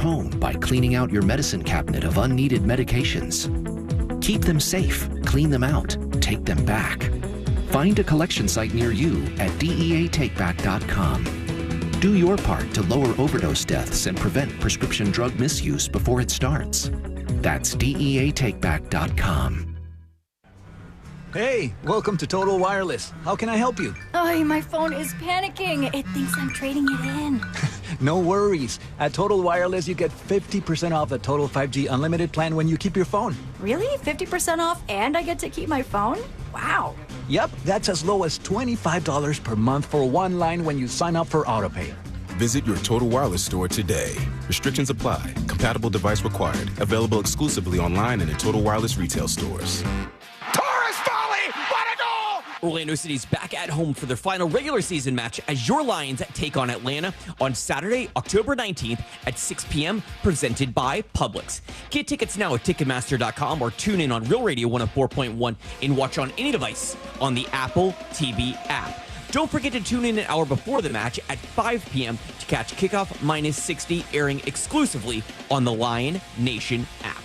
home by cleaning out your medicine cabinet of unneeded medications. Keep them safe, clean them out, take them back. Find a collection site near you at deatakeback.com. Do your part to lower overdose deaths and prevent prescription drug misuse before it starts. That's deatakeback.com. Hey, welcome to Total Wireless. How can I help you? Oh, my phone is panicking. It thinks I'm trading it in. No worries. At Total Wireless, you get 50% off the Total 5G Unlimited plan when you keep your phone. Really? 50% off and I get to keep my phone? Wow. Yep, that's as low as $25 per month for one line when you sign up for AutoPay. Visit your Total Wireless store today. Restrictions apply. Compatible device required. Available exclusively online and in Total Wireless retail stores. Orlando City's back at home for their final regular season match as your Lions take on Atlanta on Saturday, October 19th at 6 p.m., presented by Publix. Get tickets now at Ticketmaster.com or tune in on Real Radio 104.1 and watch on any device on the Apple TV app. Don't forget to tune in an hour before the match at 5 p.m. to catch Kickoff Minus 60 airing exclusively on the Lion Nation app.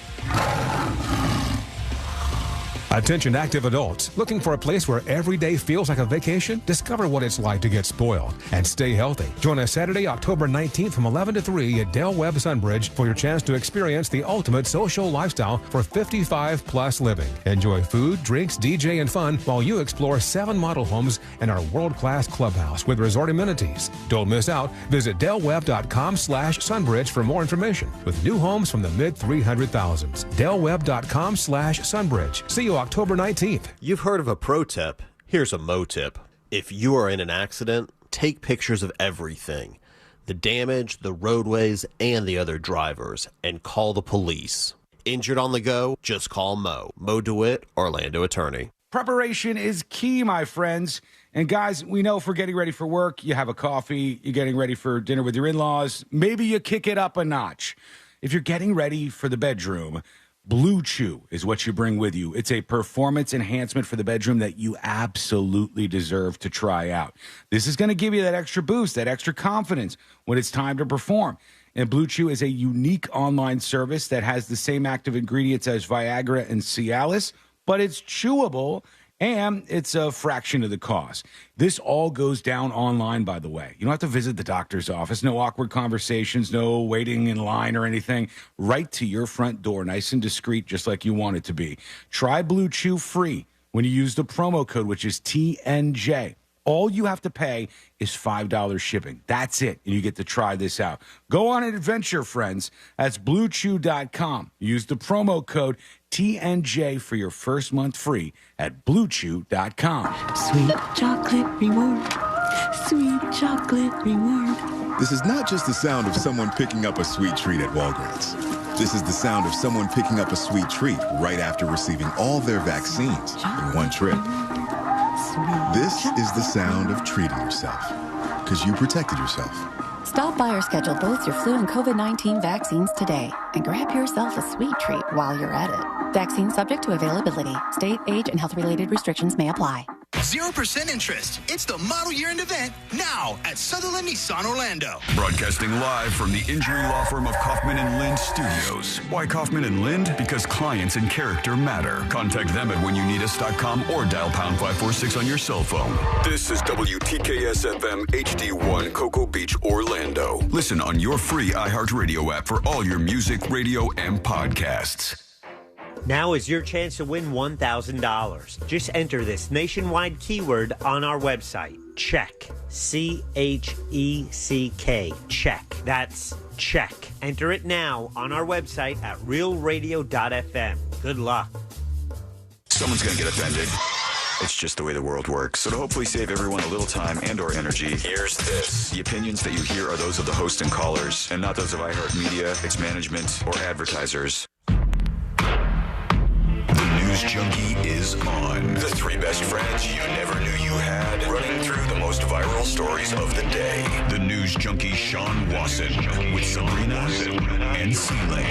Attention active adults, looking for a place where every day feels like a vacation? Discover what it's like to get spoiled and stay healthy. Join us Saturday, October 19th from 11 to 3 at Del Webb Sunbridge for your chance to experience the ultimate social lifestyle for 55-plus living. Enjoy food, drinks, DJ, and fun while you explore 7 model homes and our world-class clubhouse with resort amenities. Don't miss out. Visit delwebb.com/sunbridge for more information with new homes from the mid-300,000s. delwebb.com/sunbridge. See you October 19th. You've heard of a pro tip. Here's a mo tip. If you are in an accident, take pictures of everything. The damage, the roadways, and the other drivers, and call the police. Injured on the go? Just call Mo. Mo DeWitt, Orlando attorney. Preparation is key, my friends. And guys, we know if we're getting ready for work, you have a coffee, you're getting ready for dinner with your in-laws, maybe you kick it up a notch. If you're getting ready for the bedroom, Blue Chew is what you bring with you. It's a performance enhancement for the bedroom that you absolutely deserve to try out. This is going to give you that extra boost, that extra confidence when it's time to perform. And Blue Chew is a unique online service that has the same active ingredients as Viagra and Cialis, but it's chewable and it's a fraction of the cost. This all goes down online, by the way. You don't have to visit the doctor's office. No awkward conversations, no waiting in line or anything. Right to your front door, nice and discreet, just like you want it to be. Try Blue Chew free when you use the promo code, which is TNJ. All you have to pay is $5 shipping. That's it, and you get to try this out. Go on an adventure, friends. That's BlueChew.com. Use the promo code TNJ for your first month free at BlueChew.com. Sweet chocolate reward. Sweet chocolate reward. This is not just the sound of someone picking up a sweet treat at Walgreens. This is the sound of someone picking up a sweet treat right after receiving all their vaccines in one trip. This is the sound of treating yourself, because you protected yourself. Stop by or schedule both your flu and COVID-19 vaccines today and grab yourself a sweet treat while you're at it. Vaccine subject to availability. State, age, and health-related restrictions may apply. 0% interest. It's the model year-end event now at Sutherland Nissan Orlando. Broadcasting live from the injury law firm of Kaufman and Lind Studios. Why Kaufman and Lind? Because clients and character matter. Contact them at whenyouneedus.com or dial pound 546 on your cell phone. This is WTKS-FM HD1 Cocoa Beach, Orlando. Listen on your free iHeartRadio app for all your music, radio, and podcasts. Now is your chance to win $1,000. Just enter this nationwide keyword on our website. Check. C-H-E-C-K. Check. That's check. Enter it now on our website at realradio.fm. Good luck. Someone's going to get offended. It's just the way the world works. So to hopefully save everyone a little time and or energy, here's this. The opinions that you hear are those of the host and callers, and not those of iHeartMedia, its management, or advertisers. News Junkie is on. The 3 best friends you never knew you had, running through the most viral stories of the day. The News Junkie Sean Wasson with Sabrina and Sealing.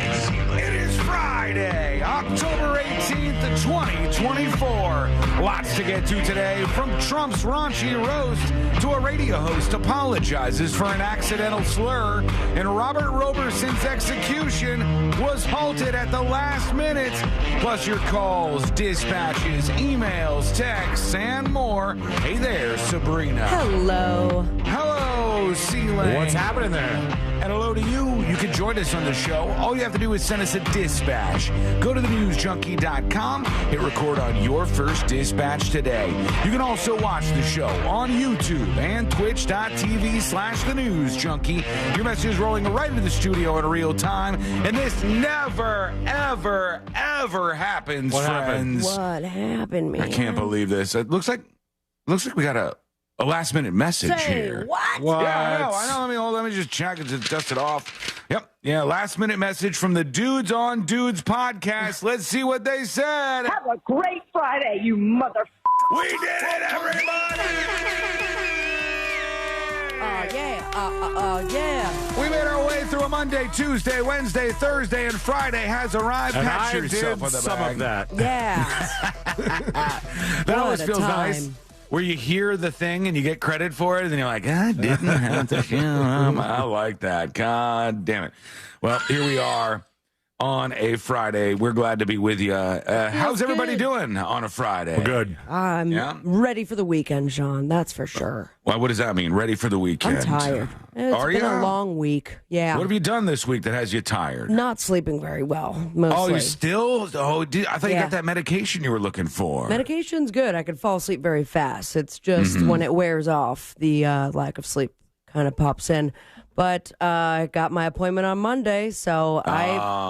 It is Friday. Friday, October 18th, 2024. Lots to get to today, from Trump's raunchy roast to a radio host apologizes for an accidental slur, and Robert Roberson's execution was halted at the last minute. Plus your calls, dispatches, emails, texts, and more. Hey there, Sabrina. Hello. Hello, C-Lang. What's happening there? And hello to you. You can join us on the show. All you have to do is send us a dispatch. Go to thenewsjunkie.com, hit record on your first dispatch today. You can also watch the show on YouTube and twitch.tv/thenewsjunkie. Your message is rolling right into the studio in real time, and this never, ever, ever happens, friends. What happened, man? I can't believe this. It looks like we got a last-minute message here. What? Yeah, I know. Let me just check it to dust it off. Yep. Yeah, last-minute message from the Dudes on Dudes podcast. Let's see what they said. Have a great Friday, you mother. We did it, everybody! Yeah. We made our way through a Monday, Tuesday, Wednesday, Thursday, and Friday has arrived. And Pat I yourself did on the some bag. of that. Yeah. That always What a feels nice. time. Where you hear the thing and you get credit for it, and then you're like, I didn't have to show them. I like that. God damn it. Well, here we are on a Friday. We're glad to be with you. How's everybody doing on a Friday? We're good. I'm ready for the weekend, Sean. That's for sure. Well, what does that mean? Ready for the weekend? I'm tired. It's been a long week. Yeah. What have you done this week that has you tired? Not sleeping very well, mostly. Oh, you still? Oh, I thought you Yeah. got that medication you were looking for. Medication's good. I could fall asleep very fast. It's just when it wears off, the lack of sleep kind of pops in. But I got my appointment on Monday, so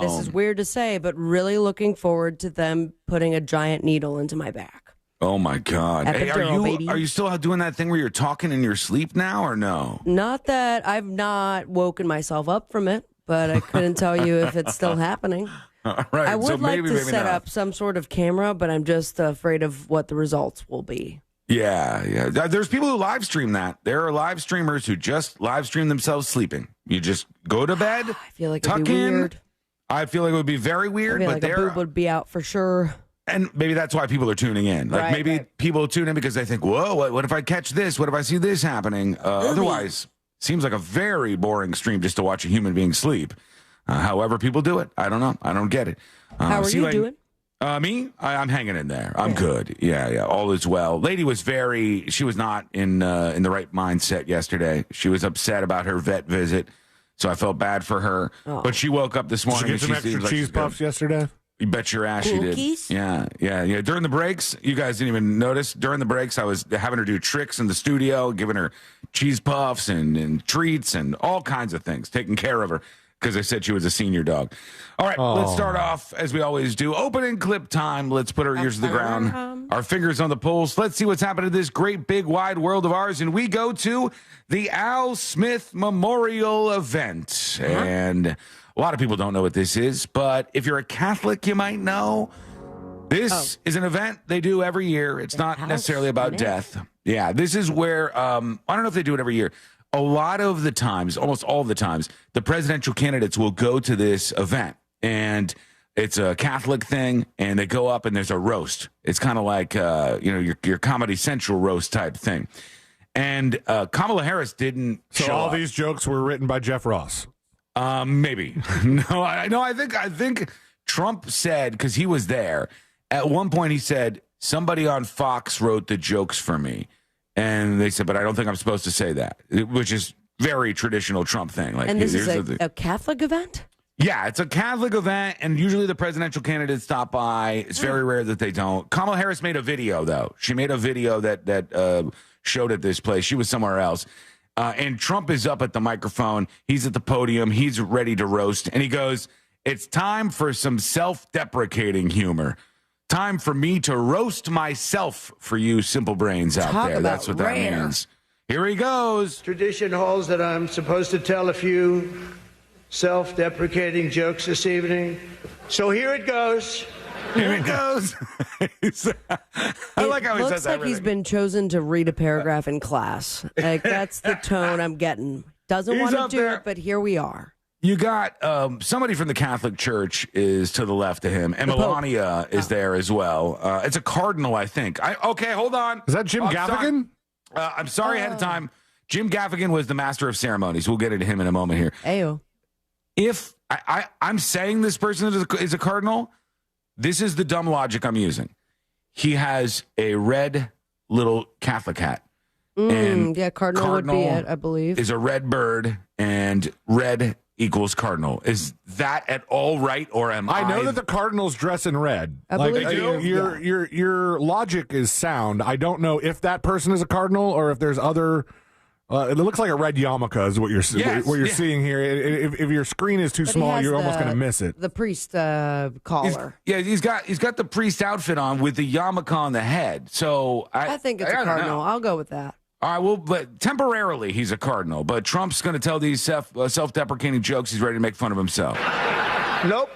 this is weird to say, but really looking forward to them putting a giant needle into my back. Oh my God! Hey, Epidural, baby. are you still doing that thing where you're talking in your sleep now, or no? Not that I've not woken myself up from it, but I couldn't tell you if it's still happening. All right, I would so like maybe to set not. up some sort of camera, but I'm just afraid of what the results will be. Yeah. There's people who live stream that. There are live streamers who just live stream themselves sleeping. You just go to bed. I feel like tuck it'd be in. weird. I feel like it would be very weird, I feel but like a boob would be out for sure. and maybe that's why people are tuning in. Like maybe people tune in because they think, "Whoa, what if I catch this? What if I see this happening?" Otherwise, seems like a very boring stream just to watch a human being sleep. However, people do it. I don't know. I don't get it. How are you doing? Me? I'm hanging in there. I'm good. Yeah. All is well. Lady was she was not in the right mindset yesterday. She was upset about her vet visit, so I felt bad for her. Oh. But she woke up this morning. Did you get some extra cheese puffs yesterday? You bet your ass she did. Yeah. During the breaks, you guys didn't even notice. During the breaks, I was having her do tricks in the studio, giving her cheese puffs and treats and all kinds of things, taking care of her. Because I said she was a senior dog. All right, let's start off, as we always do. Opening clip time. Let's put our ears to the ground, our fingers on the pulse. Let's see what's happening in this great, big, wide world of ours. And we go to the Al Smith Memorial event. And a lot of people don't know what this is, but if you're a Catholic, you might know. This is an event they do every year. It's not necessarily about death. Yeah, this is where, I don't know if they do it every year. A lot of the times, almost all the times, the presidential candidates will go to this event, and it's a Catholic thing, and they go up and there's a roast. It's kind of like, your Comedy Central roast type thing. And Kamala Harris didn't show all up. These jokes were written by Jeff Ross. Maybe. I think Trump said, because he was there, at one point he said, somebody on Fox wrote the jokes for me. And they said, but I don't think I'm supposed to say that, which is very traditional Trump thing. Like, and this is a Catholic event? Yeah, it's a Catholic event, and usually the presidential candidates stop by. It's very rare that they don't. Kamala Harris made a video, though. She made a video that showed at this place. She was somewhere else. And Trump is up at the microphone. He's at the podium. He's ready to roast. And he goes, it's time for some self-deprecating humor. Time for me to roast myself for you simple brains out there. That's what that means. Here he goes. Tradition holds that I'm supposed to tell a few self-deprecating jokes this evening. So here it goes. Here it goes. I like how he says that. Looks like he's been chosen to read a paragraph in class. Like, that's the tone I'm getting. Doesn't want to do it, but here we are. You got somebody from the Catholic Church is to the left of him, and Melania is there as well. It's a cardinal, I think. Okay, hold on. Is that Jim Gaffigan? I'm sorry ahead of time. Jim Gaffigan was the master of ceremonies. We'll get into him in a moment here. Ayo. If I'm saying this person is a cardinal, this is the dumb logic I'm using. He has a red little Catholic hat. And cardinal would be it, I believe. Is a red bird, and red equals cardinal. Is that at all right, or am I? I know that the Cardinals dress in red. I believe they do. Your logic is sound. I don't know if that person is a cardinal or if there's other. It looks like a red yarmulke is what you're seeing here. If your screen is too small, you're almost going to miss it. The priest collar. He's got the priest outfit on with the yarmulke on the head. So I think it's a cardinal. I'll go with that. All right, well, but temporarily he's a cardinal. But Trump's going to tell these self-deprecating jokes. He's ready to make fun of himself. Nope.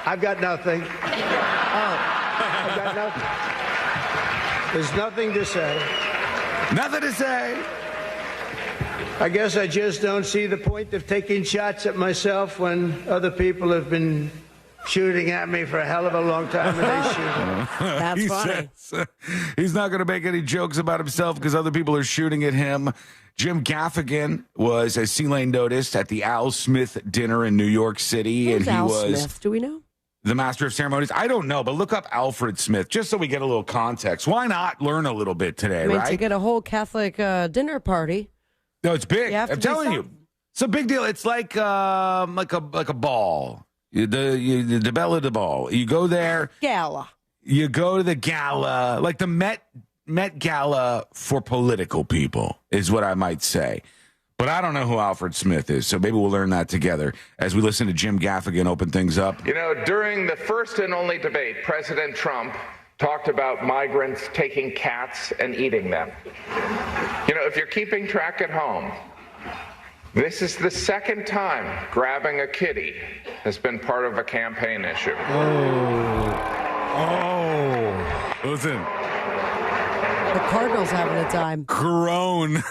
I've got nothing. I've got nothing. There's nothing to say. Nothing to say. I guess I just don't see the point of taking shots at myself when other people have been shooting at me for a hell of a long time. And they shoot. That's funny. He's not going to make any jokes about himself because other people are shooting at him. Jim Gaffigan was, as C-Lane noticed, at the Al Smith dinner in New York City. Who's Al Smith? Do we know? The master of ceremonies. I don't know, but look up Alfred Smith just so we get a little context. Why not learn a little bit today, right? To get a whole Catholic dinner party. No, it's big. I'm telling you. It's a big deal. It's like a ball. The Bella de Ball. You go there. Gala. You go to the gala, like the Met Gala for political people, is what I might say. But I don't know who Alfred Smith is, so maybe we'll learn that together as we listen to Jim Gaffigan open things up. You know, during the first and only debate, President Trump talked about migrants taking cats and eating them. You know, if you're keeping track at home, this is the second time grabbing a kitty has been part of a campaign issue. Listen. The Cardinals having a time. Groan.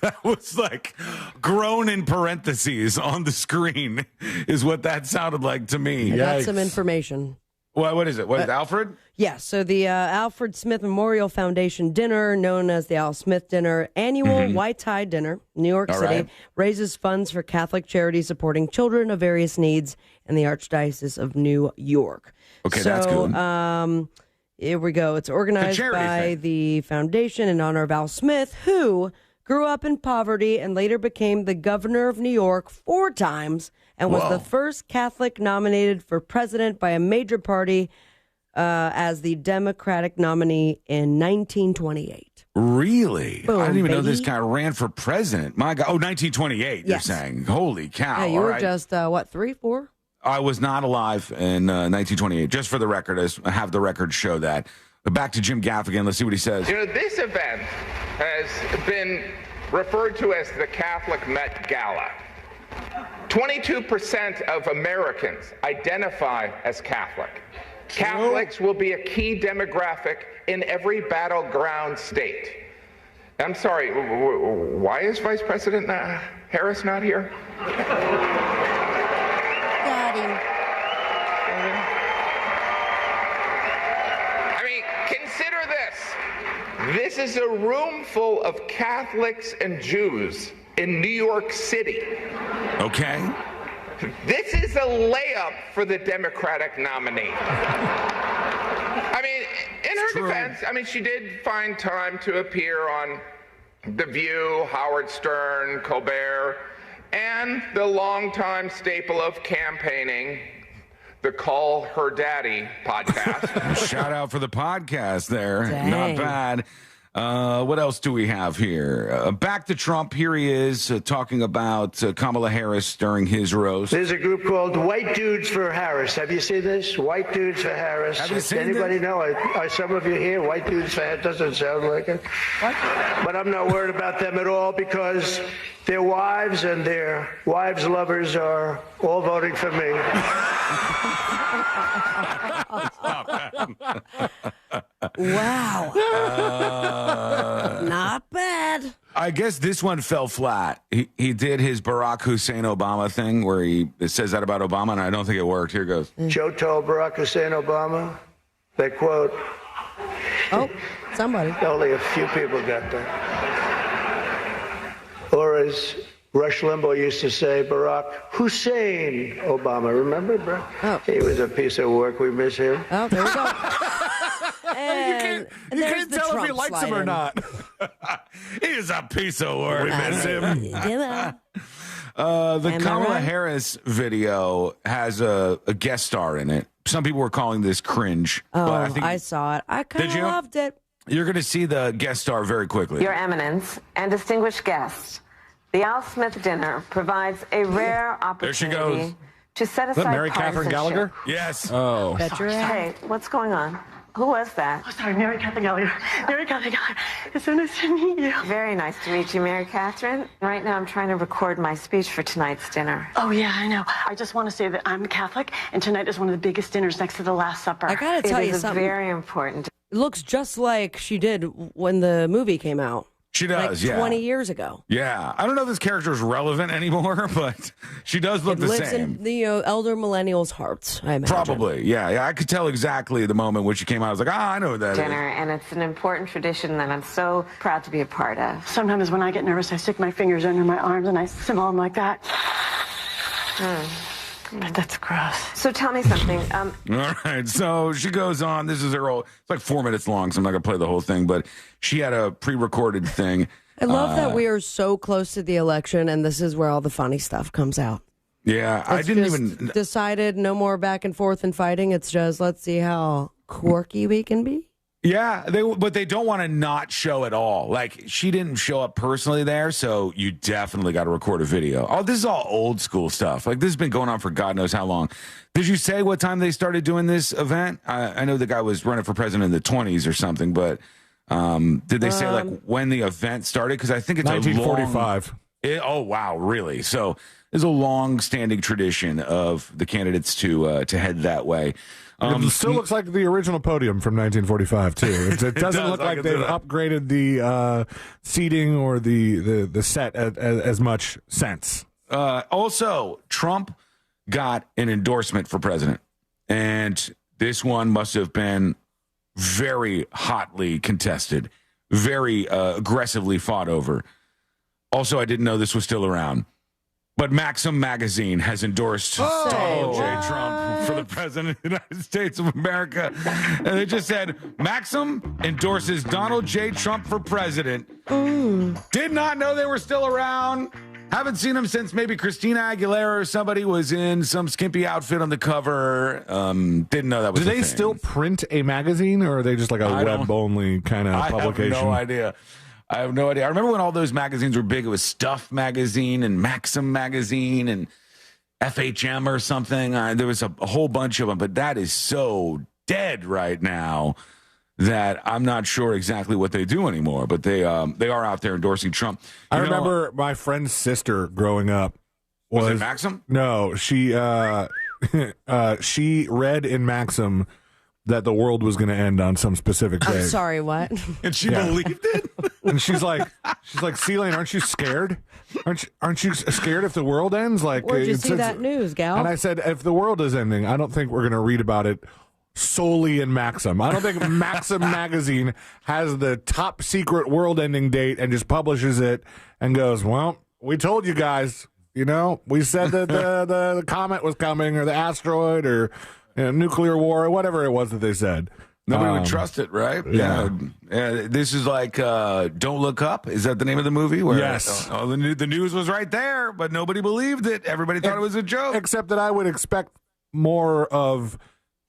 That was like groan in parentheses on the screen is what that sounded like to me. I got some information. What is it? What is Alfred? Yeah, so the Alfred Smith Memorial Foundation dinner, known as the Al Smith Dinner, annual white tie dinner, New York City, raises funds for Catholic charities supporting children of various needs in the Archdiocese of New York. Okay, that's good. Here we go. It's organized by the foundation in honor of Al Smith, who grew up in poverty and later became the governor of New York 4 times and was the first Catholic nominated for president by a major party as the Democratic nominee in 1928. Really? Boom, I didn't even know this guy ran for president. My God. Oh, 1928, you're saying. Holy cow. Yeah, you were just, 3, 4? I was not alive in 1928. Just for the record, I have the record show that. But back to Jim Gaffigan. Let's see what he says. You know, this event has been referred to as the Catholic Met Gala. 22% of Americans identify as Catholic. Catholics will be a key demographic in every battleground state. I'm sorry, why is Vice President Harris not here? Got him. I mean, consider this. This is a room full of Catholics and Jews in New York City. Okay. This is a layup for the Democratic nominee. I mean, in her defense, I mean, she did find time to appear on The View, Howard Stern, Colbert, and the longtime staple of campaigning, the Call Her Daddy podcast. Shout out for the podcast there. Dang. Not bad. What else do we have here? Back to Trump. Here he is talking about Kamala Harris during his roast. There's a group called White Dudes for Harris. Have you seen this? White Dudes for Harris. Have you seen anybody know? Are some of you here? White Dudes for Harris doesn't sound like it. What? But I'm not worried about them at all because their wives and their wives' lovers are all voting for me. Wow. Not bad. I guess this one fell flat. He did his Barack Hussein Obama thing where he says that about Obama, and I don't think it worked. Here goes. Joe told Barack Hussein Obama, they quote, oh, somebody. Only a few people got that. Or as Rush Limbaugh used to say, Barack Hussein Obama. Remember, bro? Oh. He was a piece of work. We miss him. Oh, there we go. And you can't tell if he likes him or not. He's a piece of work. We miss him. Yeah. The Kamala Harris video has a guest star in it. Some people were calling this cringe. Oh, but I saw it. I kind of loved it. You're going to see the guest star very quickly. Your Eminence and distinguished guests, the Al Smith dinner provides a rare opportunity to set aside Mary Catherine Gallagher? Yes. Oh. Hey, what's going on? Who was that? Oh, sorry, Mary Catherine Gallagher. Mary Catherine Gallagher. It's so nice to meet you. Very nice to meet you, Mary Catherine. Right now I'm trying to record my speech for tonight's dinner. Oh, yeah, I know. I just want to say that I'm Catholic, and tonight is one of the biggest dinners next to the Last Supper. I gotta tell you It is something. very important. It looks just like she did when the movie came out. She does, like yeah. 20 years ago. Yeah. I don't know if this character is relevant anymore, but she does look It the lives same. in the elder millennials' hearts, I imagine. Probably, yeah. I could tell exactly the moment when she came out. I was like, I know what that Dinner, and it's an important tradition that I'm so proud to be a part of. Sometimes when I get nervous, I stick my fingers under my arms and I simmer them like that. But that's gross. So tell me something. All right. So she goes on. This is her whole, it's like 4 minutes long, so I'm not going to play the whole thing, but she had a pre-recorded thing. I love that we are so close to the election, and this is where all the funny stuff comes out. Yeah, I It's didn't just even. decided no more back and forth and fighting. It's just let's see how quirky we can be. Yeah, but they don't want to not show at all. Like, she didn't show up personally there, so you definitely got to record a video. Oh, this is all old school stuff. Like, this has been going on for God knows how long. Did you say what time they started doing this event? I know the guy was running for president in the 20s or something, but did they say, like, when the event started? Because I think it's 1945. Oh, wow, really? So there's a long-standing tradition of the candidates to head that way. It still looks like the original podium from 1945 too. It doesn't look like they've upgraded the seating or the set as much since. Also, Trump got an endorsement for president, and this one must have been very hotly contested, very aggressively fought over. Also, I didn't know this was still around. But Maxim magazine has endorsed Donald J. Trump for the president of the United States of America. And they just said, Maxim endorses Donald J. Trump for president. Did not know they were still around. Haven't seen them since maybe Christina Aguilera or somebody was in some skimpy outfit on the cover. Didn't know that was Do a they thing. still print a magazine, or are they just like a web-only kind of publication? I have no idea. I remember when all those magazines were big. It was Stuff magazine and Maxim magazine and FHM or something. There was a whole bunch of them, but that is so dead right now that I'm not sure exactly what they do anymore. But they are out there endorsing Trump. I remember my friend's sister growing up. Was it Maxim? No, she she read in Maxim that the world was going to end on some specific day. I'm sorry, what? And she believed it? And she's like, C-Lane, aren't you scared? Aren't you scared if the world ends? Like, Where'd you see that news, gal? And I said, if the world is ending, I don't think we're going to read about it solely in Maxim. I don't think Maxim magazine has the top secret world ending date and just publishes it and goes, well, we told you guys, we said that the comet was coming or the asteroid or nuclear war or whatever it was that they said. Nobody would trust it, right? Yeah. This is like Don't Look Up. Is that the name of the movie? Where, yes. The news was right there, but nobody believed it. Everybody thought it was a joke. Except that I would expect more of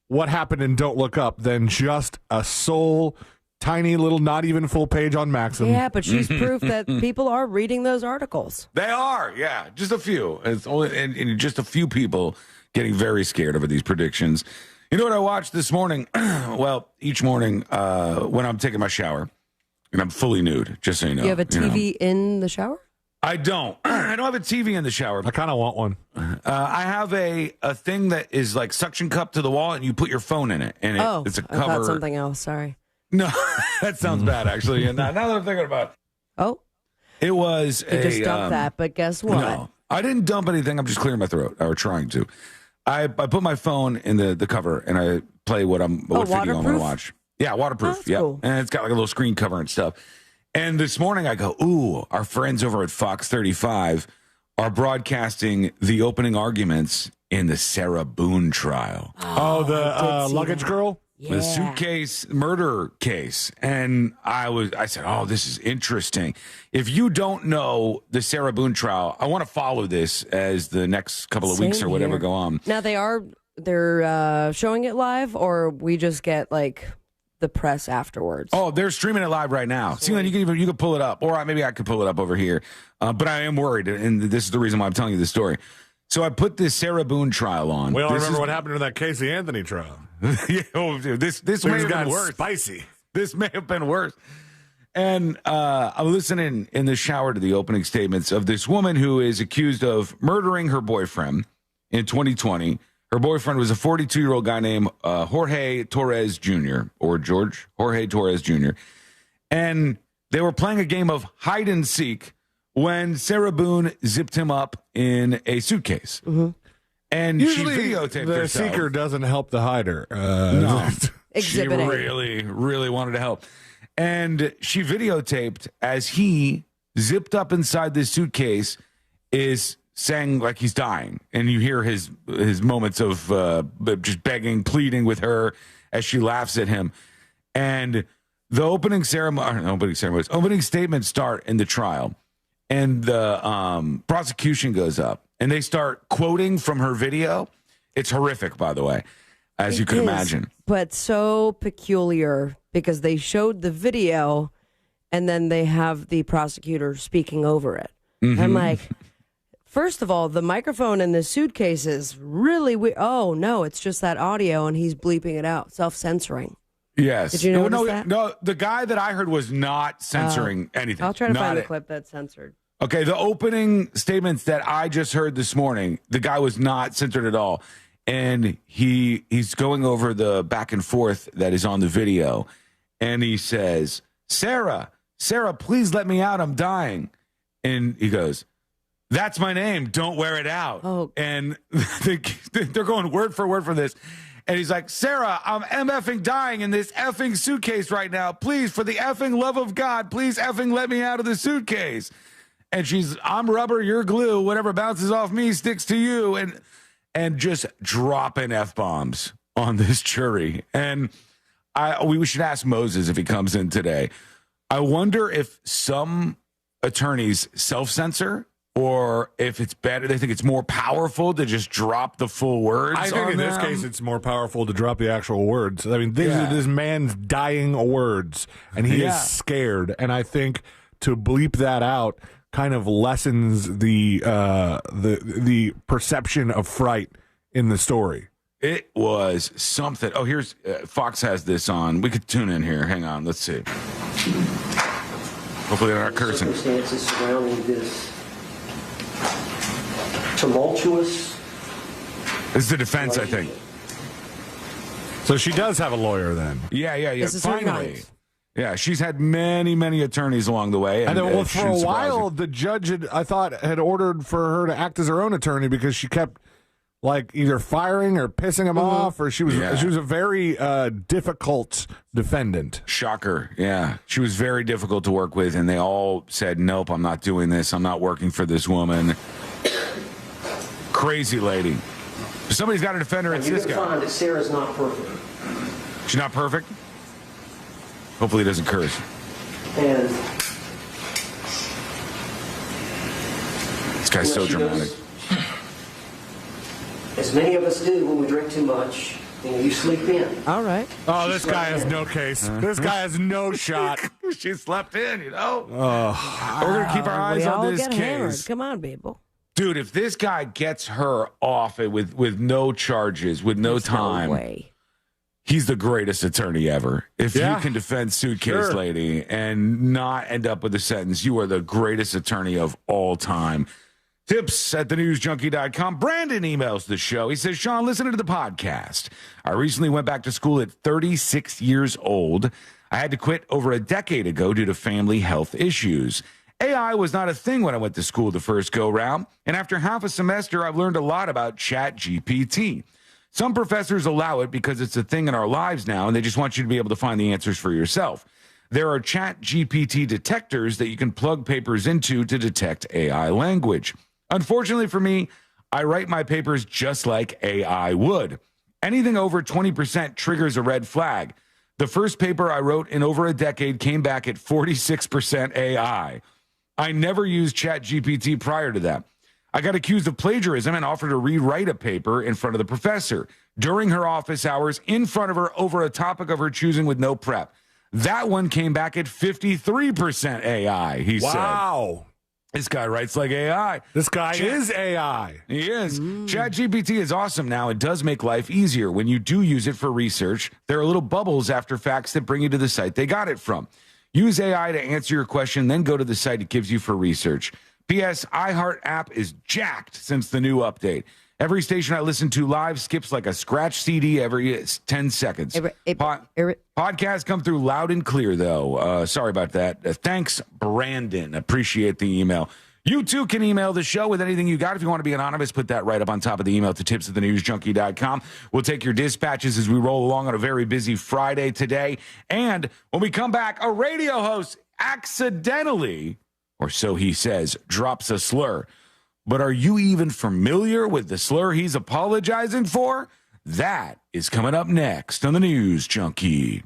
what happened in Don't Look Up than just a sole, tiny little, not even full page on Maxim. Yeah, but she's proof that people are reading those articles. They are, yeah. Just a few. It's only and just a few people getting very scared over these predictions. You know what I watched this morning? Well, each morning when I'm taking my shower, and I'm fully nude, just so you know. You have a TV in the shower? I don't. I don't have a TV in the shower. I kind of want one. I have a thing that is like suction cup to the wall, and you put your phone in it. And it's a cover. I thought something else. Sorry. No, that sounds bad, actually. And now that I'm thinking about it. Oh. It was You just dumped that, but guess what? No, I didn't dump anything. I'm just clearing my throat, or trying to. I put my phone in the cover, and I play what video I'm going to watch. Yeah, waterproof. Yeah, cool. And it's got like a little screen cover and stuff. And this morning I go, ooh, our friends over at Fox 35 are broadcasting the opening arguments in the Sarah Boone trial. Oh, the luggage girl? The suitcase murder case. And I said, oh, this is interesting. If you don't know the Sarah Boone trial, I want to follow this as the next couple of weeks or whatever go on. Now they're showing it live, or we just get like the press afterwards? Oh, they're streaming it live right now. See, then you can pull it up, or maybe I could pull it up over here. But I am worried, and this is the reason why I'm telling you this story. So I put this Sarah Boone trial on. We all remember what happened in that Casey Anthony trial. This may have been worse. Spicy. This may have been worse. And I'm listening in the shower to the opening statements of this woman who is accused of murdering her boyfriend in 2020. Her boyfriend was a 42-year-old guy named Jorge Torres Jr. Jorge Torres Jr. And they were playing a game of hide and seek when Sarah Boone zipped him up in a suitcase. Mm-hmm. And usually she videotaped the herself. seeker doesn't help the hider. No. She Exhibit A. really, really wanted to help. And she videotaped as he, zipped up inside this suitcase, is saying like he's dying. And you hear his moments of just begging, pleading with her as she laughs at him. And the opening statements start in the trial. And the prosecution goes up. And they start quoting from her video. It's horrific, by the way, as you can imagine. But so peculiar because they showed the video and then they have the prosecutor speaking over it. Mm-hmm. I'm like, first of all, the microphone in the suitcase is really weird. Oh, no, it's just that audio and he's bleeping it out, self-censoring. Yes. Did you notice that? No, the guy that I heard was not censoring anything. I'll try to find the clip that's censored. Okay, the opening statements that I just heard this morning, the guy was not censored at all. And he's going over the back and forth that is on the video. And he says, Sarah, please let me out. I'm dying. And he goes, that's my name. Don't wear it out. Oh. And they're going word for word for this. And he's like, Sarah, I'm MFing dying in this effing suitcase right now. Please, for the effing love of God, please effing let me out of the suitcase. And she's, I'm rubber, you're glue. Whatever bounces off me sticks to you. And just dropping F-bombs on this jury. And we should ask Moses if he comes in today. I wonder if some attorneys self-censor or if it's better, they think it's more powerful to just drop the full words. I think in this case it's more powerful to drop the actual words. I mean, this man's dying words, and he is scared. And I think to bleep that out kind of lessens the perception of fright in the story. It was something. Oh, here's Fox has this on. We could tune in here. Hang on. Let's see. Hopefully they're not cursing. Circumstances surrounding this tumultuous. This is the defense, I think. So she does have a lawyer then. Yeah. This is Finally. Yeah, she's had many, many attorneys along the way. And then, for a while, the judge had ordered for her to act as her own attorney because she kept like either firing or pissing him off, or she was a very difficult defendant. Shocker. Yeah, she was very difficult to work with, and they all said, "Nope, I'm not doing this. I'm not working for this woman." Crazy lady. Somebody's got to defend her. It's this guy. You can find that Sarah's not perfect. She's not perfect. Hopefully he doesn't curse. And this guy's so dramatic. As many of us do when we drink too much, you sleep in. All right. Oh, this guy has no case. This guy has no shot. She slept in, you know? We're going to keep our eyes on this case. Hammered. Come on, people. Dude, if this guy gets her off with no charges, with no time. No way. He's the greatest attorney ever. If you can defend Suitcase Lady and not end up with a sentence, you are the greatest attorney of all time. Tips at thenewsjunkie.com. Brandon emails the show. He says, Sean, listen to the podcast. I recently went back to school at 36 years old. I had to quit over a decade ago due to family health issues. AI was not a thing when I went to school the first go-round, and after half a semester, I've learned a lot about ChatGPT. Some professors allow it because it's a thing in our lives now, and they just want you to be able to find the answers for yourself. There are ChatGPT detectors that you can plug papers into to detect AI language. Unfortunately for me, I write my papers just like AI would. Anything over 20% triggers a red flag. The first paper I wrote in over a decade came back at 46% AI. I never used ChatGPT prior to that. I got accused of plagiarism and offered to rewrite a paper in front of the professor during her office hours in front of her over a topic of her choosing with no prep. That one came back at 53% AI, he said. Wow. This guy writes like AI. This guy is AI. He is. ChatGPT is awesome now. It does make life easier. When you do use it for research, there are little bubbles after facts that bring you to the site they got it from. Use AI to answer your question, then go to the site it gives you for research. P.S. iHeart app is jacked since the new update. Every station I listen to live skips like a scratch CD every 10 seconds. Podcasts come through loud and clear, though. Sorry about that. Thanks, Brandon. Appreciate the email. You, too, can email the show with anything you got. If you want to be anonymous, put that right up on top of the email to tips@thenewsjunkie.com. We'll take your dispatches as we roll along on a very busy Friday today. And when we come back, a radio host accidentally, or so he says, drops a slur. But are you even familiar with the slur he's apologizing for? That is coming up next on the News Junkie.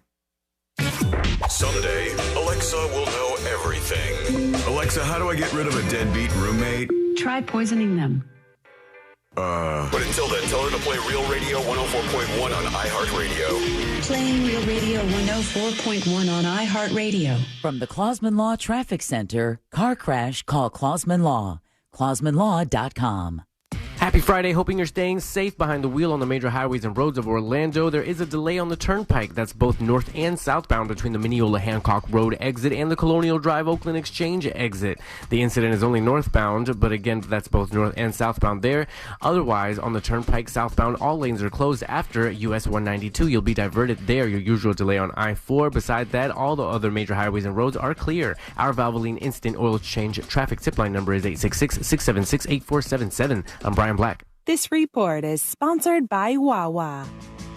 Someday, Alexa will know everything. Alexa, how do I get rid of a deadbeat roommate? Try poisoning them. But until then, tell her to play Real Radio 104.1 on iHeartRadio. Playing Real Radio 104.1 on iHeartRadio. From the Clausman Law Traffic Center, car crash, call Clausman Law. ClausmanLaw.com. Happy Friday. Hoping you're staying safe behind the wheel on the major highways and roads of Orlando. There is a delay on the turnpike. That's both north and southbound between the Mineola Hancock Road exit and the Colonial Drive Oakland Exchange exit. The incident is only northbound, but again, that's both north and southbound there. Otherwise, on the turnpike southbound, all lanes are closed after US 192. You'll be diverted there. Your usual delay on I-4. Besides that, all the other major highways and roads are clear. Our Valvoline Instant Oil Change traffic tip line number is 866-676-8477. I'm Brian Black. This report is sponsored by Wawa.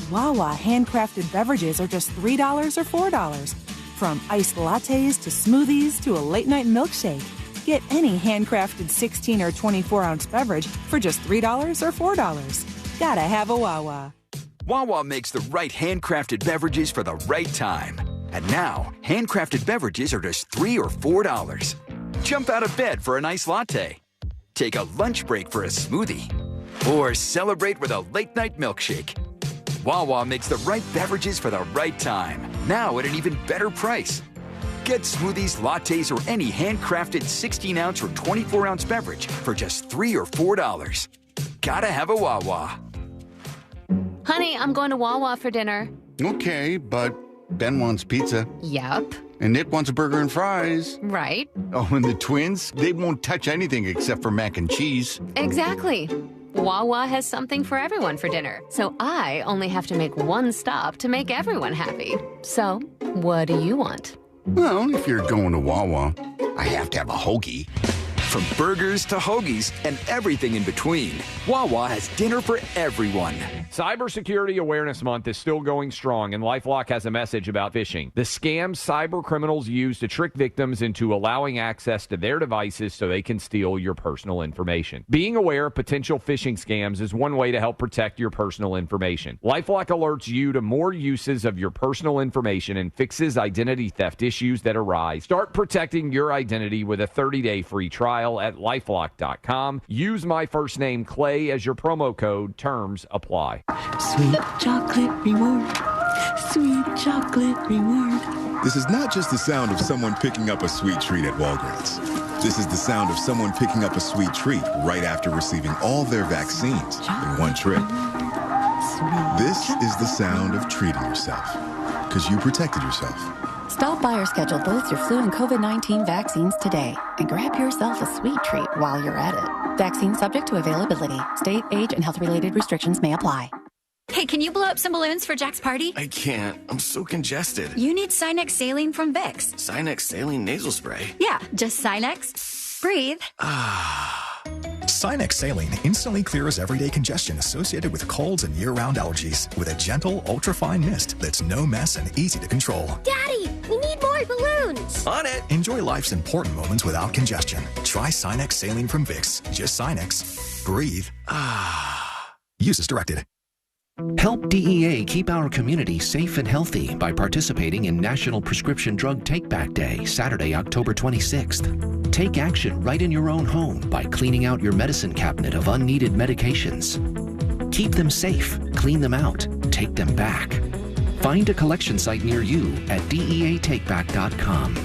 Wawa handcrafted beverages are just $3 or $4. From iced lattes to smoothies to a late-night milkshake. Get any handcrafted 16 or 24-ounce beverage for just $3 or $4. Gotta have a Wawa. Wawa makes the right handcrafted beverages for the right time. And now, handcrafted beverages are just $3 or $4. Jump out of bed for a nice latte. Take a lunch break for a smoothie. Or celebrate with a late-night milkshake. Wawa makes the right beverages for the right time. Now at an even better price. Get smoothies, lattes, or any handcrafted 16-ounce or 24-ounce beverage for just $3 or $4. Gotta have a Wawa. Honey, I'm going to Wawa for dinner. Okay, but Ben wants pizza. Yep. And Nit wants a burger and fries. Right. Oh, and the twins? They won't touch anything except for mac and cheese. Exactly. Wawa has something for everyone for dinner, so I only have to make one stop to make everyone happy. So, what do you want? Well, if you're going to Wawa, I have to have a hoagie. From burgers to hoagies and everything in between, Wawa has dinner for everyone. Cybersecurity Awareness Month is still going strong, and LifeLock has a message about phishing. The scams cyber criminals use to trick victims into allowing access to their devices so they can steal your personal information. Being aware of potential phishing scams is one way to help protect your personal information. LifeLock alerts you to more uses of your personal information and fixes identity theft issues that arise. Start protecting your identity with a 30-day free trial at lifelock.com. Use my first name, Clay, as your promo code. Terms apply. Sweet chocolate reward. Sweet chocolate reward. This is not just the sound of someone picking up a sweet treat at Walgreens. This is the sound of someone picking up a sweet treat right after receiving all their vaccines in one trip. This is the sound of treating yourself, because you protected yourself. Stop by or schedule both your flu and COVID-19 vaccines today and grab yourself a sweet treat while you're at it. Vaccine subject to availability. State, age, and health-related restrictions may apply. Hey, can you blow up some balloons for Jack's party? I can't. I'm so congested. You need Sinex Saline from Vicks. Sinex Saline Nasal Spray? Yeah, just Sinex. Breathe. Sinex Saline instantly clears everyday congestion associated with colds and year-round allergies with a gentle, ultra-fine mist that's no mess and easy to control. Daddy, we need more balloons. On it. Enjoy life's important moments without congestion. Try Sinex Saline from Vicks. Just Sinex. Breathe. Use as directed. Help DEA keep our community safe and healthy by participating in National Prescription Drug Take-Back Day, Saturday, October 26th. Take action right in your own home by cleaning out your medicine cabinet of unneeded medications. Keep them safe, clean them out, take them back. Find a collection site near you at DEATakeback.com.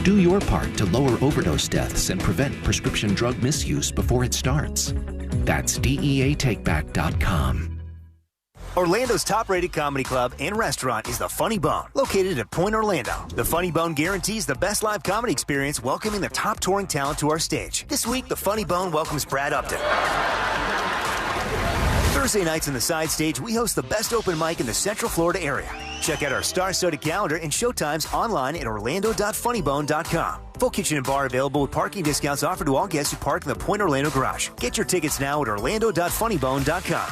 Do your part to lower overdose deaths and prevent prescription drug misuse before it starts. That's DEATakeback.com. Orlando's top-rated comedy club and restaurant is the Funny Bone, located at Point Orlando. The Funny Bone guarantees the best live comedy experience, welcoming the top touring talent to our stage. This week, the Funny Bone welcomes Brad Upton. Thursday nights on the side stage, we host the best open mic in the Central Florida area. Check out our star-studded calendar and showtimes online at orlando.funnybone.com. Full kitchen and bar available with parking discounts offered to all guests who park in the Point Orlando garage. Get your tickets now at orlando.funnybone.com.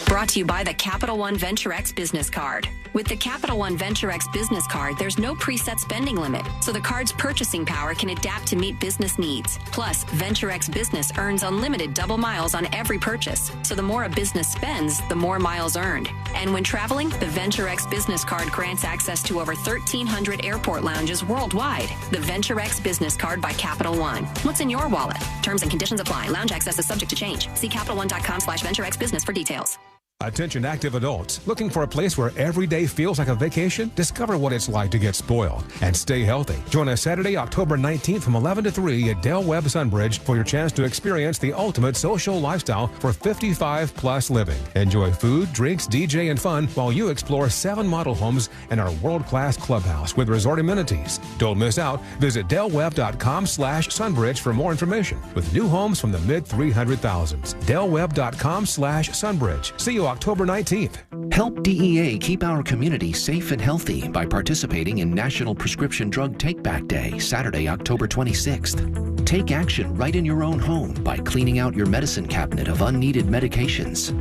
Brought to you by the Capital One Venture X Business Card. With the Capital One Venture X Business Card, there's no preset spending limit, so the card's purchasing power can adapt to meet business needs. Plus, Venture X Business earns unlimited double miles on every purchase, so the more a business spends, the more miles earned. And when traveling, the Venture X Business Card grants access to over 1,300 airport lounges worldwide. The Venture X Business Card by Capital One. What's in your wallet? Terms and conditions apply. Lounge access is subject to change. See CapitalOne.com/VentureXBusiness for details. Attention active adults, looking for a place where every day feels like a vacation? Discover what it's like to get spoiled and stay healthy. Join us Saturday, October 19th from 11 to 3 at Del Webb Sunbridge for your chance to experience the ultimate social lifestyle for 55-plus living. Enjoy food, drinks, DJ, and fun while you explore 7 model homes and our world-class clubhouse with resort amenities. Don't miss out. Visit delwebb.com/sunbridge for more information with new homes from the mid-300,000s. delwebb.com/sunbridge. See you October 19th. Help DEA keep our community safe and healthy by participating in National Prescription Drug Take-Back Day, Saturday, October 26th. Take action right in your own home by cleaning out your medicine cabinet of unneeded medications.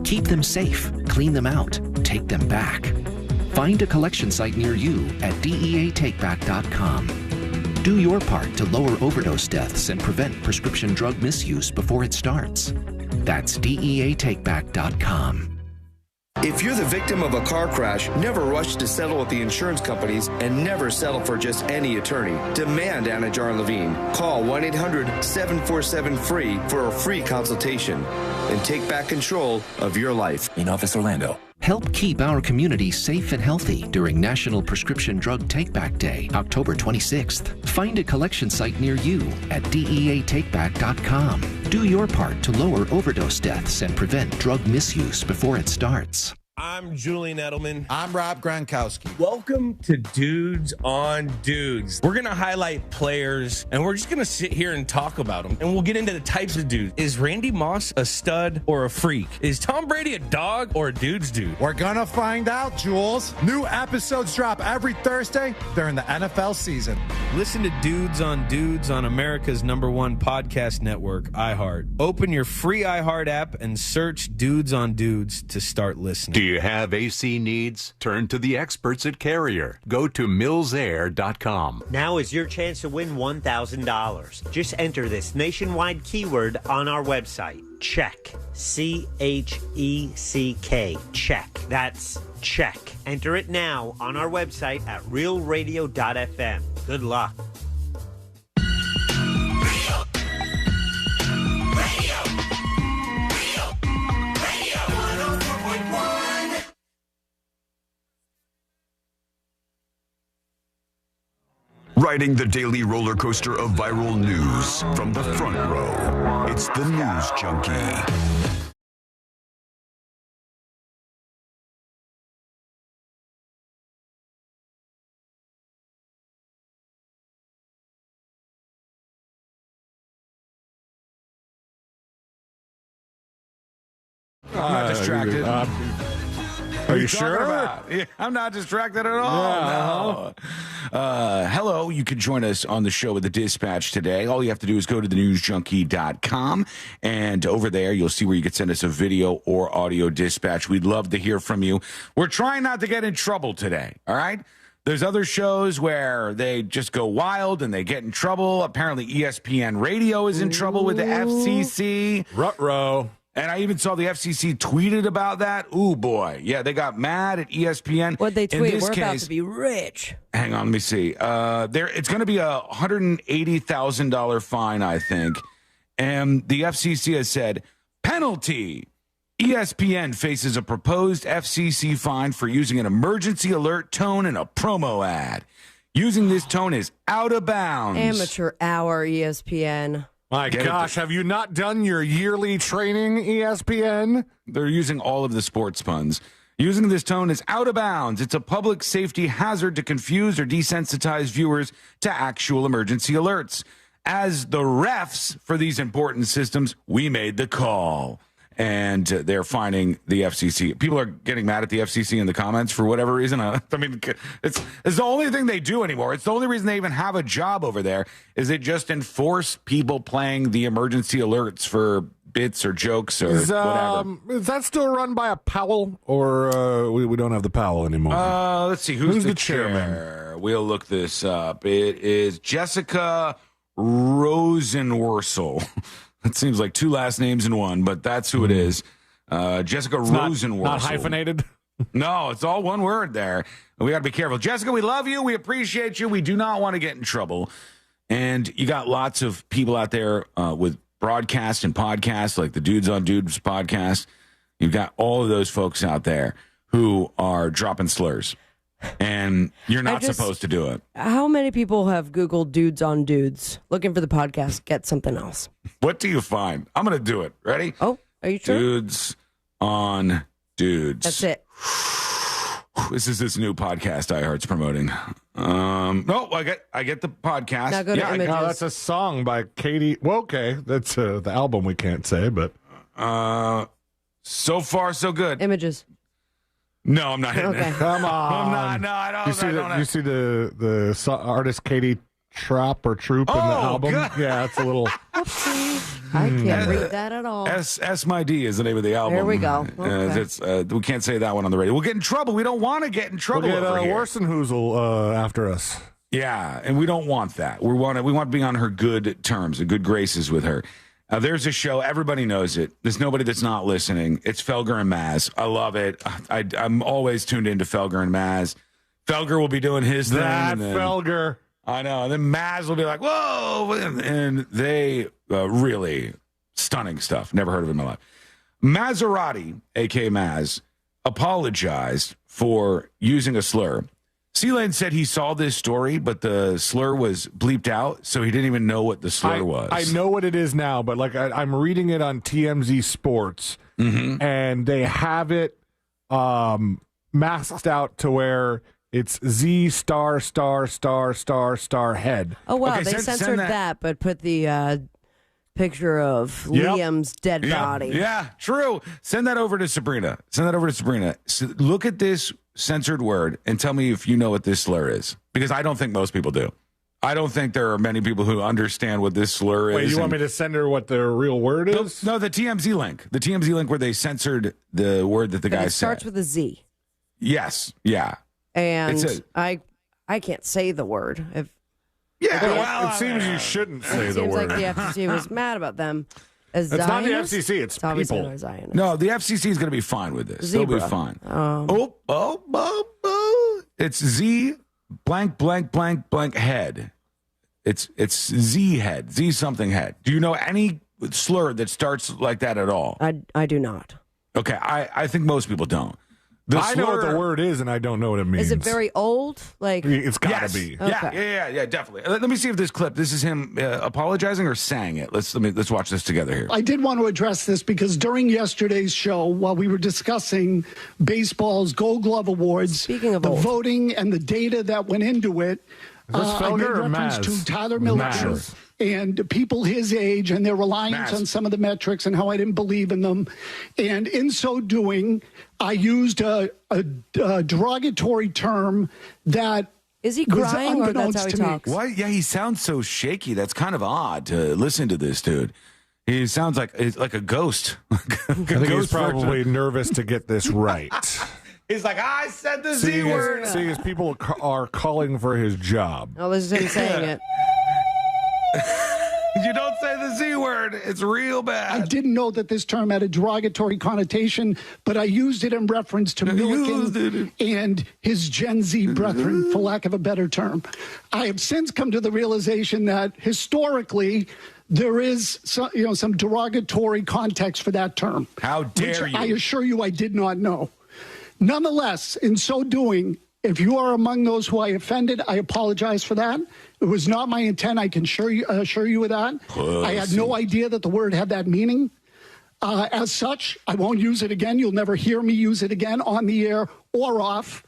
Keep them safe, clean them out, take them back. Find a collection site near you at DEATakeback.com. Do your part to lower overdose deaths and prevent prescription drug misuse before it starts. That's DEATakeback.com. If you're the victim of a car crash, never rush to settle with the insurance companies and never settle for just any attorney. Demand Anna Jar Levine. Call 1-800-747-FREE for a free consultation and take back control of your life. In Office Orlando. Help keep our community safe and healthy during National Prescription Drug Take-Back Day, October 26th. Find a collection site near you at DEATakeback.com. Do your part to lower overdose deaths and prevent drug misuse before it starts. I'm Julian Edelman. I'm Rob Gronkowski. Welcome to Dudes on Dudes. We're going to highlight players, and we're just going to sit here and talk about them. And we'll get into the types of dudes. Is Randy Moss a stud or a freak? Is Tom Brady a dog or a dude's dude? We're going to find out, Jules. New episodes drop every Thursday during the NFL season. Listen to Dudes on America's #1 podcast network, iHeart. Open your free iHeart app and search Dudes on Dudes to start listening. Do you have AC needs? Turn to the experts at Carrier. Go to millsair.com. Now is your chance to win $1,000. Just enter this nationwide keyword on our website. Check. CHECK. Check. That's check. Enter it now on our website at realradio.fm. Good luck. Riding the daily roller coaster of viral news from the front row, it's the News Junkie. I'm not distracted. Are you sure? Yeah, I'm not distracted at all. No. Hello, you can join us on the show with the Dispatch today. All you have to do is go to thenewsjunkie.com, and over there you'll see where you can send us a video or audio dispatch. We'd love to hear from you. We're trying not to get in trouble today, all right? There's other shows where they just go wild and they get in trouble. Apparently ESPN Radio is in trouble with the FCC. Ruh-roh. And I even saw the FCC tweeted about that. Ooh, boy. Yeah, they got mad at ESPN. What'd they tweet? We're case, about to be rich. Hang on, let me see. It's going to be a $180,000 fine, I think. And the FCC has said, penalty. ESPN faces a proposed FCC fine for using an emergency alert tone in a promo ad. Using this tone is out of bounds. Amateur hour, ESPN. My gosh, have you not done your yearly training, ESPN? They're using all of the sports puns. Using this tone is out of bounds. It's a public safety hazard to confuse or desensitize viewers to actual emergency alerts. As the refs for these important systems, we made the call. And they're fining the FCC. People are getting mad at the FCC in the comments for whatever reason. I mean, it's the only thing they do anymore. It's the only reason they even have a job over there is they just enforce people playing the emergency alerts for bits or jokes or whatever. Is that still run by a Powell, or we don't have the Powell anymore? Let's see. Who's the chairman? We'll look this up. It is Jessica Rosenworcel. It seems like two last names in one, but that's who it is. Jessica Rosenworcel. Not hyphenated? No, it's all one word there. We got to be careful. Jessica, we love you. We appreciate you. We do not want to get in trouble. And you got lots of people out there with broadcasts and podcasts, like the Dudes on Dudes podcast. You've got all of those folks out there who are dropping slurs. And you're not supposed to do it. How many people have Googled Dudes on Dudes looking for the podcast? Get something else. What do you find? I'm going to do it. Ready? Oh, are you sure? Dudes on Dudes. That's it. This is this new podcast iHeart's promoting. No, I get the podcast. Now go to images. No, that's a song by Katie. Well, okay, that's the album we can't say, but so far so good. Images. No, I'm not hitting it. Come on. I'm not. No, I don't. You see the artist Katie Troop in the album? God. Yeah, it's a little. I can't read that at all. S My D is the name of the album. There we go. Okay. We can't say that one on the radio. We'll get in trouble. We don't want to get in trouble. We'll get over here. Worsenhoozle after us. Yeah, and we don't want that. We want to be on her good terms, good graces with her. There's a show. Everybody knows it. There's nobody that's not listening. It's Felger and Maz. I love it. I'm always tuned into Felger and Maz. Felger will be doing his thing. Felger. I know. And then Maz will be like, whoa. And they really stunning stuff. Never heard of it in my life. Maserati, a.k.a. Maz, apologized for using a slur. Sealand said he saw this story, but the slur was bleeped out, so he didn't even know what the slur was. I know what it is now, but like I'm reading it on TMZ Sports, and they have it masked out to where it's Z star head. Oh, wow. Okay, they censored that, but put the picture of Liam's dead body. Yeah, true. Send that over to Sabrina. So look at this censored word and tell me if you know what this slur is, because I don't think most people do. I don't think there are many people who understand what this slur is. Wait, you want me to send her what the real word is? No, the TMZ link. The TMZ link where they censored the word that the guy said. It starts with a Z. Yes, yeah. And I can't say the word. It seems you shouldn't say the word. It seems like the FCC was mad about them. It's not the FCC, it's people. No, the FCC is going to be fine with this. Zebra. They'll be fine. It's Z blank head. It's Z head, Z something head. Do you know any slur that starts like that at all? I do not. Okay, I think most people don't. I know what the word is, and I don't know what it means. Is it very old? Like it's got to be. Okay. Yeah, definitely. Let me see if this clip. This is him apologizing or saying it. Let's watch this together here. I did want to address this because during yesterday's show, while we were discussing baseball's Gold Glove Awards, speaking of the voting and the data that went into it, I made reference to Tyler Miller. and people his age and their reliance on some of the metrics and how I didn't believe in them. And in so doing, I used a derogatory term that is he crying or that's how he talks? Why? Yeah, he sounds so shaky. That's kind of odd to listen to this dude. He sounds like a ghost. I think he's probably nervous to get this right. He's like, I said the Z word. See, as people are calling for his job. Oh, this is him saying it. You don't say the Z word. It's real bad. I didn't know that this term had a derogatory connotation, but I used it in reference to Milliken and his Gen Z brethren, for lack of a better term. I have since come to the realization that historically there is some derogatory context for that term. How dare which you? I assure you I did not know. Nonetheless, in so doing, if you are among those who I offended, I apologize for that. It was not my intent. I can assure you of that. I had no idea that the word had that meaning. As such, I won't use it again. You'll never hear me use it again on the air or off.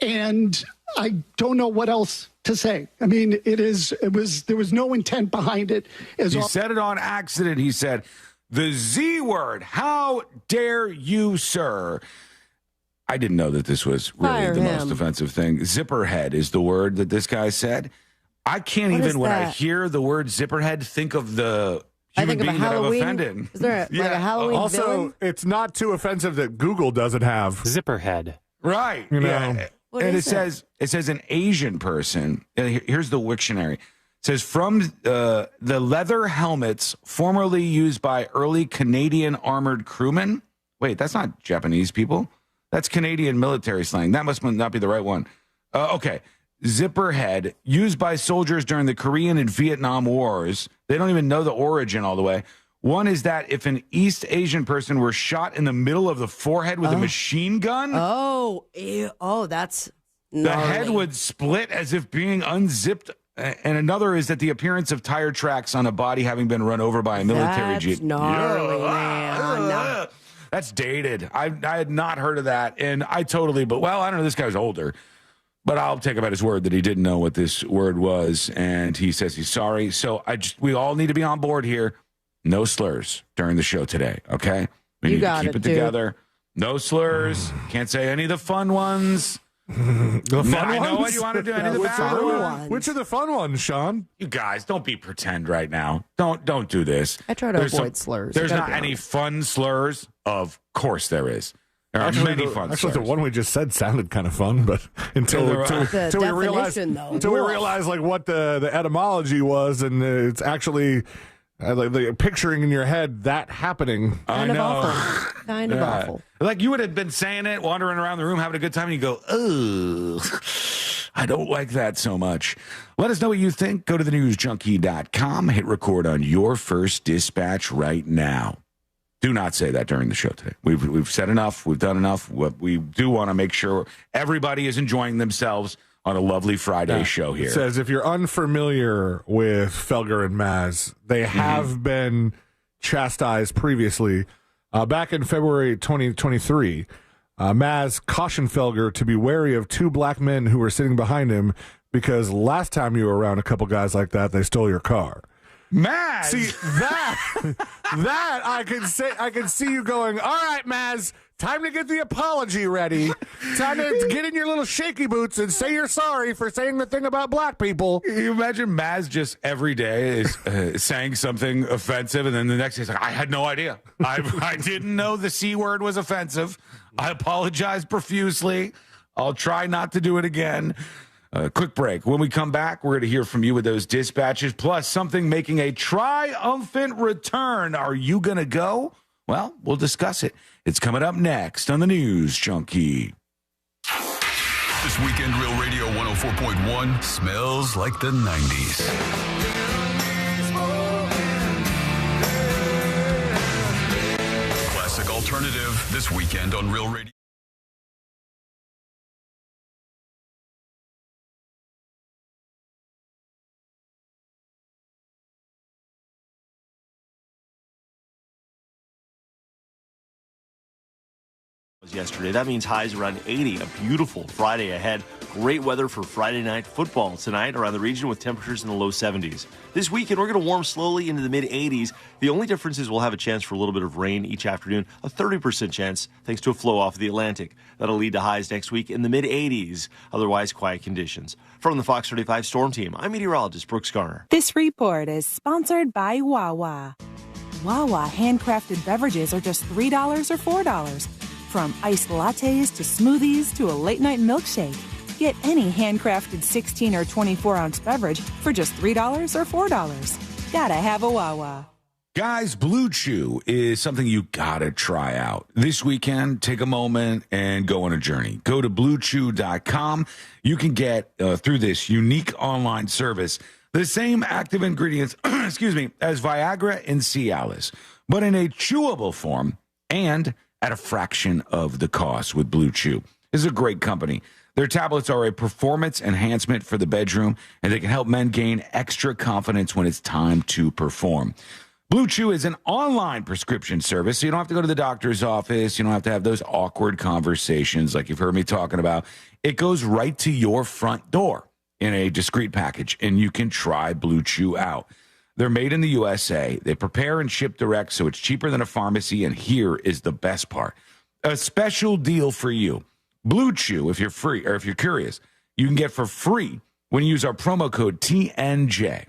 And I don't know what else to say. I mean, there was no intent behind it. He said it on accident. He said, the Z word. How dare you, sir? I didn't know that this was really the most offensive thing. Zipperhead is the word that this guy said. I can't even, when I hear the word zipperhead, think of the human being that I've offended. Is there like a Halloween Also, villain? it's not too offensive that Google doesn't have Zipperhead. Right. You know. Yeah. And it says an Asian person. Here's the Wiktionary. It says from the leather helmets formerly used by early Canadian armored crewmen. Wait, that's not Japanese people. That's Canadian military slang. That must not be the right one. Okay. Zipperhead, used by soldiers during the Korean and Vietnam Wars. They don't even know the origin all the way. One is that if an East Asian person were shot in the middle of the forehead with a machine gun, that's the gnarly. head would split as if being unzipped. And another is that the appearance of tire tracks on a body having been run over by a military jeep. That's gnarly, man. That's dated. I had not heard of that. And I don't know, this guy's older. But I'll take him at his word that he didn't know what this word was. And he says he's sorry. So we all need to be on board here. No slurs during the show today, okay? We need to keep it together. No slurs. Can't say any of the fun ones. I know what you want to do. Any of the bad ones. Which are the fun ones, Sean? You guys, don't be pretend right now. Don't do this. I try to avoid slurs. There's not any fun slurs. Of course there is. There are many fun slurs. The one we just said sounded kind of fun, but until we realized like what the etymology was, and it's actually the picturing in your head that happening. Kind of awful. Like you would have been saying it, wandering around the room, having a good time, and you go, "Oh, I don't like that so much." Let us know what you think. Go to thenewsjunkie.com. Hit record on your first dispatch right now. Do not say that during the show today. We've said enough. We've done enough. We do want to make sure everybody is enjoying themselves on a lovely Friday show here. It says, if you're unfamiliar with Felger and Maz, they have been chastised previously. Back in February 2023, Maz cautioned Felger to be wary of two black men who were sitting behind him because last time you were around a couple guys like that, they stole your car. Maz. See that I can see you going, all right, Maz, time to get the apology ready. Time to get in your little shaky boots and say you're sorry for saying the thing about black people. You imagine Maz just every day is saying something offensive, and then the next day he's like, I had no idea. I didn't know the C word was offensive. I apologize profusely. I'll try not to do it again. Quick break. When we come back, we're going to hear from you with those dispatches, plus something making a triumphant return. Are you going to go? Well, we'll discuss it. It's coming up next on the News Junkie. This weekend, Real Radio 104.1 smells like the 90s. Classic alternative this weekend on Real Radio. Yesterday. That means highs around 80. A beautiful Friday ahead. Great weather for Friday night football tonight around the region with temperatures in the low 70s. This weekend, we're going to warm slowly into the mid-80s. The only difference is we'll have a chance for a little bit of rain each afternoon, a 30% chance thanks to a flow off of the Atlantic. That'll lead to highs next week in the mid-80s. Otherwise, quiet conditions. From the Fox 35 Storm Team, I'm meteorologist Brooks Garner. This report is sponsored by Wawa. Wawa handcrafted beverages are just $3 or $4. From iced lattes to smoothies to a late-night milkshake. Get any handcrafted 16 or 24-ounce beverage for just $3 or $4. Gotta have a Wawa. Guys, Blue Chew is something you gotta try out. This weekend, take a moment and go on a journey. Go to BlueChew.com. You can get, through this unique online service, the same active ingredients, as Viagra and Cialis, but in a chewable form and at a fraction of the cost with Blue Chew. This is a great company. Their tablets are a performance enhancement for the bedroom, and they can help men gain extra confidence when it's time to perform. Blue Chew is an online prescription service, so you don't have to go to the doctor's office. You don't have to have those awkward conversations like you've heard me talking about. It goes right to your front door in a discreet package, and you can try Blue Chew out. They're made in the USA. They prepare and ship direct, so it's cheaper than a pharmacy. And here is the best part. A special deal for you. Blue Chew, if you're free or if you're curious, you can get for free when you use our promo code TNJ.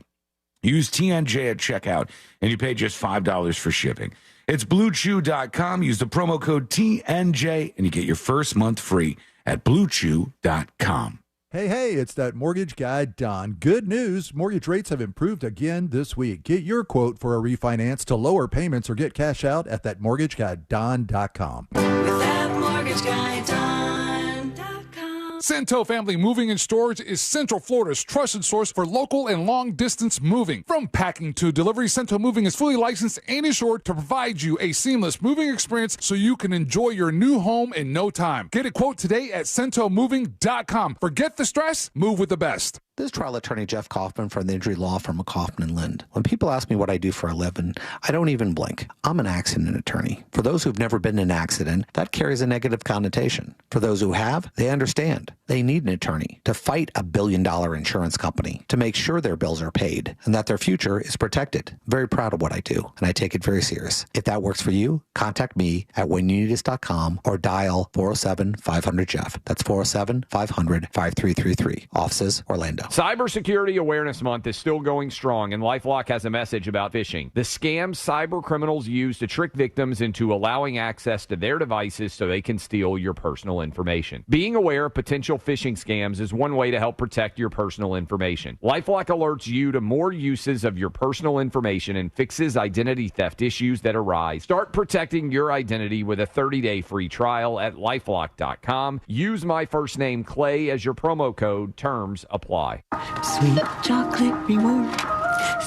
Use TNJ at checkout, and you pay just $5 for shipping. It's BlueChew.com. Use the promo code TNJ, and you get your first month free at BlueChew.com. Hey, it's that mortgage guy, Don. Good news. Mortgage rates have improved again this week. Get your quote for a refinance to lower payments or get cash out at thatmortgagguydon.com. With that mortgage guy, Don.com. Cento Family Moving and Storage is Central Florida's trusted source for local and long-distance moving. From packing to delivery, Cento Moving is fully licensed and insured to provide you a seamless moving experience so you can enjoy your new home in no time. Get a quote today at CentoMoving.com. Forget the stress, move with the best. This is trial attorney Jeff Kaufman from the injury law firm of Kaufman & Lind. When people ask me what I do for a living, I don't even blink. I'm an accident attorney. For those who've never been in an accident, that carries a negative connotation. For those who have, they understand. They need an attorney to fight a billion-dollar insurance company to make sure their bills are paid and that their future is protected. Very proud of what I do, and I take it very serious. If that works for you, contact me at whenyouneedus.com or dial 407-500-JEFF. That's 407-500-5333. Offices, Orlando. Cybersecurity Awareness Month is still going strong, and LifeLock has a message about phishing. The scams cyber criminals use to trick victims into allowing access to their devices so they can steal your personal information. Being aware of potential phishing scams is one way to help protect your personal information. LifeLock alerts you to more uses of your personal information and fixes identity theft issues that arise. Start protecting your identity with a 30-day free trial at LifeLock.com. Use my first name, Clay, as your promo code. Terms apply. Sweet chocolate reward.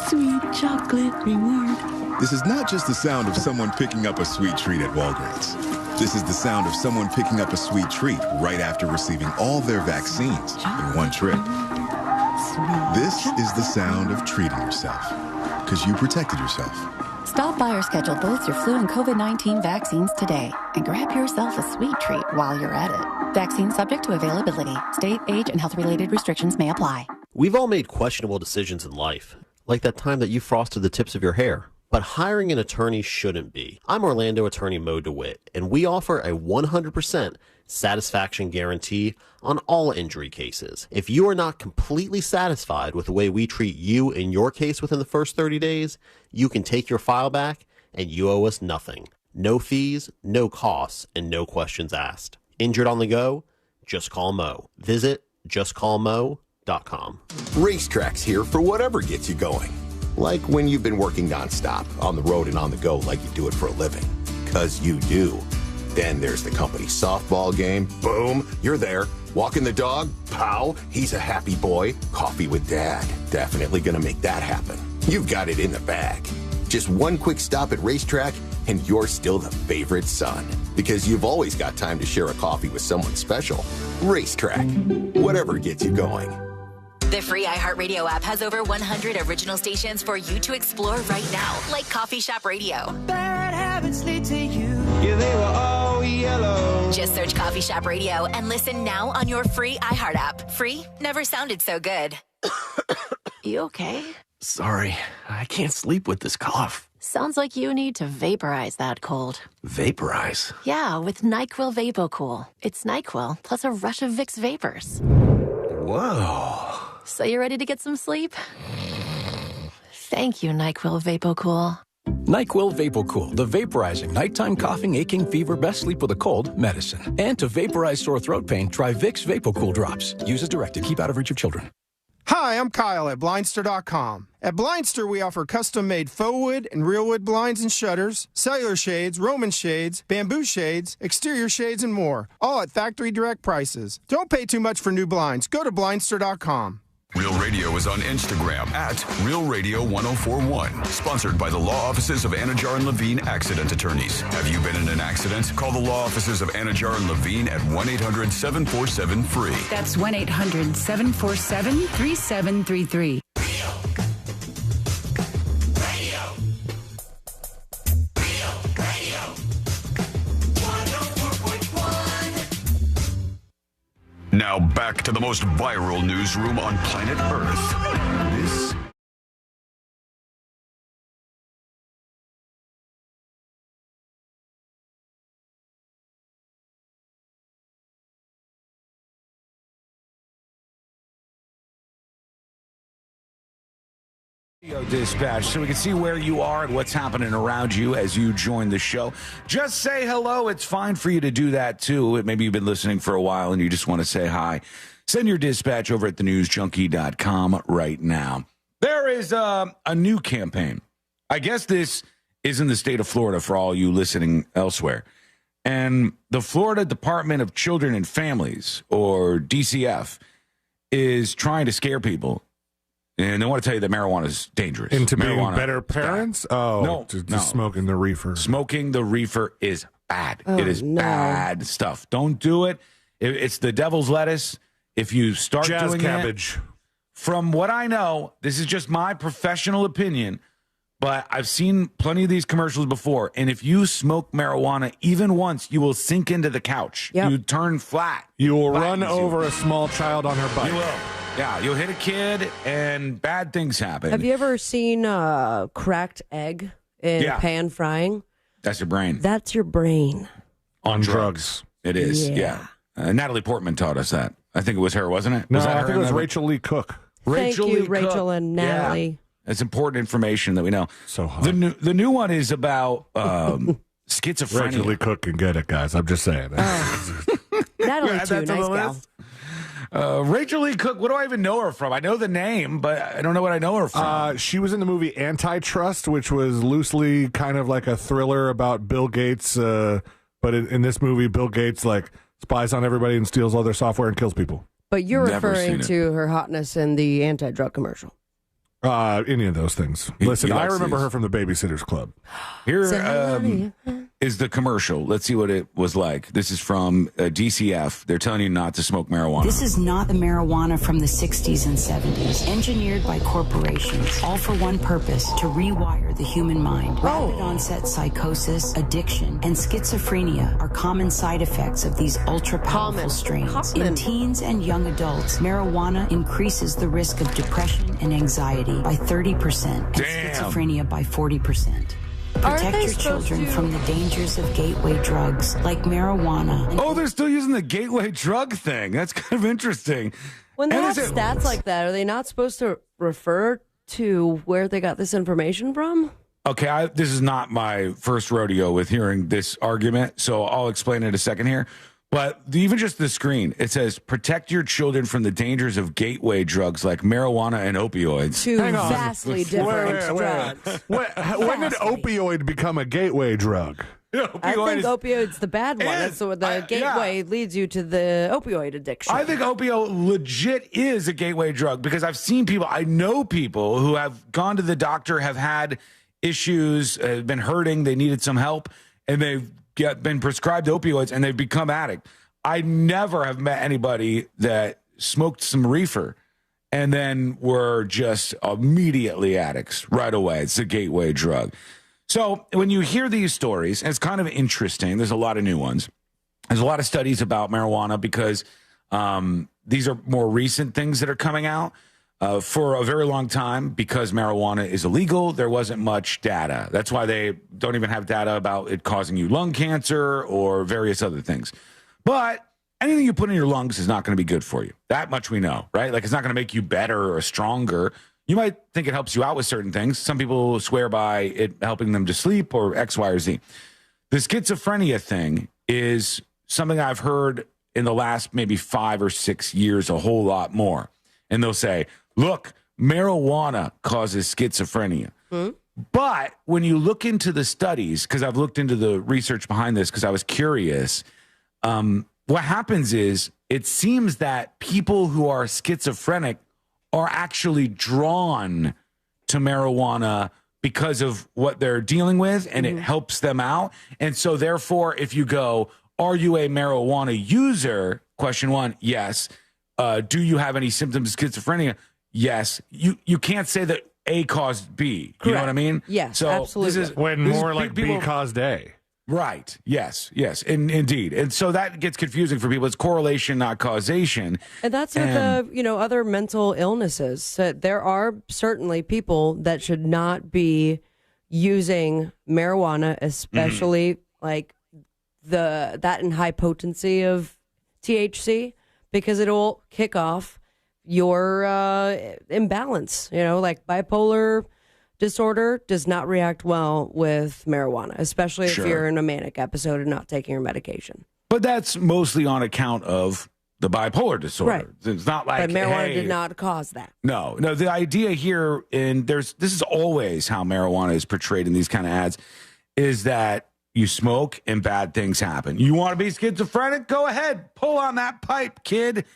Sweet chocolate reward. This is not just the sound of someone picking up a sweet treat at Walgreens. This is the sound of someone picking up a sweet treat right after receiving all their vaccines in one trip. This is the sound of treating yourself, because you protected yourself. Stop by or schedule both your flu and COVID-19 vaccines today and grab yourself a sweet treat while you're at it. Vaccine subject to availability. State, age, and health-related restrictions may apply. We've all made questionable decisions in life, like that time that you frosted the tips of your hair. But hiring an attorney shouldn't be. I'm Orlando attorney Mo DeWitt, and we offer a 100% satisfaction guarantee on all injury cases. If you are not completely satisfied with the way we treat you in your case within the first 30 days, you can take your file back and you owe us nothing. No fees, no costs, and no questions asked. Injured on the go? Just call Mo. Visit justcallmo.com. Racetrack's here for whatever gets you going. Like when you've been working nonstop, on the road and on the go like you do it for a living. 'Cause you do. Then there's the company softball game. Boom, you're there. Walking the dog. Pow, he's a happy boy. Coffee with dad. Definitely gonna make that happen. You've got it in the bag. Just one quick stop at Racetrack and you're still the favorite son. Because you've always got time to share a coffee with someone special. Racetrack. Whatever gets you going. The free iHeartRadio app has over 100 original stations for you to explore right now, like Coffee Shop Radio. Bad habits lead to you. Yeah, they were all yellow. Just search Coffee Shop Radio and listen now on your free iHeart app. Free never sounded so good. You okay? Sorry, I can't sleep with this cough. Sounds like you need to vaporize that cold. Vaporize? Yeah, with NyQuil VapoCool. It's NyQuil plus a rush of Vicks vapors. Whoa. So you ready to get some sleep? Thank you, NyQuil VapoCool. NyQuil VapoCool, the vaporizing nighttime coughing, aching, fever, best sleep with a cold medicine. And to vaporize sore throat pain, try Vicks VapoCool drops. Use as directed. Keep out of reach of children. Hi, I'm Kyle at Blindster.com. At Blindster, we offer custom-made faux wood and real wood blinds and shutters, cellular shades, Roman shades, bamboo shades, exterior shades, and more, all at factory direct prices. Don't pay too much for new blinds. Go to Blindster.com. Real Radio is on Instagram at Real Radio 1041. Sponsored by the law offices of Anajar and Levine Accident Attorneys. Have you been in an accident? Call the law offices of Anajar and Levine at 1-800-747-FREE. That's 1-800-747-3733. Now back to the most viral newsroom on planet Earth. This Dispatch, so we can see where you are and what's happening around you as you join the show. Just say hello. It's fine for you to do that, too. Maybe you've been listening for a while and you just want to say hi. Send your dispatch over at thenewsjunkie.com right now. There is a new campaign. I guess this is in the state of Florida for all you listening elsewhere. And the Florida Department of Children and Families, or DCF, is trying to scare people. And they want to tell you that marijuana is dangerous. Into being Marijuana better parents? Oh, no, to smoking the reefer. Smoking the reefer is bad. Oh, it is bad stuff. Don't do it. It's the devil's lettuce. If you start Jazz doing cabbage. from what I know, this is just my professional opinion, but I've seen plenty of these commercials before. And if you smoke marijuana even once, you will sink into the couch. Yep. You turn flat. You will run over a small child on her bike. You will. Yeah, you'll hit a kid and bad things happen. Have you ever seen cracked egg in pan frying? That's your brain. That's your brain. On drugs. It is, yeah. Natalie Portman taught us that. I think it was her, wasn't it? No, Was that I her think it was in that? Rachel Lee Cook. Thank you, Lee Rachel Cook. and Natalie. Yeah. It's important information that we know. So hot. The new one is about schizophrenia. Rachel Lee Cook can get it, guys. I'm just saying. Natalie, Add too. that to Nice the gal. list. Rachel Lee Cook, what do I even know her from? I know the name, but I don't know what I know her from. She was in the movie Antitrust, which was loosely kind of like a thriller about Bill Gates. But in this movie, Bill Gates spies on everybody and steals all their software and kills people. But you're Never referring seen to her hotness in the anti-drug commercial. Any of those things. Listen, I remember her from the Babysitter's Club. Here is the commercial. Let's see what it was like. This is from DCF. They're telling you not to smoke marijuana. This is not the marijuana from the 60s and 70s, engineered by corporations, all for one purpose, to rewire the human mind. Rapid onset psychosis, addiction, and schizophrenia are common side effects of these ultra-powerful strains. In teens and young adults, marijuana increases the risk of depression and anxiety by 30% and schizophrenia by 40%. Protect your children from the dangers of gateway drugs like marijuana. Oh, they're still using the gateway drug thing. That's kind of interesting. When they And have is it- stats like that, are they not supposed to refer to where they got this information from? Okay, this is not my first rodeo with hearing this argument, so I'll explain it in a second here. But even just the screen, it says, protect your children from the dangers of gateway drugs like marijuana and opioids. Two vastly different drugs. When did opioid become a gateway drug? I think opioid's the bad one. So the gateway leads you to the opioid addiction. I think opioid legit is a gateway drug because I've seen people, I know people who have gone to the doctor, have had issues, been hurting, they needed some help, and they've been prescribed opioids and they've become addict. I never have met anybody that smoked some reefer and then were just immediately addicts right away. It's a gateway drug. So when you hear these stories, and it's kind of interesting, there's a lot of new ones. There's a lot of studies about marijuana because these are more recent things that are coming out. For a very long time, because marijuana is illegal, there wasn't much data. That's why they don't even have data about it causing you lung cancer or various other things. But anything you put in your lungs is not going to be good for you. That much we know, right? Like, it's not going to make you better or stronger. You might think it helps you out with certain things. Some people swear by it helping them to sleep or X, Y, or Z. The schizophrenia thing is something I've heard in the last maybe 5 or 6 years a whole lot more. And they'll say, look, marijuana causes schizophrenia. But when you look into the studies, because I've looked into the research behind this because I was curious, what happens is it seems that people who are schizophrenic are actually drawn to marijuana because of what they're dealing with, and it helps them out. And so therefore, if you go, are you a marijuana user? Question one, yes. Do you have any symptoms of schizophrenia? Yes. You can't say that A caused B. You know what I mean? Yes, so absolutely. This is more like B caused A. Right. Yes. Indeed. And so that gets confusing for people. It's correlation, not causation. And that's with other mental illnesses. So there are certainly people that should not be using marijuana, especially like that in high potency of THC, because it will kick off your imbalance. Like bipolar disorder does not react well with marijuana, especially if you're in a manic episode and not taking your medication. But that's mostly on account of the bipolar disorder. Right. It's not like, but marijuana did not cause that. No. The idea here, and this is always how marijuana is portrayed in these kind of ads, is that you smoke and bad things happen. You want to be schizophrenic? Go ahead. Pull on that pipe, kid.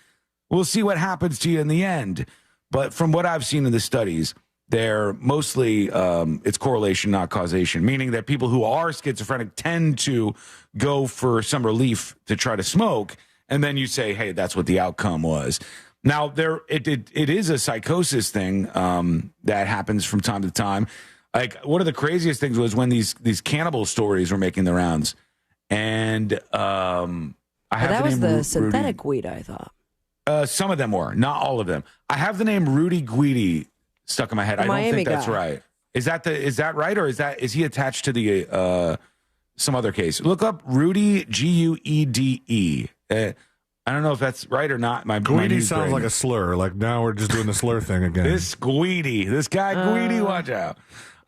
We'll see what happens to you in the end. But from what I've seen in the studies, they're mostly, it's correlation, not causation, meaning that people who are schizophrenic tend to go for some relief to try to smoke. And then you say, hey, that's what the outcome was. Now, it is a psychosis thing that happens from time to time. Like, one of the craziest things was when these cannibal stories were making the rounds. And that was the synthetic weed, I thought. Some of them were, not all of them. I have the name Rudy Guidi stuck in my head. I don't think that's right. Is that right, or is he attached to the some other case? Look up Rudy Guede. I don't know if that's right or not. Guidi sounds like a slur. Like, now we're just doing the slur thing again. This guy Guidi, watch out.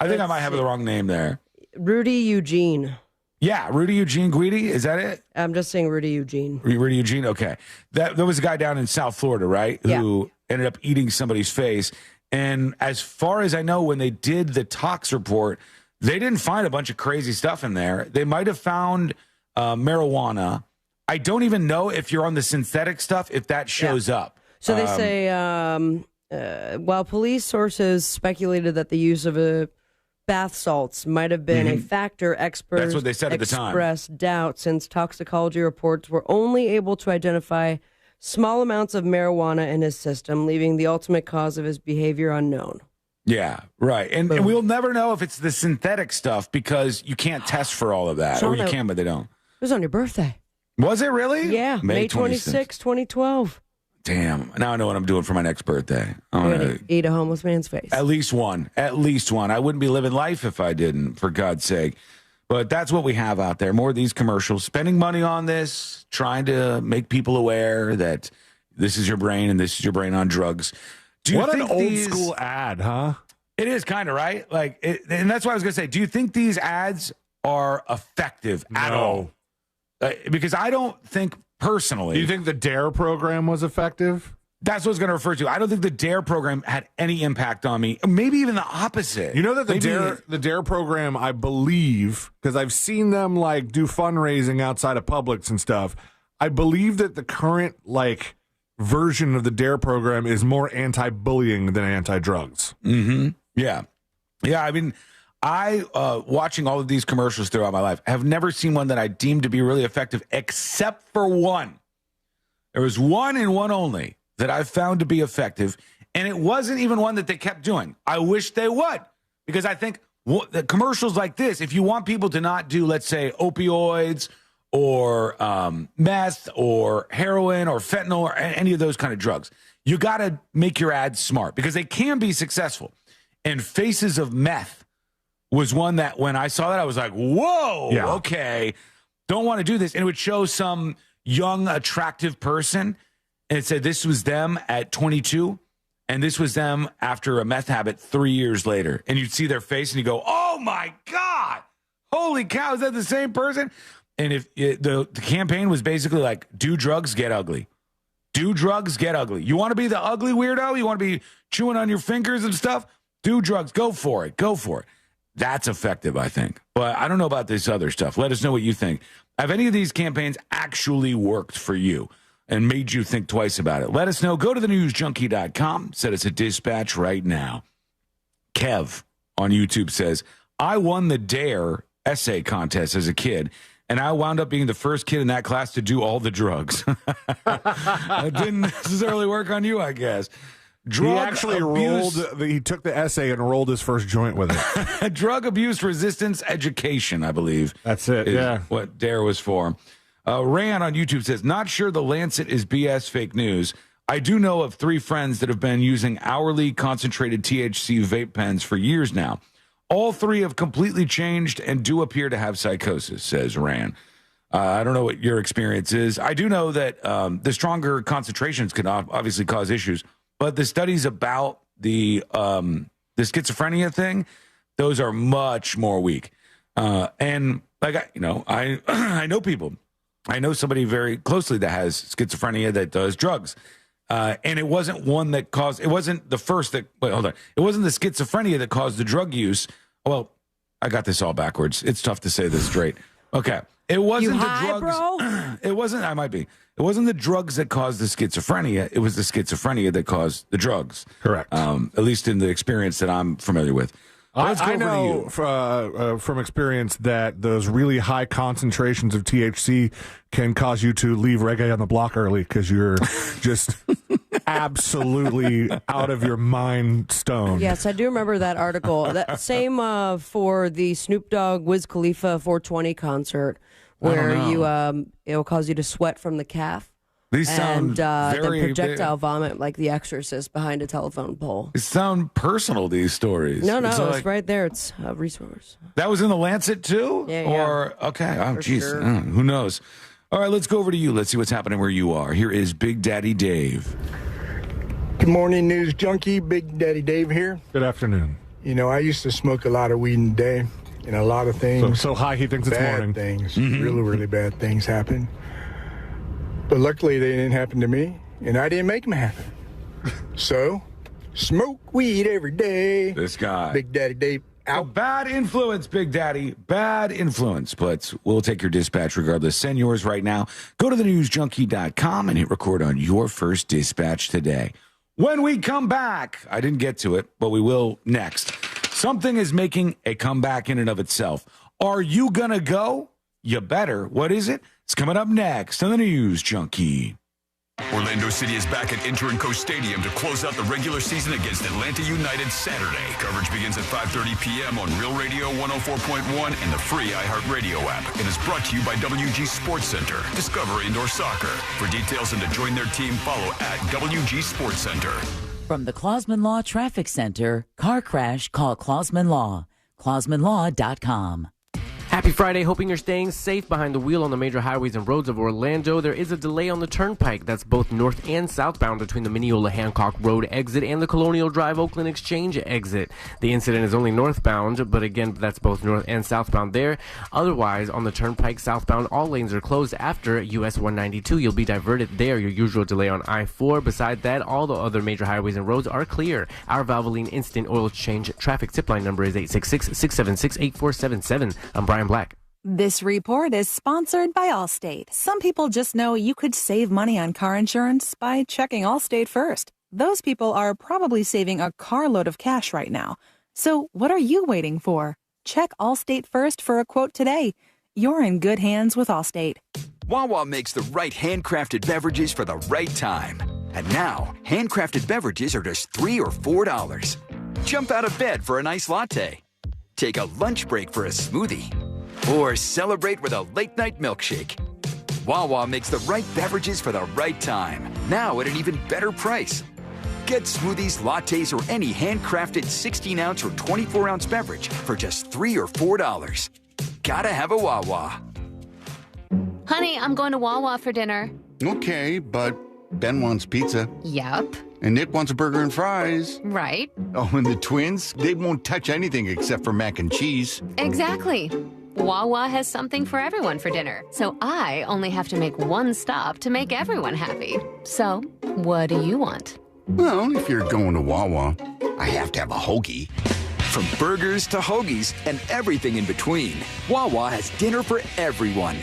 I think I might have the wrong name there. Rudy Eugene. Yeah, Rudy Eugene Guidi. Is that it? I'm just saying Rudy Eugene. Rudy Eugene. Okay, there was a guy down in South Florida, right, who ended up eating somebody's face. And as far as I know, when they did the tox report, they didn't find a bunch of crazy stuff in there. They might have found marijuana. I don't even know if you're on the synthetic stuff, if that shows up. So they say, while police sources speculated that the use of bath salts might have been a factor, experts That's what they said at the time. expressed doubt since toxicology reports were only able to identify small amounts of marijuana in his system, leaving the ultimate cause of his behavior unknown. Yeah, right. And we'll never know if it's the synthetic stuff because you can't test for all of that. Or you can, but they don't. It was on your birthday. Was it really? Yeah, May 26, 2012. Damn. Now I know what I'm doing for my next birthday. I'm going to eat a homeless man's face. At least one. I wouldn't be living life if I didn't, for God's sake. But that's what we have out there. More of these commercials. Spending money on this, trying to make people aware that this is your brain and this is your brain on drugs. What an old school ad, huh? It is kind of, right? And that's what I was going to say. Do you think these ads are effective at all? Because I don't think personally. Do you think the DARE program was effective? That's what I was going to refer to. I don't think the DARE program had any impact on me. Maybe even the opposite. You know that the DARE program, I believe, because I've seen them do fundraising outside of Publix and stuff. I believe that the current version of the DARE program is more anti-bullying than anti-drugs. Mm-hmm. Yeah. Yeah, I mean, watching all of these commercials throughout my life, have never seen one that I deemed to be really effective, except for one. There was one and one only that I found to be effective, and it wasn't even one that they kept doing. I wish they would, because I think the commercials like this, if you want people to not do, let's say, opioids or meth or heroin or fentanyl or any of those kind of drugs. You got to make your ads smart because they can be successful. And Faces of Meth was one that when I saw that, I was like, whoa, okay, don't want to do this. And it would show some young, attractive person. And it said this was them at 22. And this was them after a meth habit 3 years later. And you'd see their face and you go, oh my God, holy cow, is that the same person? And if the campaign was basically like, do drugs, get ugly. Do drugs, get ugly. You want to be the ugly weirdo? You want to be chewing on your fingers and stuff? Do drugs. Go for it. Go for it. That's effective, I think. But I don't know about this other stuff. Let us know what you think. Have any of these campaigns actually worked for you and made you think twice about it? Let us know. Go to thenewsjunkie.com. Set us a dispatch right now. Kev on YouTube says, I won the DARE essay contest as a kid, and I wound up being the first kid in that class to do all the drugs. It didn't necessarily work on you, I guess. He took the essay and rolled his first joint with it. Drug abuse resistance education, I believe. That's it, yeah. What DARE was for. Rand on YouTube says, not sure the Lancet is BS fake news. I do know of 3 friends that have been using hourly concentrated THC vape pens for years now. All 3 have completely changed and do appear to have psychosis, says Rand. I don't know what your experience is. I do know that the stronger concentrations can obviously cause issues. But the studies about the schizophrenia thing, those are much more weak. And like I know people. I know somebody very closely that has schizophrenia that does drugs. And it wasn't one that caused. It wasn't the first that. Wait, hold on. It wasn't the schizophrenia that caused the drug use. Well, I got this all backwards. It's tough to say this straight. Okay. It wasn't you the high, drugs. Bro? It wasn't. I might be. It wasn't the drugs that caused the schizophrenia. It was the schizophrenia that caused the drugs. Correct. At least in the experience that I'm familiar with. I know from experience that those really high concentrations of THC can cause you to leave Reggae on the Block early because you're just absolutely out of your mind stoned. Yes, I do remember that article. That same for the Snoop Dogg Wiz Khalifa 420 concert, where it'll cause you to sweat from the calf. These sound then projectile vomit like The Exorcist behind a telephone pole. They sound personal, these stories. No, it's right there. It's a resource. That was in the Lancet too? Yeah. Okay. Oh, jeez. Sure. Who knows? All right, let's go over to you. Let's see what's happening where you are. Here is Big Daddy Dave. Good morning, News Junkie. Big Daddy Dave here. Good afternoon. You know, I used to smoke a lot of weed in the day, and a lot of things. So high he thinks it's morning. Bad things. Really, really bad things happen. But luckily, they didn't happen to me, and I didn't make them happen. So, smoke weed every day. This guy. Big Daddy Dave. A bad influence, Big Daddy. Bad influence. But we'll take your dispatch regardless. Send yours right now. Go to thenewsjunkie.com and hit record on your first dispatch today. When we come back, I didn't get to it, but we will next. Something is making a comeback in and of itself. Are you going to go? You better. What is it? It's coming up next on the News Junkie. Orlando City is back at Inter&Co Stadium to close out the regular season against Atlanta United Saturday. Coverage begins at 5:30 p.m. on Real Radio 104.1 and the free iHeartRadio app. And is brought to you by WG Sports Center. Discover indoor soccer. For details and to join their team, follow at WG Sports Center. From the Clausman Law Traffic Center, car crash, call Clausman Law. ClausmanLaw.com. Happy Friday. Hoping you're staying safe behind the wheel on the major highways and roads of Orlando. There is a delay on the turnpike that's both north and southbound between the Mineola Hancock Road exit and the Colonial Drive Oakland Exchange exit. The incident is only northbound, but again, that's both north and southbound there. Otherwise, on the turnpike southbound, all lanes are closed after US 192. You'll be diverted there. Your usual delay on I-4. Beside that, all the other major highways and roads are clear. Our Valvoline Instant Oil Change traffic tip line number is 866-676-8477. I'm Brian Black. This report is sponsored by Allstate. Some people just know you could save money on car insurance by checking Allstate first. Those people are probably saving a carload of cash right now. So what are you waiting for? Check Allstate first for a quote today. You're in good hands with Allstate. Wawa makes the right handcrafted beverages for the right time. And now, handcrafted beverages are just $3 or $4. Jump out of bed for an iced latte. Take a lunch break for a smoothie. or celebrate with a late-night milkshake. Wawa makes the right beverages for the right time, now at an even better price. Get smoothies, lattes, or any handcrafted 16-ounce or 24-ounce beverage for just $3 or $4. Gotta have a Wawa. Honey, I'm going to Wawa for dinner. Okay, but Ben wants pizza. Yup. And Nick wants a burger and fries. Right. Oh, and the twins, they won't touch anything except for mac and cheese. Exactly. Wawa has something for everyone for dinner, so I only have to make one stop to make everyone happy. So, what do you want? Well, if you're going to Wawa, I have to have a hoagie. From burgers to hoagies and everything in between, Wawa has dinner for everyone.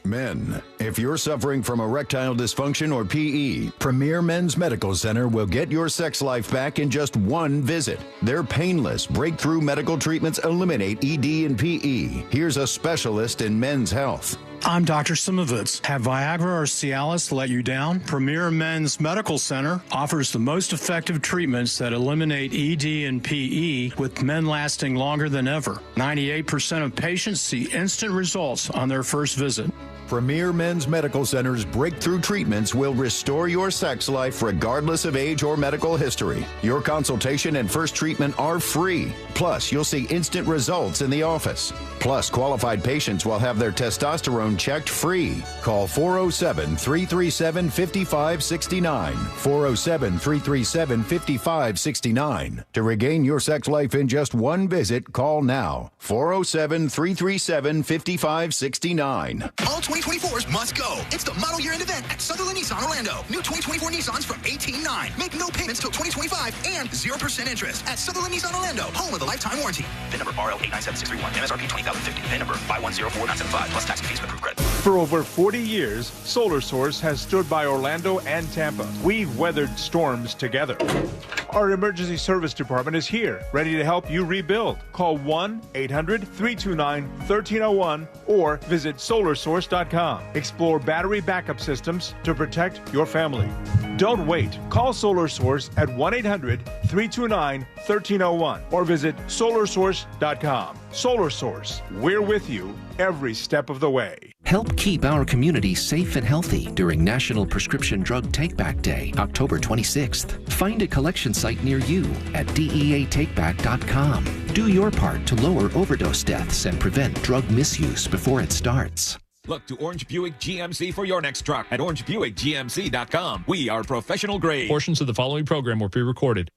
Men, if you're suffering from erectile dysfunction or PE, Premier Men's Medical Center will get your sex life back in just one visit. Their painless, breakthrough medical treatments eliminate ED and PE. Here's a specialist in men's health. I'm Dr. Simovitz. Have Viagra or Cialis let you down? Premier Men's Medical Center offers the most effective treatments that eliminate ED and PE, with men lasting longer than ever. 98% of patients see instant results on their first visit. Premier Men's Medical Center's breakthrough treatments will restore your sex life regardless of age or medical history. Your consultation and first treatment are free. Plus, you'll see instant results in the office. Plus, qualified patients will have their testosterone checked free. Call 407-337-5569. 407-337-5569. To regain your sex life in just one visit, call now. 407-337-5569. All 2024s must go. It's the model year-end event at Sutherland Nissan Orlando. New 2024 Nissans from $18,900. Make no payments till 2025 and 0% interest at Sutherland Nissan Orlando, home of the lifetime warranty. VIN number RL897631. MSRP $20,050. VIN number 5104975 plus tax and fees with approved credit. For over 40 years, Solar Source has stood by Orlando and Tampa. We've weathered storms together. Our emergency service department is here, ready to help you rebuild. Call 1-800-329-1301 or visit solarsource.com. Explore battery backup systems to protect your family. Don't wait. Call Solar Source at 1-800-329-1301 or visit solarsource.com. Solar Source, we're with you every step of the way. Help keep our community safe and healthy during National Prescription Drug Takeback Day, October 26th. Find a collection site near you at deatakeback.com. Do your part to lower overdose deaths and prevent drug misuse before it starts. Look to Orange Buick GMC for your next truck at orangebuickgmc.com. We are professional grade. Portions of the following program were pre-recorded.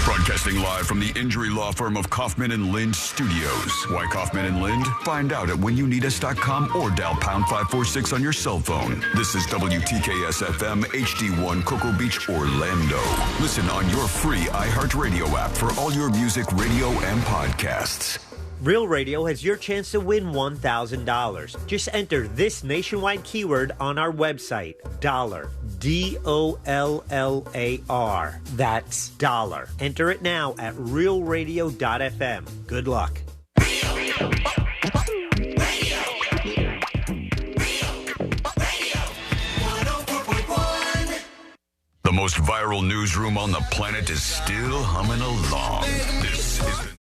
Broadcasting live from the injury law firm of Kaufman and Lind Studios. Why Kaufman and Lind? Find out at whenyouneedus.com or dial pound 546 on your cell phone. This is WTKS-FM HD1 Cocoa Beach, Orlando. Listen on your free iHeartRadio app for all your music, radio, and podcasts. Real Radio has your chance to win $1,000. Just enter this nationwide keyword on our website, dollar. DOLLAR. That's dollar. Enter it now at realradio.fm. Good luck. The most viral newsroom on the planet is still humming along. This is the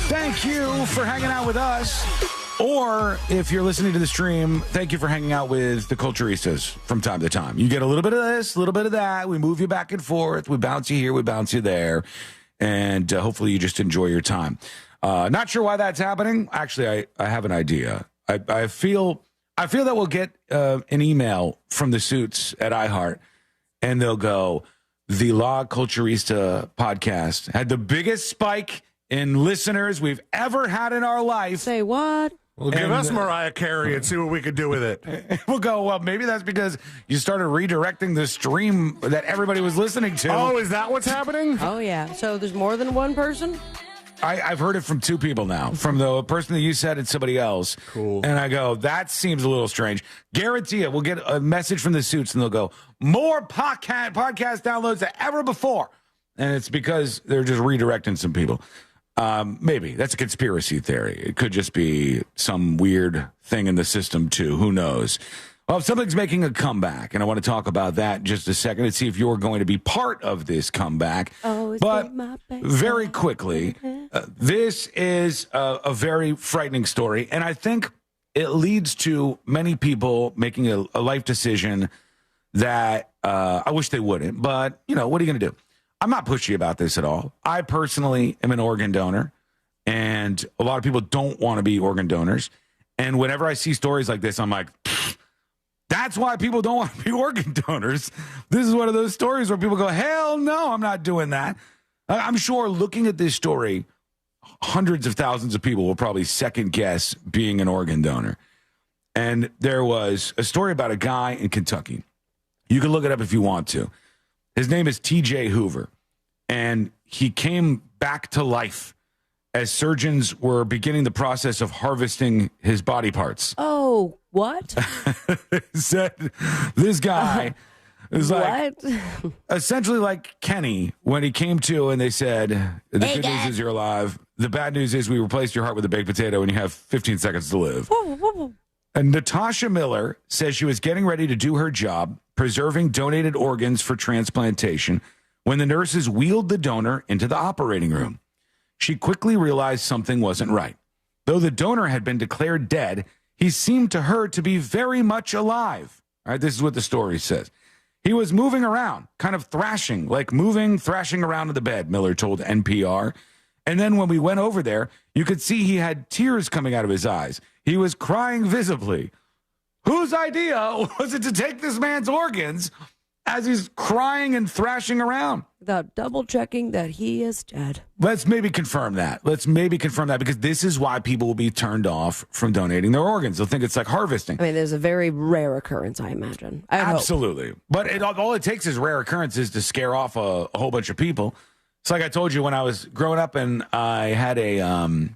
Thank you for hanging out with us. Or if you're listening to the stream, thank you for hanging out with the Culturistas from time to time. You get a little bit of this, a little bit of that. We move you back and forth. We bounce you here, we bounce you there. And hopefully you just enjoy your time. Not sure why that's happening. Actually, I have an idea. I feel that we'll get an email from the suits at iHeart, and they'll go, the La Culturista podcast had the biggest spike in listeners we've ever had in our life. Say what? Well, give us Mariah Carey and see what we can do with it. We'll go, well, maybe that's because you started redirecting the stream that everybody was listening to. Oh, is that what's happening? Oh, yeah. So there's more than one person? I've heard it from two people now, from the person that you said and somebody else. Cool. And I go, that seems a little strange. Guarantee it. We'll get a message from the suits and they'll go, more podcast downloads than ever before. And it's because they're just redirecting some people. Maybe. That's a conspiracy theory. It could just be some weird thing in the system, too. Who knows? Well, something's making a comeback, and I want to talk about that in just a second and see if you're going to be part of this comeback. But very quickly, this is a very frightening story, and I think it leads to many people making a life decision that I wish they wouldn't. But, what are you going to do? I'm not pushy about this at all. I personally am an organ donor, and a lot of people don't want to be organ donors. And whenever I see stories like this, I'm like, that's why people don't want to be organ donors. This is one of those stories where people go, hell no, I'm not doing that. I'm sure looking at this story, hundreds of thousands of people will probably second guess being an organ donor. And there was a story about a guy in Kentucky. You can look it up if you want to. His name is TJ Hoover, and he came back to life as surgeons were beginning the process of harvesting his body parts. Oh, what? Said this guy is like What? essentially like Kenny when he came to, and they said, the good news is you're alive. The bad news is we replaced your heart with a baked potato and you have 15 seconds to live. And Natasha Miller says she was getting ready to do her job, preserving donated organs for transplantation, when the nurses wheeled the donor into the operating room. She quickly realized something wasn't right. Though the donor had been declared dead, he seemed to her to be very much alive. All right, this is what the story says. He was moving around, kind of thrashing, like thrashing around in the bed, Miller told NPR. And then when we went over there, you could see he had tears coming out of his eyes. He was crying visibly. Whose idea was it to take this man's organs as he's crying and thrashing around? Without double checking that he is dead. Let's maybe confirm that. Because this is why people will be turned off from donating their organs. They'll think it's like harvesting. I mean, there's a very rare occurrence, I imagine. Absolutely. But all it takes is rare occurrences to scare off a whole bunch of people. It's like I told you when I was growing up and I had a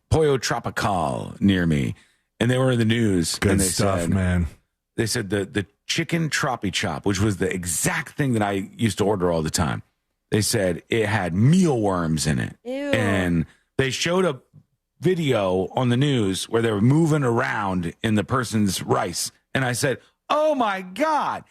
Pollo Tropical near me, and they were in the news. Good and they stuff, said, man. They said the chicken Troppy Chop, which was the exact thing that I used to order all the time. They said it had mealworms in it. Ew. And they showed a video on the news where they were moving around in the person's rice. And I said, oh, my God.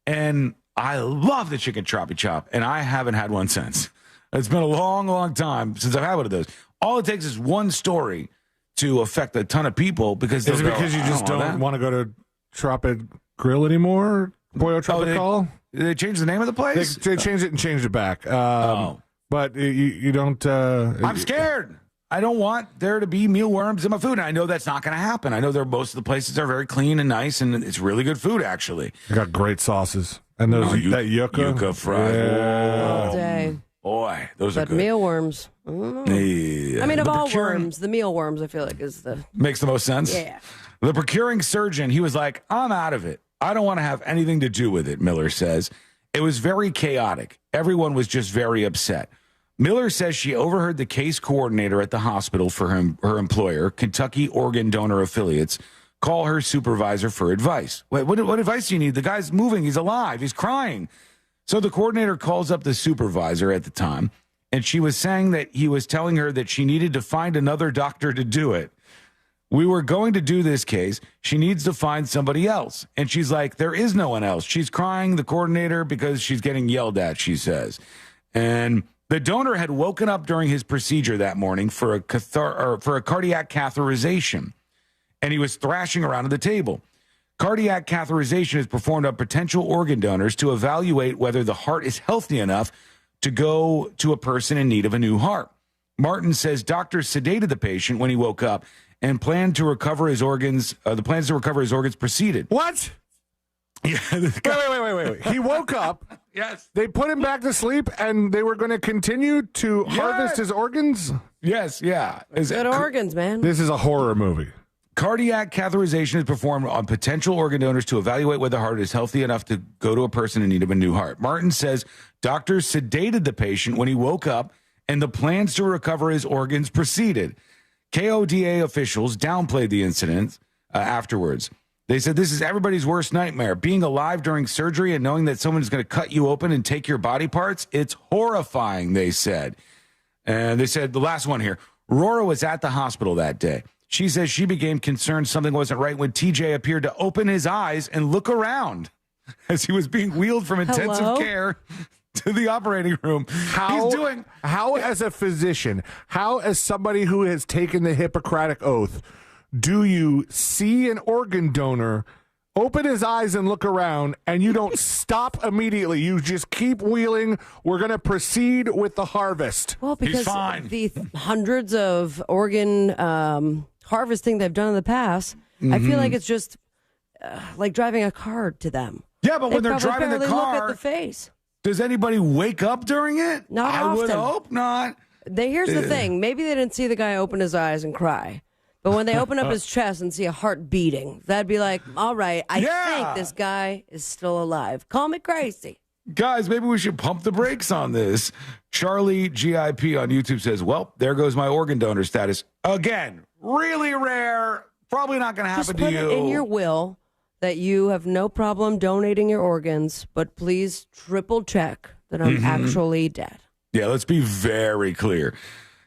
And I love the chicken Troppy Chop, and I haven't had one since. It's been a long, long time since I've had one of those. All it takes is one story to affect a ton of people because is it because you just don't want to go to Tropic Grill anymore? Pollo Tropical? They changed the name of the place? They changed it and changed it back. But you don't... I'm scared. I don't want there to be mealworms in my food. And I know that's not going to happen. I know most of the places are very clean and nice, and it's really good food, actually. They got great sauces. And those that yucca. Yucca fries. Yeah. All day. Boy, those are good. But mealworms. I don't know. Yeah. I mean, of all worms, the mealworms, I feel like, is the... Makes the most sense? Yeah. The procuring surgeon, he was like, I'm out of it. I don't want to have anything to do with it, Miller says. It was very chaotic. Everyone was just very upset. Miller says she overheard the case coordinator at the hospital for her employer, Kentucky Organ Donor Affiliates, call her supervisor for advice. Wait, what advice do you need? The guy's moving. He's alive. He's crying. So the coordinator calls up the supervisor at the time, and she was saying that he was telling her that she needed to find another doctor to do it. We were going to do this case. She needs to find somebody else. And she's like, there is no one else. She's crying, the coordinator, because she's getting yelled at, she says. And the donor had woken up during his procedure that morning for a cardiac catheterization, and he was thrashing around at the table. Cardiac catheterization is performed on potential organ donors to evaluate whether the heart is healthy enough to go to a person in need of a new heart. Martin says doctors sedated the patient when he woke up and planned to recover his organs. The plans to recover his organs proceeded. What? Yeah, wait. He woke up. Yes. They put him back to sleep, and they were going to continue to harvest his organs? Yes, yeah. Good organs, man. This is a horror movie. Cardiac catheterization is performed on potential organ donors to evaluate whether the heart is healthy enough to go to a person in need of a new heart. Martin says doctors sedated the patient when he woke up, and the plans to recover his organs proceeded. KODA officials downplayed the incident afterwards. They said this is everybody's worst nightmare. Being alive during surgery and knowing that someone is going to cut you open and take your body parts, it's horrifying, they said. And they said, the last one here, Rora was at the hospital that day. She says she became concerned something wasn't right when TJ appeared to open his eyes and look around as he was being wheeled from intensive care to the operating room. How as a physician, how as somebody who has taken the Hippocratic Oath, do you see an organ donor open his eyes and look around, and you don't stop immediately? You just keep wheeling. We're going to proceed with the harvest. Well, because the hundreds of organ harvesting they've done in the past, I feel like it's just like driving a car to them. Yeah, but when they're driving the car, look at the face. Does anybody wake up during it? Not I often. would hope not. Here's the thing. Maybe they didn't see the guy open his eyes and cry. But when they open up his chest and see a heart beating, that'd be like, all right, I think this guy is still alive. Call me crazy. Guys, maybe we should pump the brakes on this. Charlie GIP on YouTube says, well, there goes my organ donor status. Again, really rare. Probably not going to happen to you. Just put it in your will that you have no problem donating your organs, but please triple check that I'm actually dead. Yeah, let's be very clear.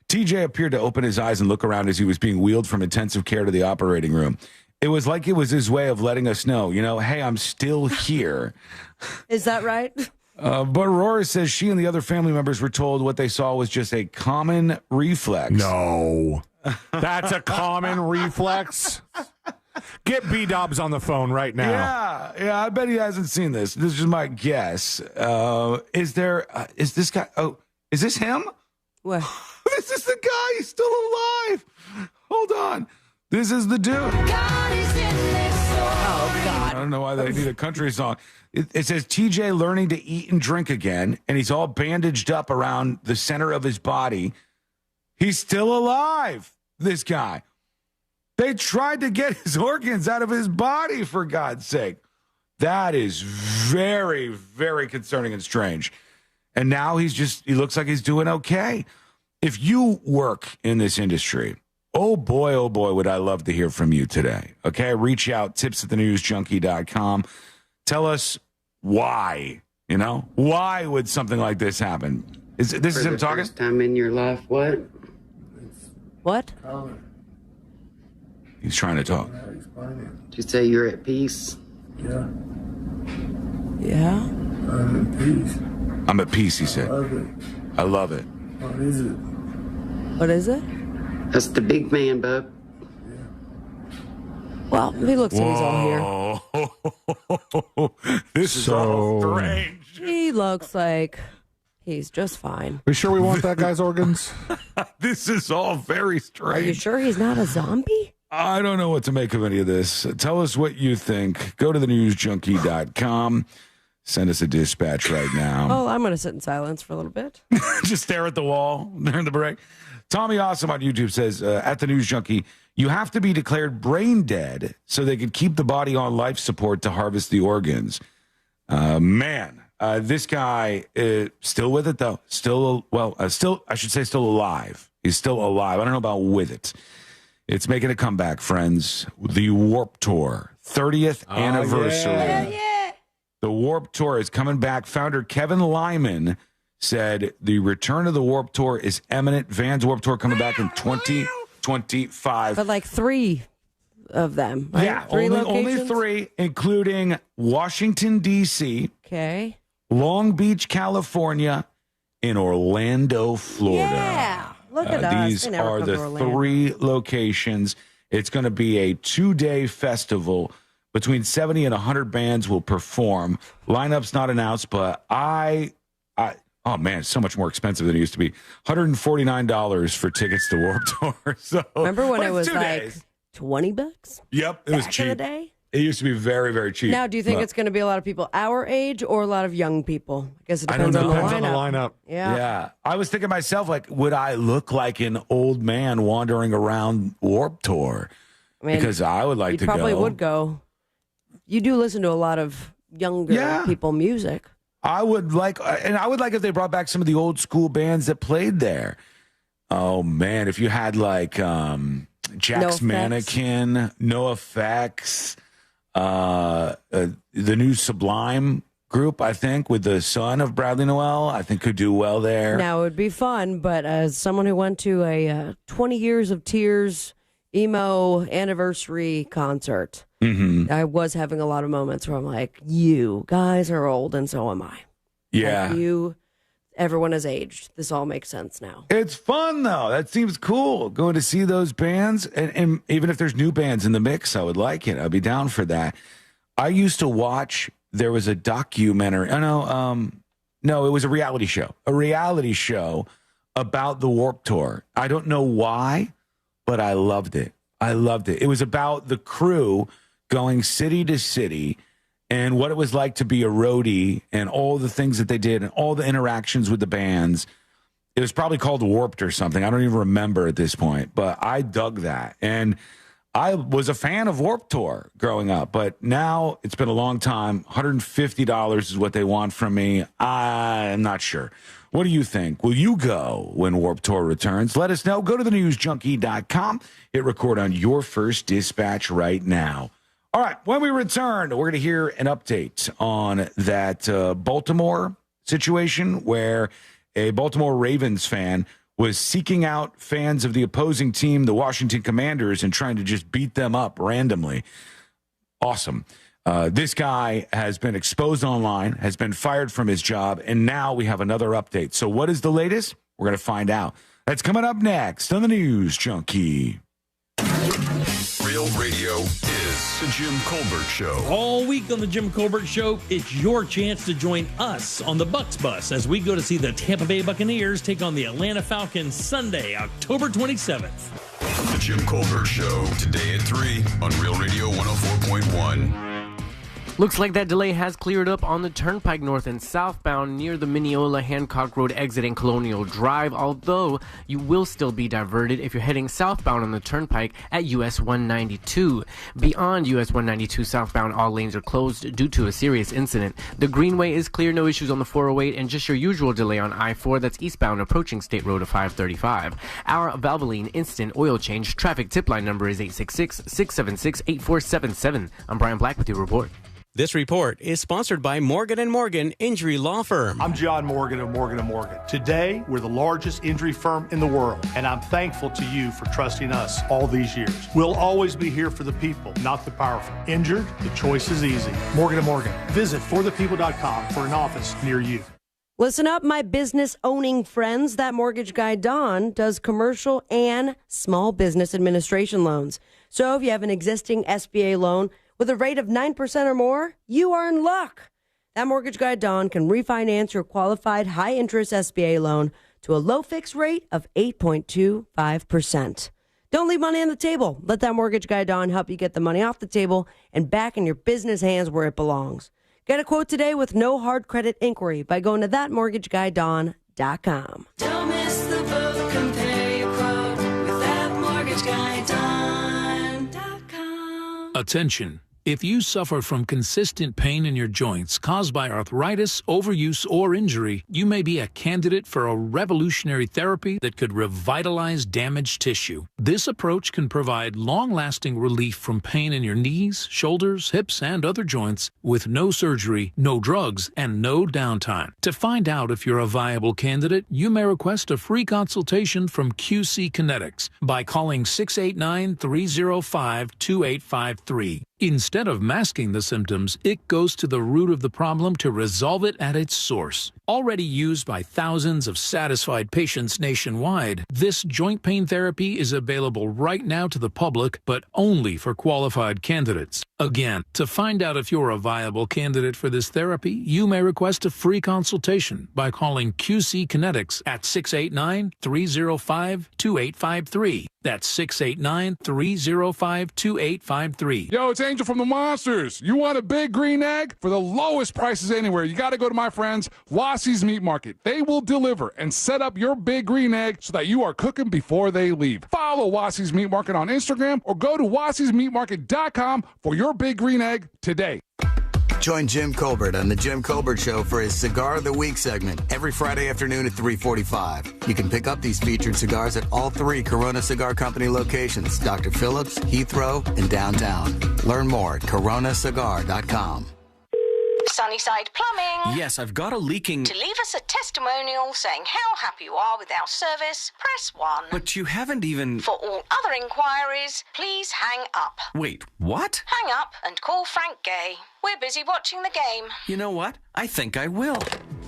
TJ appeared to open his eyes and look around as he was being wheeled from intensive care to the operating room. It was like it was his way of letting us know, hey, I'm still here. Is that right? But Aurora says she and the other family members were told what they saw was just a common reflex. No. That's a common reflex? Get B-Dobbs on the phone right now. Yeah, I bet he hasn't seen this. This is my guess. Is this guy? Oh, is this him? What? This is the guy. He's still alive. Hold on. This is the dude. Oh, God. I don't know why they need a country song. It says TJ learning to eat and drink again, and he's all bandaged up around the center of his body. He's still alive, this guy. They tried to get his organs out of his body, for God's sake. That is very, very concerning and strange. And now he looks like he's doing okay. If you work in this industry, oh boy, would I love to hear from you today. Okay, reach out, tips@thenewsjunkie.com. Tell us why, why would something like this happen? This is him talking? First time in your life, what? What? He's trying to talk. Did you say you're at peace? Yeah. I'm at peace. I'm at peace, he said. I love it. What is it? What is it? That's the big man, bub. Well, he looks like he's all here. This is all strange. He looks like he's just fine. Are you sure we want that guy's organs? This is all very strange. Are you sure he's not a zombie? I don't know what to make of any of this. Tell us what you think. Go to thenewsjunkie.com. Send us a dispatch right now. Oh, I'm going to sit in silence for a little bit. Just stare at the wall during the break. Tommy Awesome on YouTube says, at the News Junkie, you have to be declared brain dead so they can keep the body on life support to harvest the organs. This guy is still with it, though. Still alive. He's still alive. I don't know about with it. It's making a comeback, friends. The Warped Tour, 30th anniversary. Yeah. The Warped Tour is coming back. Founder Kevin Lyman said the return of the Warped Tour is imminent. Vans Warped Tour coming back in 2025. But like 3 of them, right? Yeah, 3 only 3, including Washington, D.C., Okay. Long Beach, California, and Orlando, Florida. Yeah. Look at us. These They never are come to the Orlando. 3 locations. It's going to be a 2-day festival. Between 70 and 100 bands will perform. Lineup's not announced, but oh man, it's so much more expensive than it used to be. $149 for tickets to Warped Tour. So, Remember when but it it's was 2 like days. $20? Yep, it was Back cheap. in the day? It used to be very, very cheap. Now, do you think it's going to be a lot of people our age or a lot of young people? I guess it I don't depends, know. on, the Depends on the lineup. Yeah. I was thinking to myself, like, would I look like an old man wandering around Warped Tour? I mean, because I would like you to probably go. would go. You do listen to a lot of younger people music. I would like if they brought back some of the old school bands that played there. Oh man, if you had like Jack's Mannequin, No Effects, the new Sublime, group, I think, with the son of Bradley Noel. I think could do well there. Now, it would be fun, but as someone who went to a 20 Years of Tears emo anniversary concert, I was having a lot of moments where I'm like, you guys are old and so am I. Yeah. Like everyone has aged. This all makes sense now. It's fun, though. That seems cool, going to see those bands. And even if there's new bands in the mix, I would like it. I'd be down for that. I used to watch, there was a documentary. No, it was a reality show. A reality show about the Warped Tour. I don't know why, but I loved it. It was about the crew going city to city and what it was like to be a roadie and all the things that they did and all the interactions with the bands. It was probably called Warped or something. I don't even remember at this point, but I dug that. And I was a fan of Warped Tour growing up, but now it's been a long time. $150 is what they want from me. I'm not sure. What do you think? Will you go when Warped Tour returns? Let us know. Go to thenewsjunkie.com. Hit record on your first dispatch right now. All right, when we return, we're going to hear an update on that Baltimore situation where a Baltimore Ravens fan was seeking out fans of the opposing team, the Washington Commanders, and trying to just beat them up randomly. Awesome. This guy has been exposed online, has been fired from his job, and now we have another update. So what is the latest? We're going to find out. That's coming up next on the News Junkie. Real radio is the Jim Colbert Show. All week on the Jim Colbert Show, it's your chance to join us on the Bucks Bus as we go to see the Tampa Bay Buccaneers take on the Atlanta Falcons Sunday, October 27th. The Jim Colbert Show, today at 3 on Real Radio 104.1. Looks like that delay has cleared up on the Turnpike north and southbound near the Mineola Hancock Road exit and Colonial Drive, although you will still be diverted if you're heading southbound on the Turnpike at US 192. Beyond US 192 southbound, all lanes are closed due to a serious incident. The Greenway is clear, no issues on the 408, and just your usual delay on I-4 that's eastbound approaching State Road of 535. Our Valvoline Instant Oil Change traffic tip line number is 866-676-8477. I'm Brian Black with your report. This report is sponsored by Morgan & Morgan Injury Law Firm. I'm John Morgan of Morgan & Morgan. Today, we're the largest injury firm in the world, and I'm thankful to you for trusting us all these years. We'll always be here for the people, not the powerful. Injured? The choice is easy. Morgan & Morgan. Visit forthepeople.com for an office near you. Listen up, my business-owning friends. That mortgage guy, Don, does commercial and small business administration loans. So if you have an existing SBA loan with a rate of 9% or more, you are in luck. That mortgage guy, Don, can refinance your qualified high-interest SBA loan to a low fixed rate of 8.25%. Don't leave money on the table. Let that mortgage guy, Don, help you get the money off the table and back in your business hands where it belongs. Get a quote today with no hard credit inquiry by going to thatmortgageguyDon.com. Don't miss the boat. Compare your quote with thatmortgageguyDon.com. Attention. If you suffer from consistent pain in your joints caused by arthritis, overuse, or injury, you may be a candidate for a revolutionary therapy that could revitalize damaged tissue. This approach can provide long-lasting relief from pain in your knees, shoulders, hips, and other joints with no surgery, no drugs, and no downtime. To find out if you're a viable candidate, you may request a free consultation from QC Kinetics by calling 689-305-2853. Instead of masking the symptoms, it goes to the root of the problem to resolve it at its source. Already used by thousands of satisfied patients nationwide, this joint pain therapy is available right now to the public, but only for qualified candidates. Again, to find out if you're a viable candidate for this therapy, you may request a free consultation by calling QC Kinetics at 689-305-2853. That's 689-305-2853. Yo, it's Angel from the Monsters. You want a big green egg? For the lowest prices anywhere, you got to go to my friends, Wassie's Meat Market. They will deliver and set up your big green egg so that you are cooking before they leave. Follow Wassie's Meat Market on Instagram or go to wassiesmeatmarket.com for your big green egg today. Join Jim Colbert on The Jim Colbert Show for his Cigar of the Week segment every Friday afternoon at 3:45. You can pick up these featured cigars at all 3 Corona Cigar Company locations, Dr. Phillips, Heathrow, and downtown. Learn more at coronacigar.com. Sunnyside Plumbing. Yes, I've got a leaking... To leave us a testimonial saying how happy you are with our service, press 1. But you haven't even... For all other inquiries, please hang up. Wait, what? Hang up and call Frank Gay. We're busy watching the game. You know what? I think I will.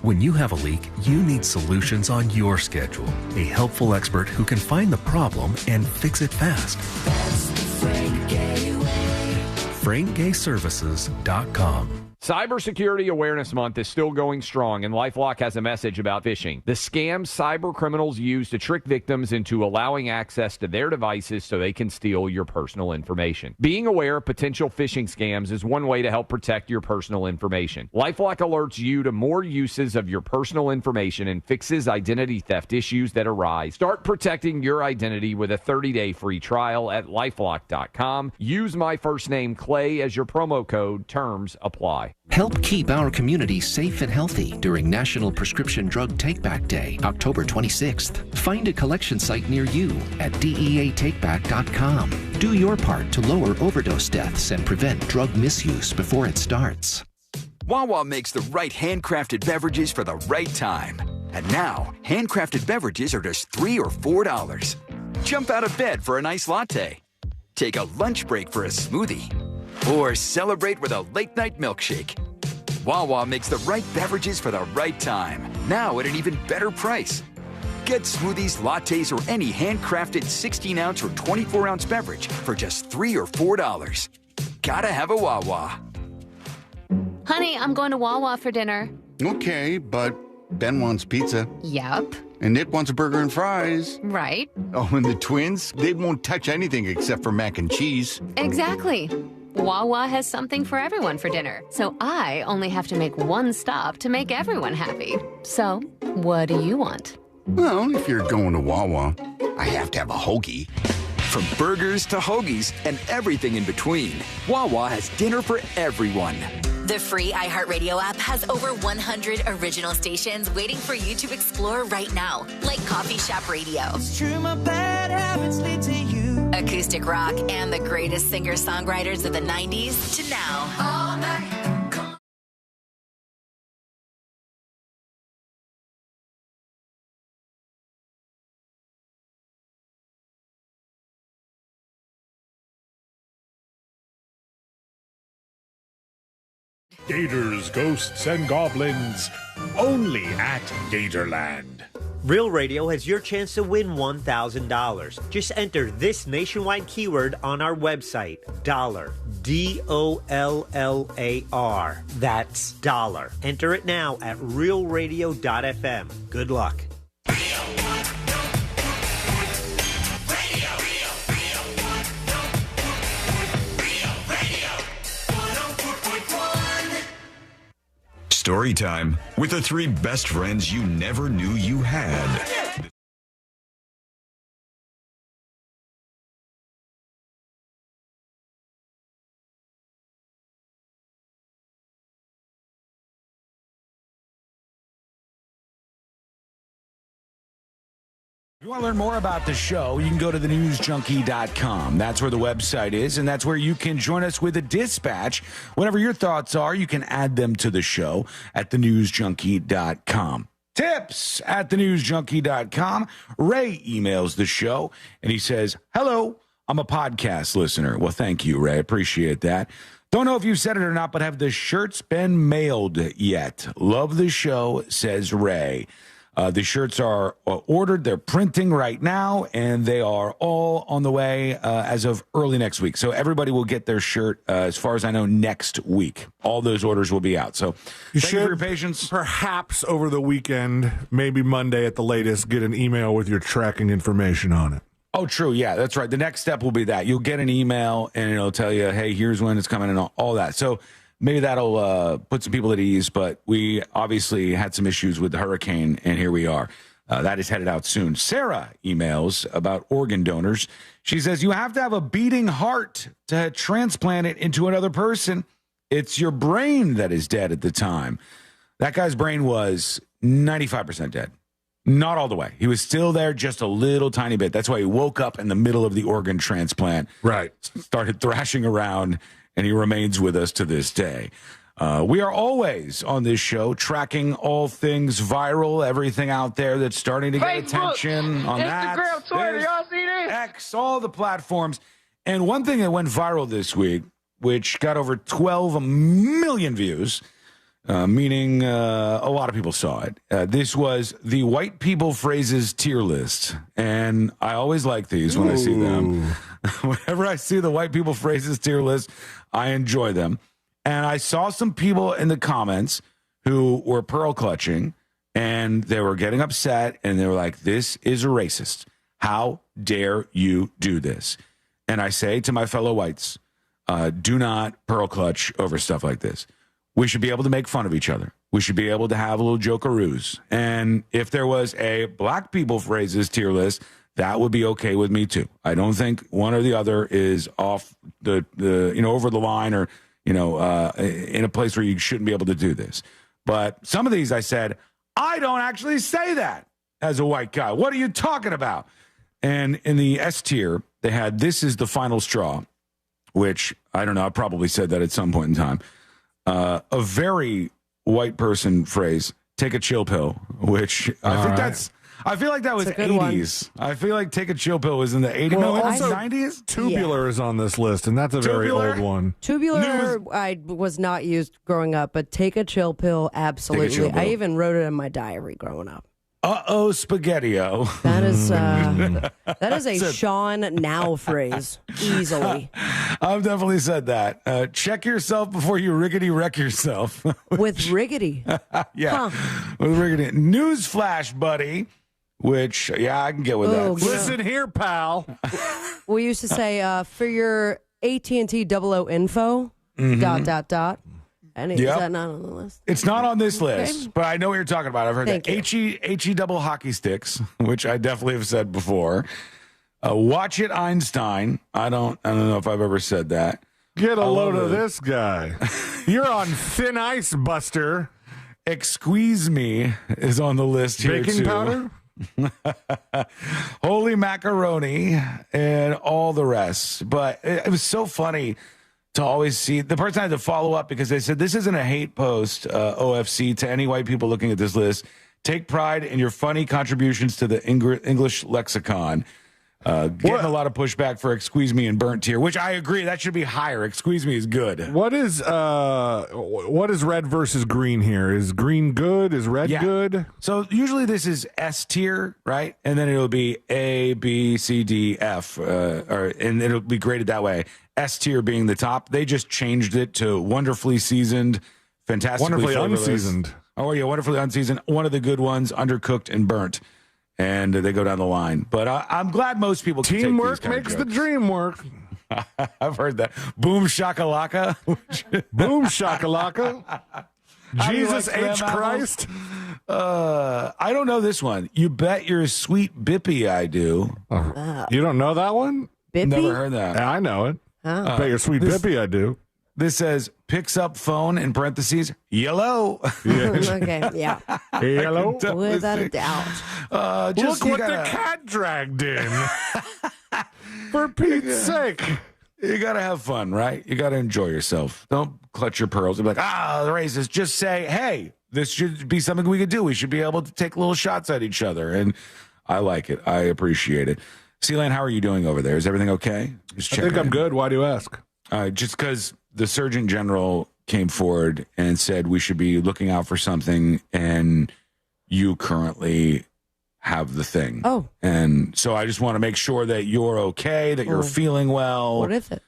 When you have a leak, you need solutions on your schedule. A helpful expert who can find the problem and fix it fast. That's the Frank Gay way. FrankGayServices.com. Cybersecurity Awareness Month is still going strong, and LifeLock has a message about phishing. The scams cyber criminals use to trick victims into allowing access to their devices so they can steal your personal information. Being aware of potential phishing scams is one way to help protect your personal information. LifeLock alerts you to more uses of your personal information and fixes identity theft issues that arise. Start protecting your identity with a 30-day free trial at LifeLock.com. Use my first name, Clay, as your promo code. Terms apply. Help keep our community safe and healthy during National Prescription Drug Takeback Day, October 26th. Find a collection site near you at DEATakeback.com. Do your part to lower overdose deaths and prevent drug misuse before it starts. Wawa makes the right handcrafted beverages for the right time. And now, handcrafted beverages are just $3 or $4. Jump out of bed for an iced latte. Take a lunch break for a smoothie. Or celebrate with a late-night milkshake. Wawa makes the right beverages for the right time. Now at an even better price. Get smoothies, lattes, or any handcrafted 16-ounce or 24-ounce beverage for just $3 or $4. Gotta have a Wawa. Honey, I'm going to Wawa for dinner. Okay, but Ben wants pizza. Yep. And Nick wants a burger and fries. Right. Oh, and the twins, they won't touch anything except for mac and cheese. Exactly. Wawa has something for everyone for dinner, so I only have to make one stop to make everyone happy. So, what do you want? Well, if you're going to Wawa, I have to have a hoagie. From burgers to hoagies and everything in between, Wawa has dinner for everyone. The free iHeartRadio app has over 100 original stations waiting for you to explore right now, like Coffee Shop Radio, It's true, my bad habits lead to you. acoustic rock, and the greatest singer-songwriters of the 90s to now. All night. Gators, ghosts, and goblins, only at Gatorland. Real Radio has your chance to win $1,000. Just enter this nationwide keyword on our website, dollar, DOLLAR. That's dollar. Enter it now at realradio.fm. Good luck. Story time with the 3 best friends you never knew you had. If you want to learn more about the show, you can go to thenewsjunkie.com. That's where the website is, and that's where you can join us with a dispatch. Whatever your thoughts are, you can add them to the show at thenewsjunkie.com. Tips at thenewsjunkie.com. Ray emails the show, and he says, hello, I'm a podcast listener. Well, thank you, Ray. Appreciate that. Don't know if you said it or not, but have the shirts been mailed yet? Love the show, says Ray. The shirts are ordered. They're printing right now, and they are all on the way as of early next week. So everybody will get their shirt, as far as I know, next week. All those orders will be out. So thank you for your patience. Perhaps over the weekend, maybe Monday at the latest, get an email with your tracking information on it. Oh, true. Yeah, that's right. The next step will be that. You'll get an email, and it'll tell you, hey, here's when it's coming and all that. So maybe that'll put some people at ease, but we obviously had some issues with the hurricane, and here we are. That is headed out soon. Sarah emails about organ donors. She says, you have to have a beating heart to transplant it into another person. It's your brain that is dead at the time. That guy's brain was 95% dead. Not all the way. He was still there just a little tiny bit. That's why he woke up in the middle of the organ transplant. Right. Started thrashing around, and he remains with us to this day. We are always on this show tracking all things viral, everything out there that's starting to get attention on Instagram, Twitter, y'all see this? X, all the platforms. And one thing that went viral this week, which got over 12 million views, meaning a lot of people saw it. This was the white people phrases tier list. And I always like these when I see them. Whenever I see the white people phrases tier list, I enjoy them. And I saw some people in the comments who were pearl clutching, and they were getting upset, and they were like, this is a racist. How dare you do this? And I say to my fellow whites, do not pearl clutch over stuff like this. We should be able to make fun of each other. We should be able to have a little jokeroos. And if there was a black people phrases tier list, that would be okay with me too. I don't think one or the other is off the over the line or in a place where you shouldn't be able to do this. But some of these I said, I don't actually say that as a white guy. What are you talking about? And in the S tier, they had "This is the final straw," which I don't know. I probably said that at some point in time. A very white person phrase, "Take a chill pill," which I feel like that was 80s. I feel like "take a chill pill" was in the 80s. Well, no, also, 90s? Tubular is on this list, and that's a very old one. Tubular, I was not used growing up, but take a chill pill, absolutely. Take a chill pill. I even wrote it in my diary growing up. Uh-oh, spaghetti-o. That is a Sean Now phrase, easily. I've definitely said that. Check yourself before you riggedy wreck yourself. With riggedy. Yeah, with riggedy. Newsflash, buddy. Which, I can get with that. Listen here, pal. We used to say, for your AT&T 00 info, ... And is that not on the list? It's not on this list, but I know what you're talking about. I've heard that. HE double hockey sticks, which I definitely have said before. Watch it, Einstein. I don't know if I've ever said that. Get a load of this guy. You're on thin ice, Buster. Squeeze me is on the list here, Baking too. powder? Holy macaroni and all the rest. But it was so funny to always see the person had to follow up because they said this isn't a hate post, OFC, to any white people looking at this list. Take pride in your funny contributions to the English lexicon. Getting a lot of pushback for "Squeeze me" and "burnt tier," which I agree that should be higher. "Squeeze me" is good. What is red versus green here? Is green good? Is red good? So usually this is S tier, right? And then it'll be A, B, C, D, F, and it'll be graded that way. S tier being the top. They just changed it to wonderfully seasoned, fantastically Wonderfully flavorless. unseasoned. Oh yeah, wonderfully unseasoned. One of the good ones, undercooked and burnt. And they go down the line. But I'm glad most people can Teamwork take these makes the dream work. I've heard that. Boom shakalaka. Boom shakalaka. Jesus H. Christ. I don't know this one. You bet your sweet Bippy I do. You don't know that one? Bippy? Never heard that. Yeah, I know it. Oh. Bet your sweet Bippy I do. This says, picks up phone in parentheses, yellow. Okay, yeah. Yellow. Without a doubt. Look what the cat dragged in. For Pete's sake. You got to have fun, right? You got to enjoy yourself. Don't clutch your pearls and be like, the racist. Just say, hey, this should be something we could do. We should be able to take little shots at each other. And I like it. I appreciate it. Sealand, how are you doing over there? Is everything okay? I think I'm good. Why do you ask? Just because the Surgeon General came forward and said we should be looking out for something, and you currently have the thing. Oh. And so I just want to make sure that you're okay, that you're feeling well. What is it?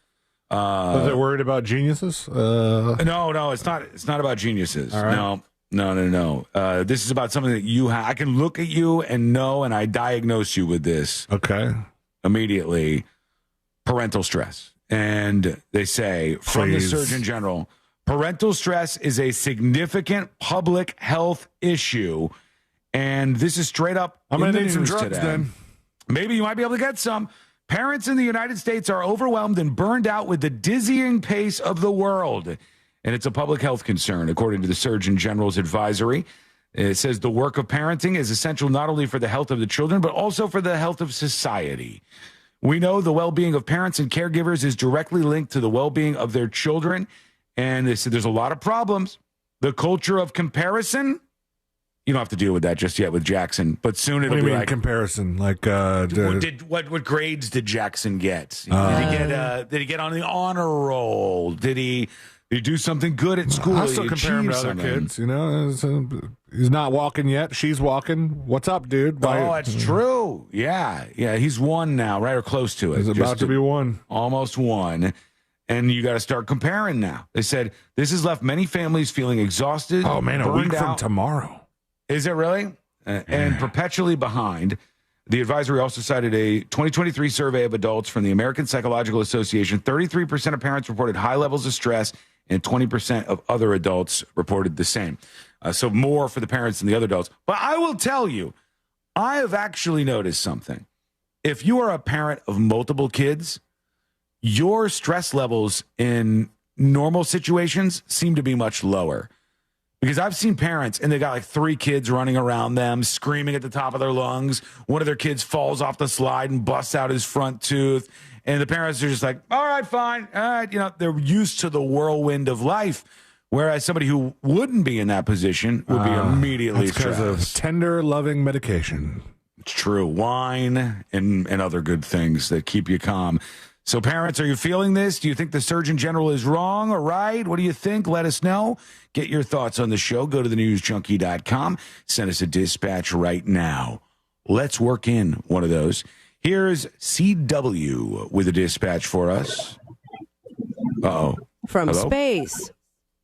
Was it worried about geniuses? No, it's not. It's not about geniuses. All right. No. This is about something that you have. I can look at you and know, and I diagnose you with this. Okay. Immediately, parental stress. And they say from the Surgeon General, parental stress is a significant public health issue. And this is straight up. I'm going to need some drugs today. then. Maybe you might be able to get some. Parents in the United States are overwhelmed and burned out with the dizzying pace of the world. And it's a public health concern, according to the Surgeon General's advisory. It says the work of parenting is essential not only for the health of the children, but also for the health of society. We know the well-being of parents and caregivers is directly linked to the well-being of their children, And they said there's a lot of problems. The culture of comparison. You don't have to deal with that just yet with Jackson, but soon it'll be like comparison. Like, what grades did Jackson get? Did he get on the honor roll? Did he do something good at school? I still compare him to other kids. You know, he's not walking yet. She's walking. What's up, dude? Oh, that's true. Yeah. He's one now, right, or close to it. He's about to be one. Almost one. And you got to start comparing now. They said this has left many families feeling exhausted. Oh man, a week out. from tomorrow. Is it really? And perpetually behind. The advisory also cited a 2023 survey of adults from the American Psychological Association. 33% of parents reported high levels of stress, and 20% of other adults reported the same. So more for the parents than the other adults. But I will tell you, I have actually noticed something. If you are a parent of multiple kids, your stress levels in normal situations seem to be much lower. Because I've seen parents, and they got like 3 kids running around them, screaming at the top of their lungs. One of their kids falls off the slide and busts out his front tooth. And the parents are just like, all right, fine. All right. You know, they're used to the whirlwind of life. Whereas somebody who wouldn't be in that position would be immediately stressed. Because of tender, loving medication. It's true. Wine and other good things that keep you calm. So parents, are you feeling this? Do you think the Surgeon General is wrong or right? What do you think? Let us know. Get your thoughts on the show. Go to thenewsjunkie.com. Send us a dispatch right now. Let's work in one of those. Here's CW with a dispatch for us. Uh-oh. From space.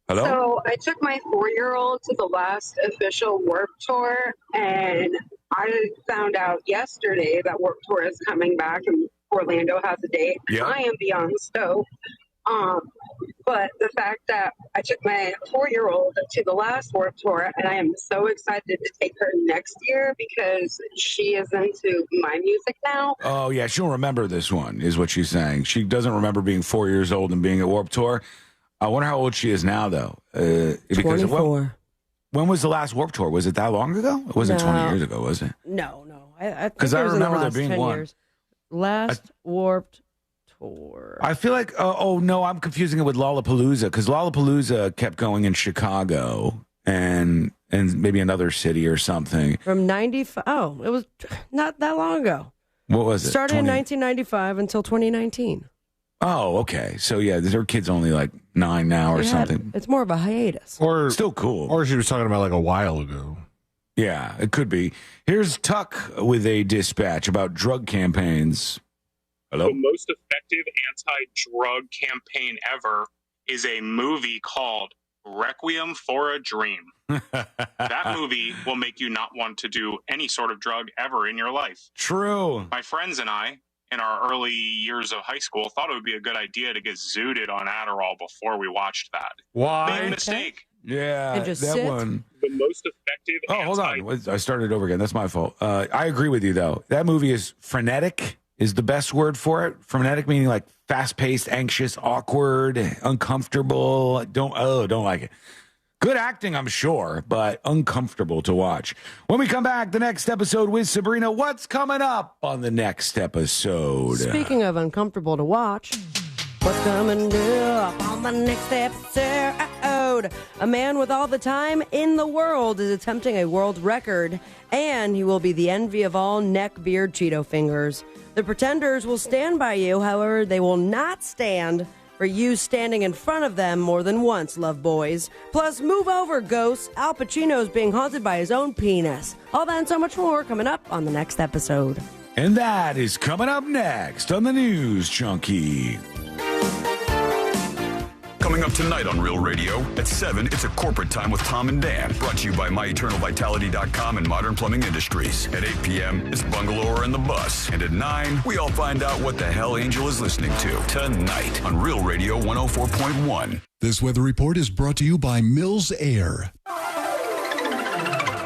Hello? So I took my 4-year-old to the last official Warp Tour, and I found out yesterday that Warp Tour is coming back and Orlando has a date. Yep. I am beyond stoked. But the fact that I took my 4-year-old to the last Warp Tour, and I am so excited to take her next year because she is into my music now. Oh, yeah, she'll remember this one, is what she's saying. She doesn't remember being 4 years old and being at Warp Tour. I wonder how old she is now, though. Because 24. When was the last Warp Tour? Was it that long ago? It wasn't 20 years ago, was it? No. I think Because it I was in the remember there last being 10 one. years. Last Warped Tour. I feel like, no, I'm confusing it with Lollapalooza, because Lollapalooza kept going in Chicago and maybe another city or something. From 95. Oh, it was not that long ago. What was it? Started in 1995 until 2019. Oh, okay. So, yeah, their kid's only like 9 now or something. It's more of a hiatus. Or still cool. Or she was talking about like a while ago. Yeah, it could be. Here's Tuck with a dispatch about drug campaigns. Hello? The most effective anti-drug campaign ever is a movie called Requiem for a Dream. That movie will make you not want to do any sort of drug ever in your life. True. My friends and I, in our early years of high school, thought it would be a good idea to get zooted on Adderall before we watched that. Why? Big mistake. Yeah, And just that sit. one. The most effective Hold on. I started over again. That's my fault. I agree with you, though. That movie is frenetic, is the best word for it. Frenetic meaning like fast-paced, anxious, awkward, uncomfortable. Don't like it. Good acting, I'm sure, but uncomfortable to watch. When we come back, the next episode with Sabrina, what's coming up on the next episode? Speaking of uncomfortable to watch, what's coming up on the next episode? A man with all the time in the world is attempting a world record, and he will be the envy of all neck beard Cheeto fingers. The pretenders will stand by you, however, they will not stand for you standing in front of them more than once, love boys. Plus, move over, ghosts. Al Pacino's being haunted by his own penis. All that and so much more coming up on the next episode. And that is coming up next on the News Junkie. Coming up tonight on Real Radio, at 7, it's a corporate time with Tom and Dan, brought to you by MyEternalVitality.com and Modern Plumbing Industries. At 8 p.m., it's Bungalower and the Bus. And at 9, we all find out what the hell Angel is listening to tonight on Real Radio 104.1. This weather report is brought to you by Mills Air.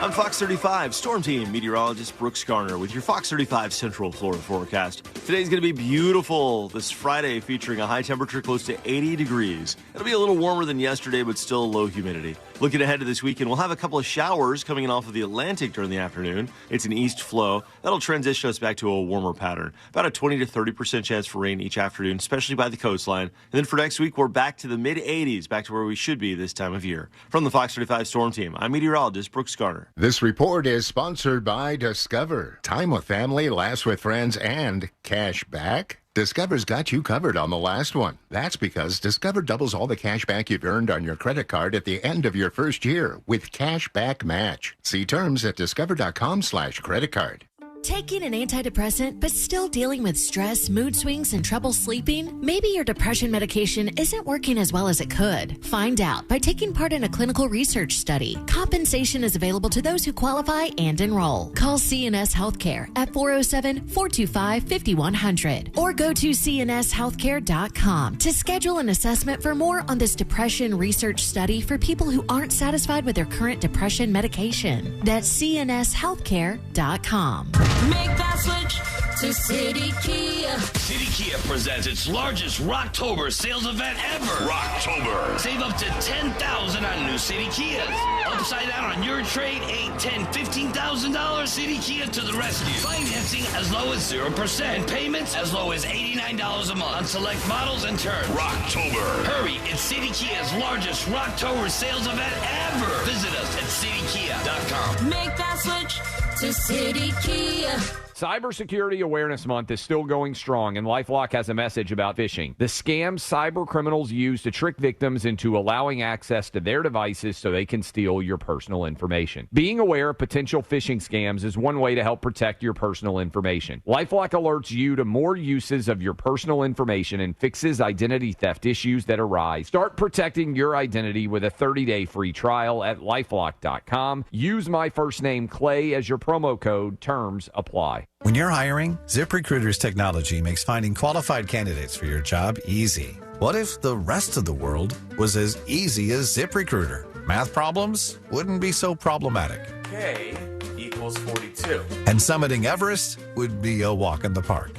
I'm Fox 35 Storm Team meteorologist Brooks Garner with your Fox 35 Central Florida forecast. Today's going to be beautiful this Friday, featuring a high temperature close to 80 degrees. It'll be a little warmer than yesterday, but still low humidity. Looking ahead to this weekend, we'll have a couple of showers coming in off of the Atlantic during the afternoon. It's an east flow. That'll transition us back to a warmer pattern. About a 20 to 30% chance for rain each afternoon, especially by the coastline. And then for next week, we're back to the mid-80s, back to where we should be this time of year. From the Fox 35 Storm Team, I'm meteorologist Brooks Garner. This report is sponsored by Discover. Time with family, laughs with friends, and cash back. Discover's got you covered on the last one. That's because Discover doubles all the cash back you've earned on your credit card at the end of your first year with Cash Back Match. See terms at discover.com/creditcard. Taking an antidepressant but still dealing with stress, mood swings, and trouble sleeping? Maybe your depression medication isn't working as well as it could. Find out by taking part in a clinical research study. Compensation is available to those who qualify and enroll. Call CNS Healthcare at 407-425-5100 or go to cnshealthcare.com to schedule an assessment for more on this depression research study for people who aren't satisfied with their current depression medication. That's cnshealthcare.com. Make that switch to City Kia. City Kia presents its largest Rocktober sales event ever. Rocktober. Save up to $10,000 on new City Kias. Upside down on your trade, $8, $10, $15,000. City Kia to the rescue. Financing as low as 0%. Payments as low as $89 a month on select models and terms. Rocktober. Hurry, it's City Kia's largest Rocktober sales event ever. Visit us at citykia.com. Make that switch to City Kia. Cybersecurity Awareness Month is still going strong, and LifeLock has a message about phishing. The scams cyber criminals use to trick victims into allowing access to their devices so they can steal your personal information. Being aware of potential phishing scams is one way to help protect your personal information. LifeLock alerts you to more uses of your personal information and fixes identity theft issues that arise. Start protecting your identity with a 30-day free trial at LifeLock.com. Use my first name, Clay, as your promo code. Terms apply. When you're hiring, ZipRecruiter's technology makes finding qualified candidates for your job easy. What if the rest of the world was as easy as ZipRecruiter? Math problems wouldn't be so problematic. K equals 42. And summiting Everest would be a walk in the park.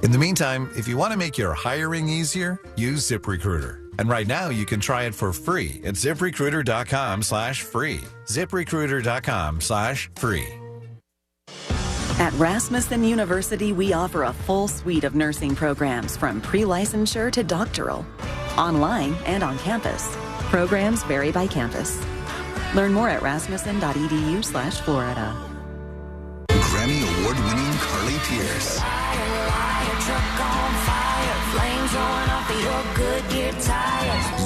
In the meantime, if you want to make your hiring easier, use ZipRecruiter. And right now, you can try it for free at ZipRecruiter.com/free. ZipRecruiter.com/free. At Rasmussen University, we offer a full suite of nursing programs from pre-licensure to doctoral, online and on campus. Programs vary by campus. Learn more at rasmussen.edu/Florida. Grammy Award-winning Carly Pierce.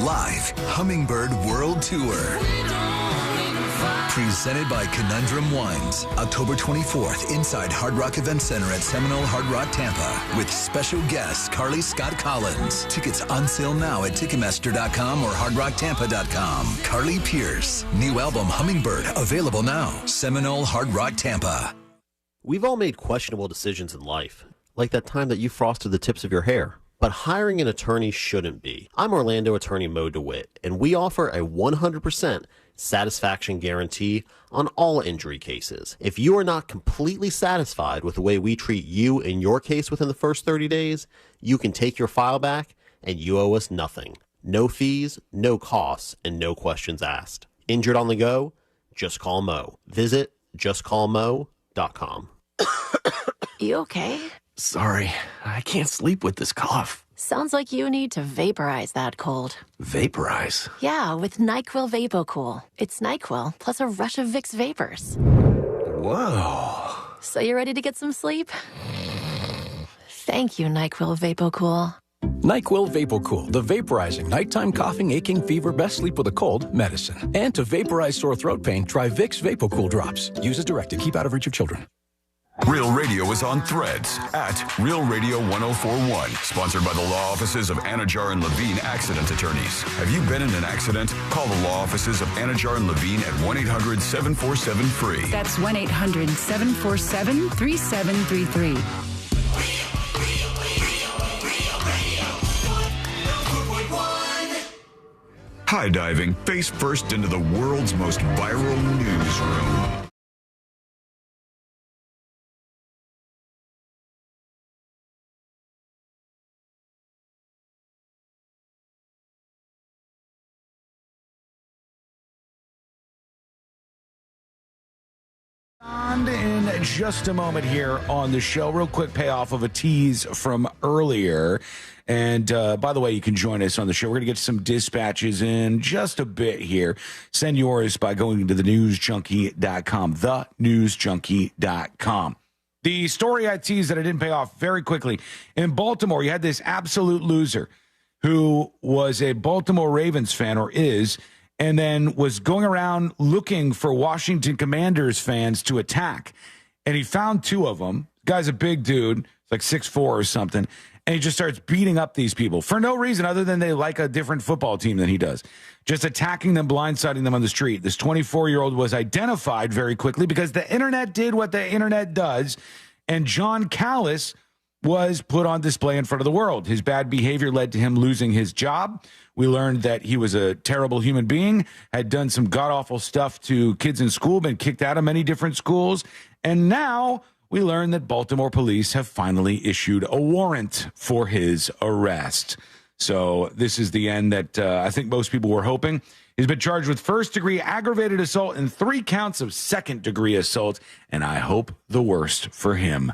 Live Hummingbird World Tour. Presented by Conundrum Wines. October 24th inside Hard Rock Event Center at Seminole Hard Rock, Tampa. With special guest Carly Scott Collins. Tickets on sale now at Ticketmaster.com or HardRockTampa.com. Carly Pierce. New album Hummingbird. Available now. Seminole Hard Rock, Tampa. We've all made questionable decisions in life. Like that time that you frosted the tips of your hair. But hiring an attorney shouldn't be. I'm Orlando attorney Mo DeWitt, and we offer a 100% satisfaction guarantee on all injury cases. If you are not completely satisfied with the way we treat you in your case within the first 30 days, you can take your file back and you owe us nothing. No fees, no costs, and no questions asked. Injured on the go? Just call Mo. Visit justcallmo.com. You okay? Sorry, I can't sleep with this cough. Sounds like you need to vaporize that cold. Vaporize? Yeah, with NyQuil VapoCool. It's NyQuil plus a rush of Vicks vapors. Whoa. So you ready to get some sleep? Thank you, NyQuil VapoCool. NyQuil VapoCool, the vaporizing nighttime coughing, aching, fever, best sleep with a cold medicine. And to vaporize sore throat pain, try Vicks VapoCool drops. Use as directed. Keep out of reach of children. Real Radio is on Threads at Real Radio 1041. Sponsored by the law offices of Anajar and Levine Accident Attorneys. Have you been in an accident? Call the law offices of Anajar and Levine at 1-800-747-FREE. That's 1-800-747-3733. High diving face first into the world's most viral newsroom. respond in just a moment here on the show. Real quick payoff of a tease from earlier. And by the way, you can join us on the show. We're going to get some dispatches in just a bit here. Send yours by going to thenewsjunkie.com, thenewsjunkie.com. The story I teased that I didn't pay off very quickly. In Baltimore, you had this absolute loser who was a Baltimore Ravens fan, or is, and then was going around looking for Washington Commanders fans to attack. And he found two of them. The guy's a big dude, like 6'4" or something. And he just starts beating up these people for no reason other than they like a different football team than he does. Just attacking them, blindsiding them on the street. This 24-year-old was identified very quickly because the internet did what the internet does, and John Callis was put on display in front of the world. His bad behavior led to him losing his job. We learned that he was a terrible human being, had done some god-awful stuff to kids in school, been kicked out of many different schools, and now we learned that Baltimore police have finally issued a warrant for his arrest. So this is the end that I think most people were hoping. He's been charged with first-degree aggravated assault and 3 counts of second-degree assault, and I hope the worst for him.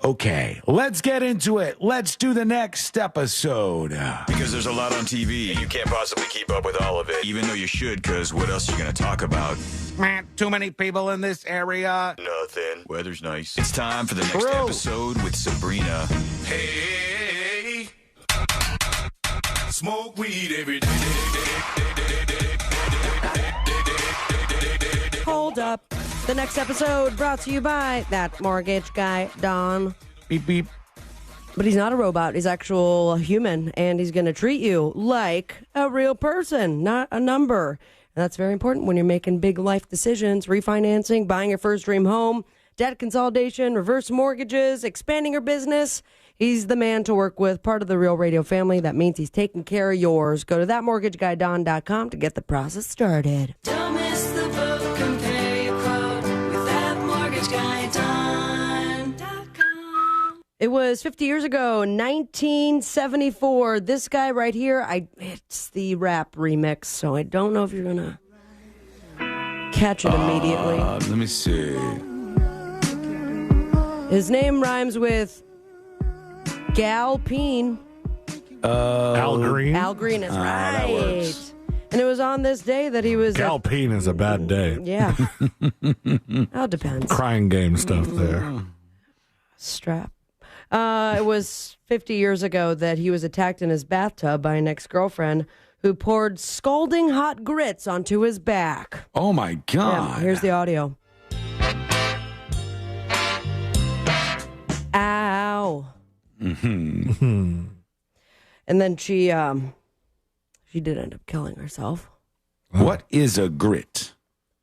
Okay, let's get into it. Let's do the next episode. Because there's a lot on TV. You can't possibly keep up with all of it, even though you should, because what else are you going to talk about? Man, too many people in this area. Nothing. Weather's nice. It's time for the next episode with Sabrina. Hey, smoke weed every day. Hold up. The next episode brought to you by that mortgage guy, Don. Beep, beep. But he's not a robot. He's actual human, and he's going to treat you like a real person, not a number. And that's very important when you're making big life decisions, refinancing, buying your first dream home, debt consolidation, reverse mortgages, expanding your business. He's the man to work with, part of the Real Radio family. That means he's taking care of yours. Go to thatmortgageguyDon.com to get the process started. Don't miss the boat, compare your quote with thatmortgageguyDon.com. It was 50 years ago, 1974. This guy right here, it's the rap remix, so I don't know if you're going to catch it immediately. Let me see. His name rhymes with Galpine. Al Green? Al Green is that right. works. And it was on this day that he was... Galpine is a bad day. Yeah. That depends. Crying game stuff there. Strap. It was 50 years ago that he was attacked in his bathtub by an ex-girlfriend who poured scalding hot grits onto his back. Oh, my God. Yeah, here's the audio. Ow. Mm-hmm. And then she did end up killing herself. What is a grit?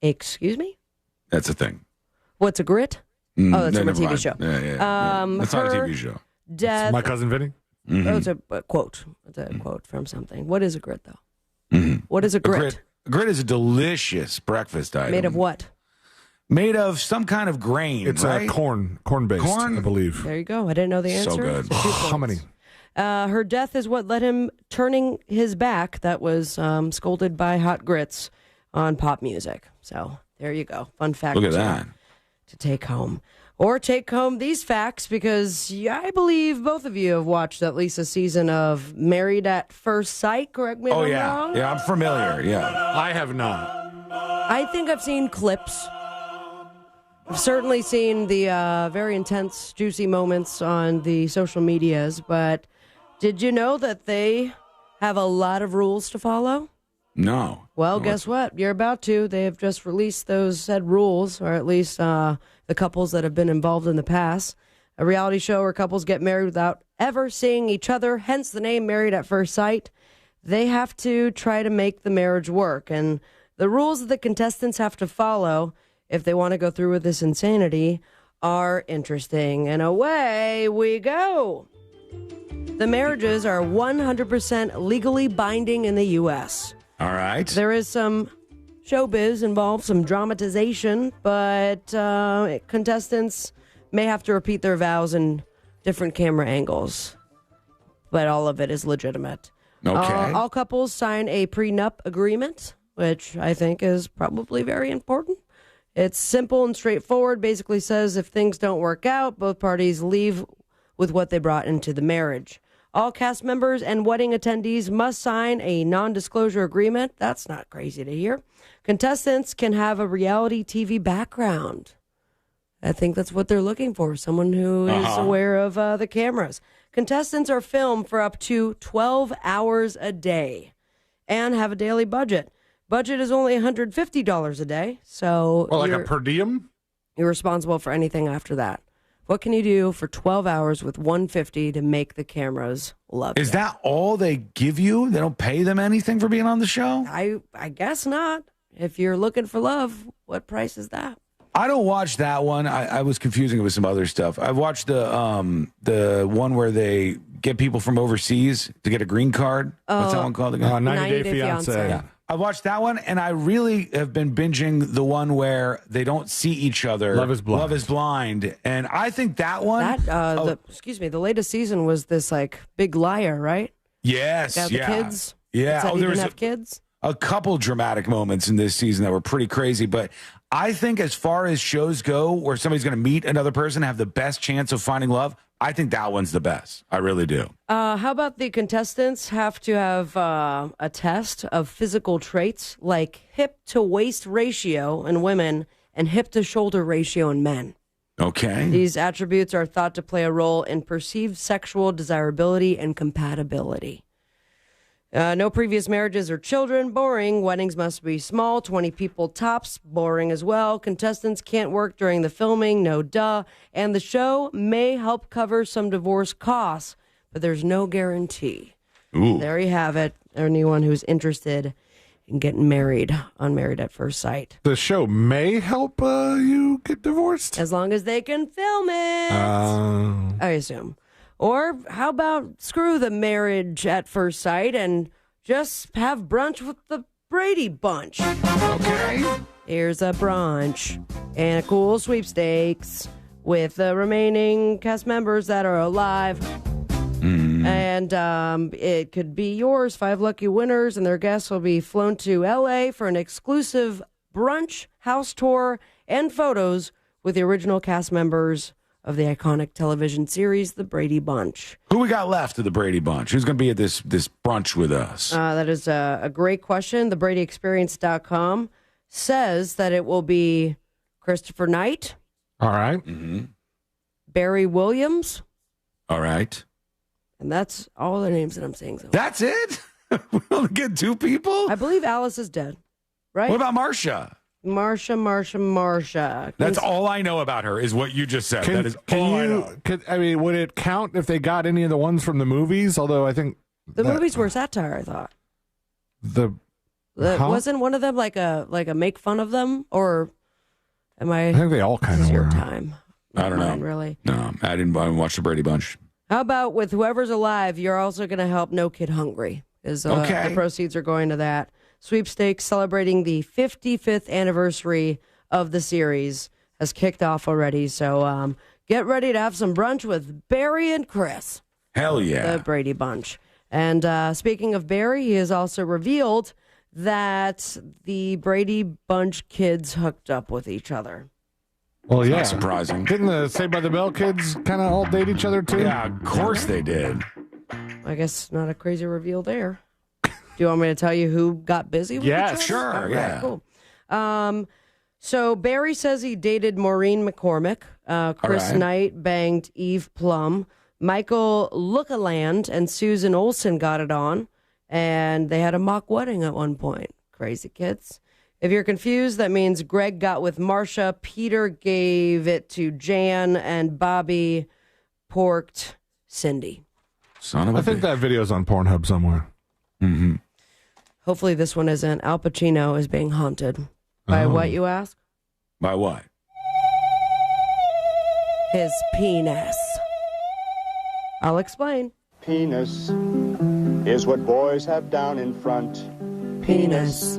Excuse me? That's a thing. What's a grit? That's from a never TV mind. show. Yeah. That's not a TV show. Death. It's My Cousin Vinny? Mm-hmm. Oh, it's a quote. It's a quote from something. What is a grit, though? What is a grit? A grit is a delicious breakfast item. Made of what? Made of some kind of grain, It's right? corn-based, Corn? I believe. There you go. I didn't know the answer. So good. So 2 points. How many? Her death is what led him turning his back. That was scolded by hot grits on pop music. So there you go. Fun fact. Look at that. To take home. Or take home these facts, because I believe both of you have watched at least a season of Married at First Sight. Correct me if I'm wrong? Yeah, I'm familiar. Yeah. I have not. I think I've seen clips. I've certainly seen the very intense, juicy moments on the social medias, but did you know that they have a lot of rules to follow? No. Well, guess what? You're about to. They have just released those said rules, or at least the couples that have been involved in the past. A reality show where couples get married without ever seeing each other, hence the name Married at First Sight. They have to try to make the marriage work. And the rules that the contestants have to follow if they want to go through with this insanity are interesting. And away we go. The marriages are 100% legally binding in the U.S. All right. There is some showbiz involved, some dramatization, but contestants may have to repeat their vows in different camera angles. But all of it is legitimate. Okay. All couples sign a prenup agreement, which I think is probably very important. It's simple and straightforward. Basically says if things don't work out, both parties leave with what they brought into the marriage. All cast members and wedding attendees must sign a non-disclosure agreement. That's not crazy to hear. Contestants can have a reality TV background. I think that's what they're looking for, someone who is aware of the cameras. Contestants are filmed for up to 12 hours a day and have a daily budget. Budget is only $150 a day, so like a per diem? You're responsible for anything after that. What can you do for 12 hours with $150 to make the cameras love you? Is that all they give you? They don't pay them anything for being on the show? I guess not. If you're looking for love, what price is that? I don't watch that one. I was confusing it with some other stuff. I've watched the one where they get people from overseas to get a green card. What's that one called again? 90 Day Fiancé. Yeah. I watched that one, and I really have been binging the one where they don't see each other. Love is Blind. Love is Blind. And I think that one... the latest season was this, like, Big Liar, right? Yes, Got the kids? Yeah. Said he didn't have kids? A couple dramatic moments in this season that were pretty crazy, but I think as far as shows go where somebody's going to meet another person, have the best chance of finding love, I think that one's the best. I really do. How about the contestants have to have a test of physical traits like hip to waist ratio in women and hip to shoulder ratio in men? Okay. These attributes are thought to play a role in perceived sexual desirability and compatibility. No previous marriages or children. Boring. Weddings must be small, 20 people tops. Boring as well. Contestants can't work during the filming. No duh. And the show may help cover some divorce costs, but there's no guarantee. Ooh. There you have it. Anyone who's interested in getting married on Married at First Sight. The show may help you get divorced? As long as they can film it, I assume. Or how about screw the Marriage at First Sight and just have brunch with the Brady Bunch? Okay. Here's a brunch and a cool sweepstakes with the remaining cast members that are alive. And it could be yours. 5 lucky winners and their guests will be flown to L.A. for an exclusive brunch, house tour, and photos with the original cast members of the iconic television series, The Brady Bunch. Who we got left of the Brady Bunch? Who's going to be at this brunch with us? That is a great question. TheBradyExperience.com says that it will be Christopher Knight. All right. Mm-hmm. Barry Williams. All right. And that's all the names that I'm saying. So that's it? We only get 2 people? I believe Alice is dead, right? What about Marcia? Marcia. That's all I know about her is what you just said. That is all I know. Would it count if they got any of the ones from the movies? Although I think the movies were satire, I thought. Wasn't one of them like a make fun of them? Or am I think they all kind of were. Your time. I don't know. Really. No, I didn't watch the Brady Bunch. How about with whoever's alive, you're also going to help No Kid Hungry. Because the proceeds are going to that. Sweepstakes celebrating the 55th anniversary of the series has kicked off already. So get ready to have some brunch with Barry and Chris. Hell yeah. The Brady Bunch. And speaking of Barry, he has also revealed that the Brady Bunch kids hooked up with each other. Well, yeah. Not surprising. Didn't the Saved by the Bell kids kind of all date each other, too? Yeah, of course they did. I guess not a crazy reveal there. Do you want me to tell you who got busy with each other? Sure. Right, Yeah. Cool. So Barry says he dated Maureen McCormick. Chris Knight banged Eve Plum. Michael Lookaland and Susan Olsen got it on. And they had a mock wedding at one point. Crazy kids. If you're confused, that means Greg got with Marcia, Peter gave it to Jan, and Bobby porked Cindy. I think that video's on Pornhub somewhere. Mm-hmm. Hopefully this one isn't. Al Pacino is being haunted. By what, you ask? By what? His penis. I'll explain. Penis is what boys have down in front. Penis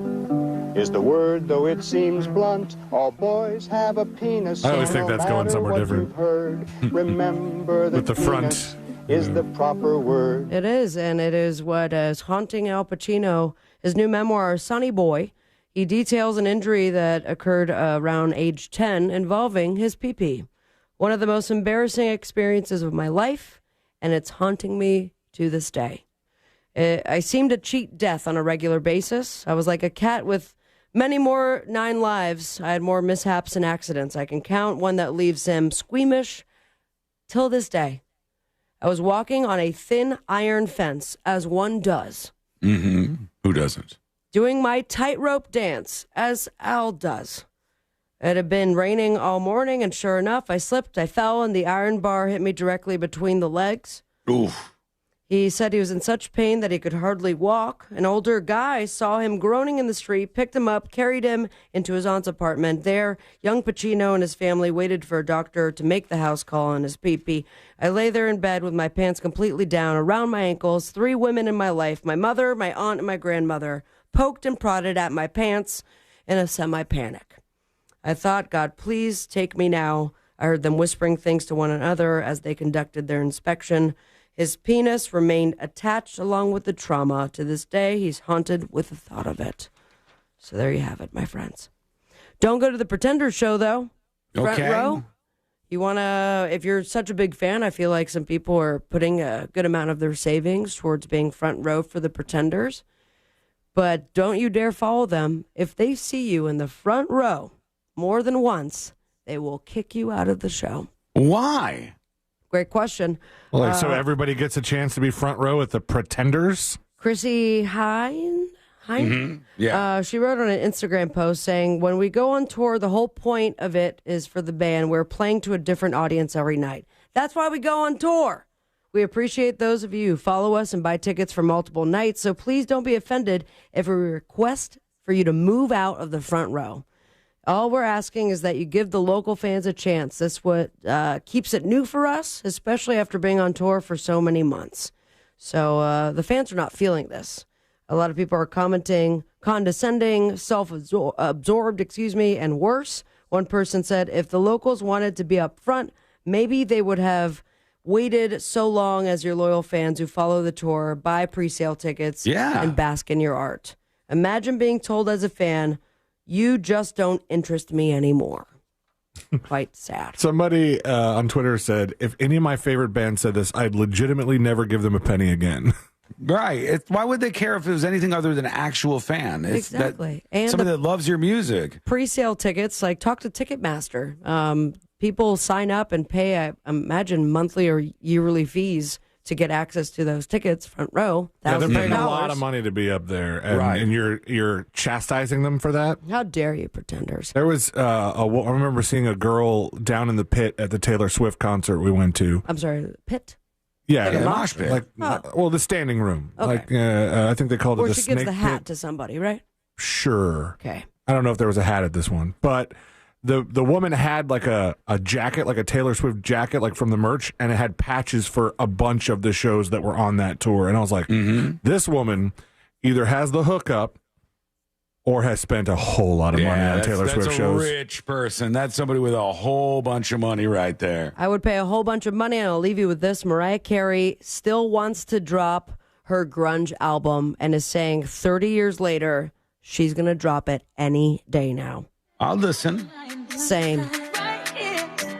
is the word, though it seems blunt. All boys have a penis. I always think that's going somewhere different. You've heard, remember with the front is the proper word. It is, and it is what is haunting Al Pacino. His new memoir, Sonny Boy. He details an injury that occurred around age 10 involving his pee-pee. One of the most embarrassing experiences of my life, and it's haunting me to this day. I seem to cheat death on a regular basis. I was like a cat with many more 9 lives. I had more mishaps and accidents. I can count one that leaves him squeamish till this day. I was walking on a thin iron fence, as one does. Mm-hmm. Who doesn't? Doing my tightrope dance, as Al does. It had been raining all morning, and sure enough, I slipped, I fell, and the iron bar hit me directly between the legs. Oof. He said he was in such pain that he could hardly walk. An older guy saw him groaning in the street, picked him up, carried him into his aunt's apartment. There, young Pacino and his family waited for a doctor to make the house call on his pee-pee. I lay there in bed with my pants completely down, around my ankles, 3 women in my life, my mother, my aunt, and my grandmother, poked and prodded at my pants in a semi-panic. I thought, God, please take me now. I heard them whispering things to one another as they conducted their inspection. His penis remained attached along with the trauma. To this day, he's haunted with the thought of it. So there you have it, my friends. Don't go to the Pretenders show, though. Front row. You want to, if you're such a big fan, I feel like some people are putting a good amount of their savings towards being front row for the Pretenders. But don't you dare follow them. If they see you in the front row more than once, they will kick you out of the show. Why? Great question. Well, so everybody gets a chance to be front row at the Pretenders? Chrissy Hine? Mm-hmm. Yeah. She wrote on an Instagram post saying, when we go on tour, the whole point of it is for the band. We're playing to a different audience every night. That's why we go on tour. We appreciate those of you who follow us and buy tickets for multiple nights, so please don't be offended if we request for you to move out of the front row. All we're asking is that you give the local fans a chance. That's what keeps it new for us, especially after being on tour for so many months. So the fans are not feeling this. A lot of people are commenting, condescending, self-absorbed, and worse. One person said, if the locals wanted to be up front, maybe they would have waited so long as your loyal fans who follow the tour, buy pre-sale tickets, and bask in your art. Imagine being told as a fan, you just don't interest me anymore. Quite sad. Somebody on Twitter said, if any of my favorite bands said this, I'd legitimately never give them a penny again. Right. Why would they care if it was anything other than an actual fan? Exactly. And somebody that loves your music. Pre-sale tickets, like talk to Ticketmaster. People sign up and pay, I imagine, monthly or yearly fees to get access to those tickets, front row. Yeah, they're paying a lot of money to be up there, and you're chastising them for that. How dare you, Pretenders? There was I remember seeing a girl down in the pit at the Taylor Swift concert we went to. I'm sorry, pit? Yeah, the mosh pit. Well, the standing room. Okay. I think they called it the snake pit. Or she gives the hat to somebody, right? Sure. Okay. I don't know if there was a hat at this one, but the woman had like a jacket, like a Taylor Swift jacket, like from the merch, and it had patches for a bunch of the shows that were on that tour. And I was like, this woman either has the hookup or has spent a whole lot of money on Taylor Swift shows. That's a rich person. That's somebody with a whole bunch of money right there. I would pay a whole bunch of money, and I'll leave you with this. Mariah Carey still wants to drop her grunge album and is saying 30 years later, she's going to drop it any day now. I'll listen. Same.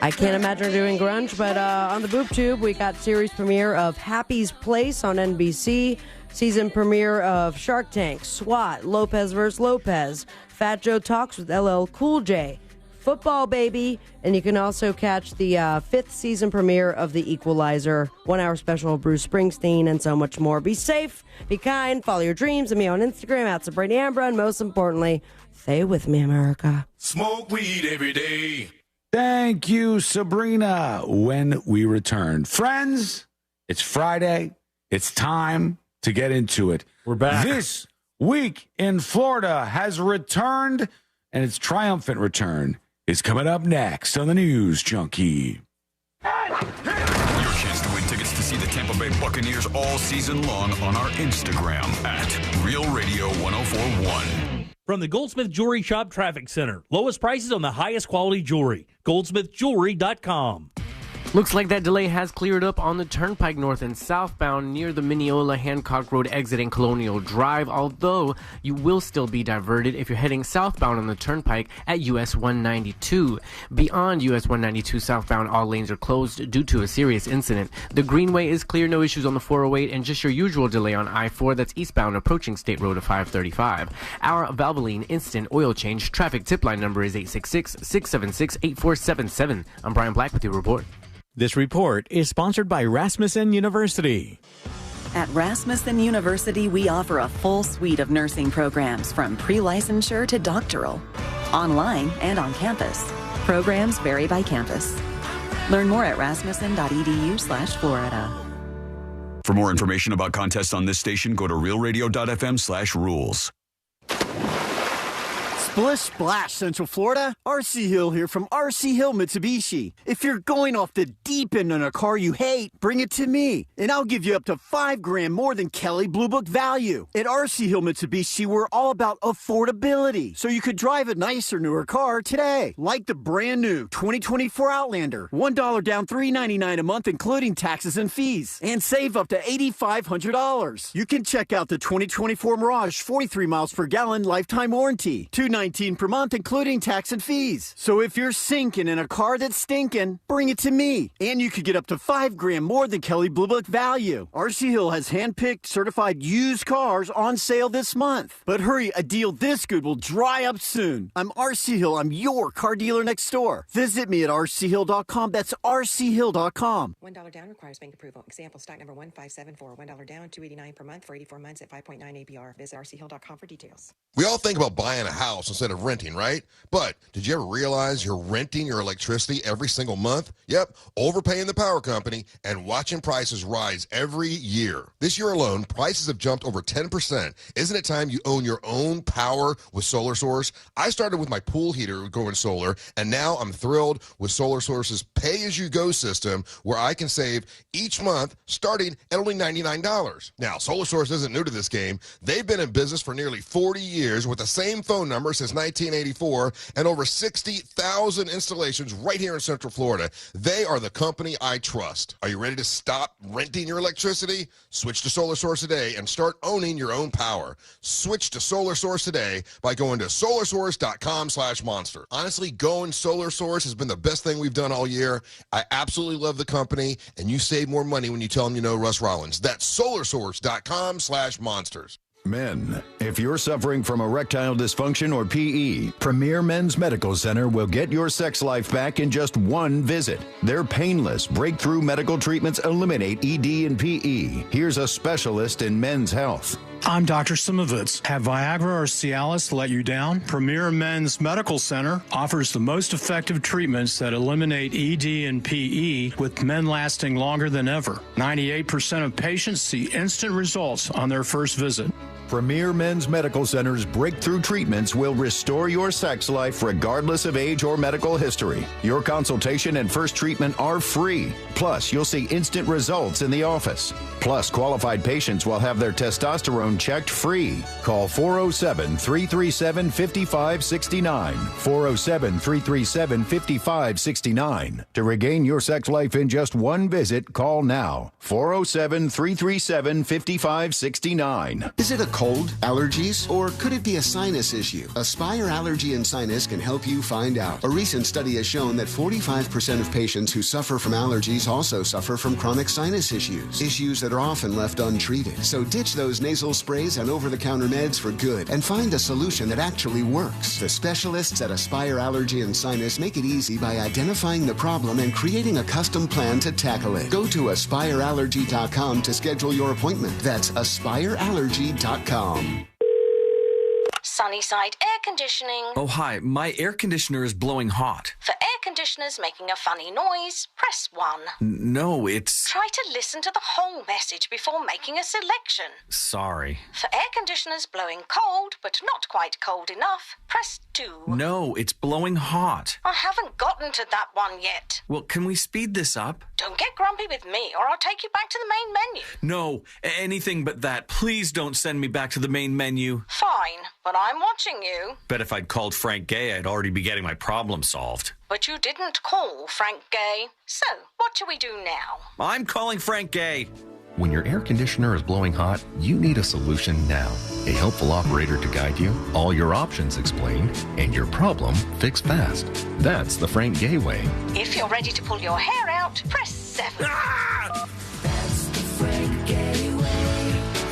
I can't imagine her doing grunge, but on the BoobTube, we got series premiere of Happy's Place on NBC, season premiere of Shark Tank, SWAT, Lopez vs. Lopez, Fat Joe Talks with LL Cool J, Football Baby, and you can also catch the 5th season premiere of The Equalizer, 1 hour special of Bruce Springsteen, and so much more. Be safe, be kind, follow your dreams, and me on Instagram at Sabrina Ambra, and most importantly, stay with me, America. Smoke weed every day. Thank you, Sabrina. When we return, friends, it's Friday. It's time to get into it. We're back. This week in Florida has returned, and its triumphant return is coming up next on the News Junkie. Your chance to win tickets to see the Tampa Bay Buccaneers all season long on our Instagram at Real Radio 1041. From the Goldsmith Jewelry Shop Traffic Center. Lowest prices on the highest quality jewelry. GoldsmithJewelry.com. Looks like that delay has cleared up on the Turnpike north and southbound near the Mineola Hancock Road exit and Colonial Drive, although you will still be diverted if you're heading southbound on the Turnpike at US 192. Beyond US 192 southbound, all lanes are closed due to a serious incident. The Greenway is clear, no issues on the 408, and just your usual delay on I-4 that's eastbound approaching State Road of 535. Our Valvoline Instant Oil Change traffic tip line number is 866-676-8477. I'm Brian Black with your report. This report is sponsored by Rasmussen University. At Rasmussen University, we offer a full suite of nursing programs from pre-licensure to doctoral, online and on campus. Programs vary by campus. Learn more at rasmussen.edu/Florida. For more information about contests on this station, go to realradio.fm/rules. Splish Splash, Central Florida. RC Hill here from RC Hill Mitsubishi. If you're going off the deep end on a car you hate, bring it to me, and I'll give you up to $5,000 more than Kelley Blue Book value. At RC Hill Mitsubishi, we're all about affordability, so you could drive a nicer, newer car today, like the brand new 2024 Outlander. $1 down, $399 a month, including taxes and fees, and save up to $8,500. You can check out the 2024 Mirage, 43 miles per gallon, lifetime warranty. $219 per month, including tax and fees. So if you're sinking in a car that's stinking, bring it to me. And you could get up to $5,000 more than Kelley Blue Book value. RC Hill has hand-picked, certified used cars on sale this month. But hurry, a deal this good will dry up soon. I'm RC Hill. I'm your car dealer next door. Visit me at rchill.com. That's rchill.com. $1 down requires bank approval. Example, stock number 1574. $1 down, $289 per month for 84 months at 5.9 APR. Visit rchill.com for details. We all think about buying a house instead of renting, right? But did you ever realize you're renting your electricity every single month? Yep, overpaying the power company and watching prices rise every year. This year alone, prices have jumped over 10%. Isn't it time you own your own power with Solar Source? I started with my pool heater going solar, and now I'm thrilled with Solar Source's pay-as-you-go system where I can save each month starting at only $99. Now, Solar Source isn't new to this game. They've been in business for nearly 40 years with the same phone number since 1984 and over 60,000 installations right here in Central Florida. They are the company I trust. Are you ready to stop renting your electricity? Switch to Solar Source today and start owning your own power. Switch to Solar Source today by going to solarsource.com/monster. Honestly, going Solar Source has been the best thing we've done all year. I absolutely love the company, and you save more money when you tell them you know Russ Rollins. That's solarsource.com/monsters. Men, if you're suffering from erectile dysfunction or PE, Premier Men's Medical Center will get your sex life back in just one visit. Their painless, breakthrough medical treatments eliminate ED and PE. Here's a specialist in men's health. I'm Dr. Simovitz. Have Viagra or Cialis let you down? Premier Men's Medical Center offers the most effective treatments that eliminate ED and PE, with men lasting longer than ever. 98% of patients see instant results on their first visit. Premier Men's Medical Center's breakthrough treatments will restore your sex life regardless of age or medical history. Your consultation and first treatment are free. Plus, you'll see instant results in the office. Plus, qualified patients will have their testosterone checked free. Call 407-337-5569. 407-337-5569. To regain your sex life in just one visit, call now. 407-337-5569. Is it a cold, allergies, or could it be a sinus issue? Aspire Allergy and Sinus can help you find out. A recent study has shown that 45% of patients who suffer from allergies also suffer from chronic sinus issues that are often left untreated. So ditch those nasal sprays and over-the-counter meds for good and find a solution that actually works. The specialists at Aspire Allergy and Sinus make it easy by identifying the problem and creating a custom plan to tackle it. Go to aspireallergy.com to schedule your appointment. That's aspireallergy.com. Sunnyside Air Conditioning. Oh, hi. My air conditioner is blowing hot. For air conditioners making a funny noise, press 1. No, it's... Try to listen to the whole message before making a selection. Sorry. For air conditioners blowing cold, but not quite cold enough, press 2. No, it's blowing hot. I haven't gotten to that one yet. Well, can we speed this up? Don't get grumpy with me, or I'll take you back to the main menu. No, anything but that. Please don't send me back to the main menu. Fine, but I'm watching you. Bet if I'd called Frank Gay, I'd already be getting my problem solved. but you didn't call Frank Gay. So, what do we do now? I'm calling Frank Gay. When your air conditioner is blowing hot, you need a solution now. A helpful operator to guide you, all your options explained, and your problem fixed fast. That's the Frank Gay way. If you're ready to pull your hair out, press 7. That's the Frank Gay way.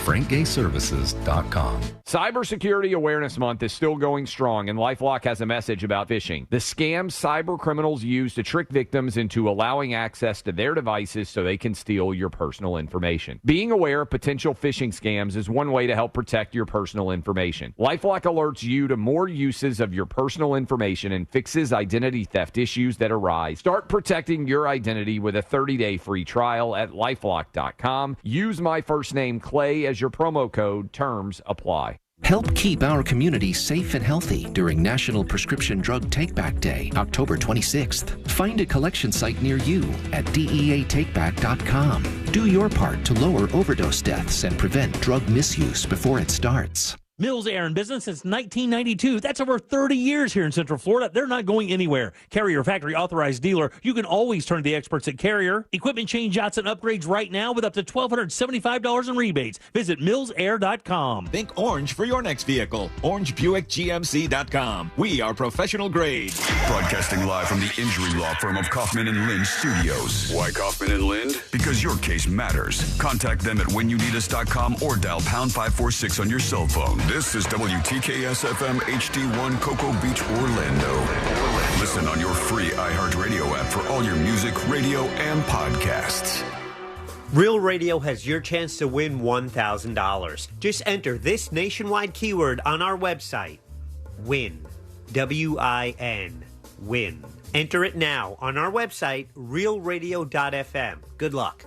FrankGayServices.com. Cybersecurity Awareness Month is still going strong, and LifeLock has a message about phishing. The scams cyber criminals use to trick victims into allowing access to their devices so they can steal your personal information. Being aware of potential phishing scams is one way to help protect your personal information. LifeLock alerts you to more uses of your personal information and fixes identity theft issues that arise. Start protecting your identity with a 30-day free trial at LifeLock.com. Use my first name, Clay, as your promo code. Terms apply. Help keep our community safe and healthy during National Prescription Drug Takeback Day, October 26th. Find a collection site near you at DEATakeback.com. Do your part to lower overdose deaths and prevent drug misuse before it starts. Mills Air in business since 1992. That's over 30 years here in Central Florida. They're not going anywhere. Carrier factory authorized dealer. You can always turn to the experts at Carrier. Equipment change outs and upgrades right now with up to $1,275 in rebates. Visit millsair.com. Think orange for your next vehicle. OrangeBuickGMC.com. We are professional grade. Broadcasting live from the injury law firm of Kaufman and Lind Studios. Why Kaufman and Lind? Because your case matters. Contact them at whenyounitus.com or dial pound 546 on your cell phone. This is WTKS-FM HD1 Cocoa Beach, Orlando. Listen on your free iHeartRadio app for all your music, radio, and podcasts. Real Radio has your chance to win $1,000. Just enter this nationwide keyword on our website. WIN. W-I-N. WIN. Enter it now on our website, realradio.fm. Good luck.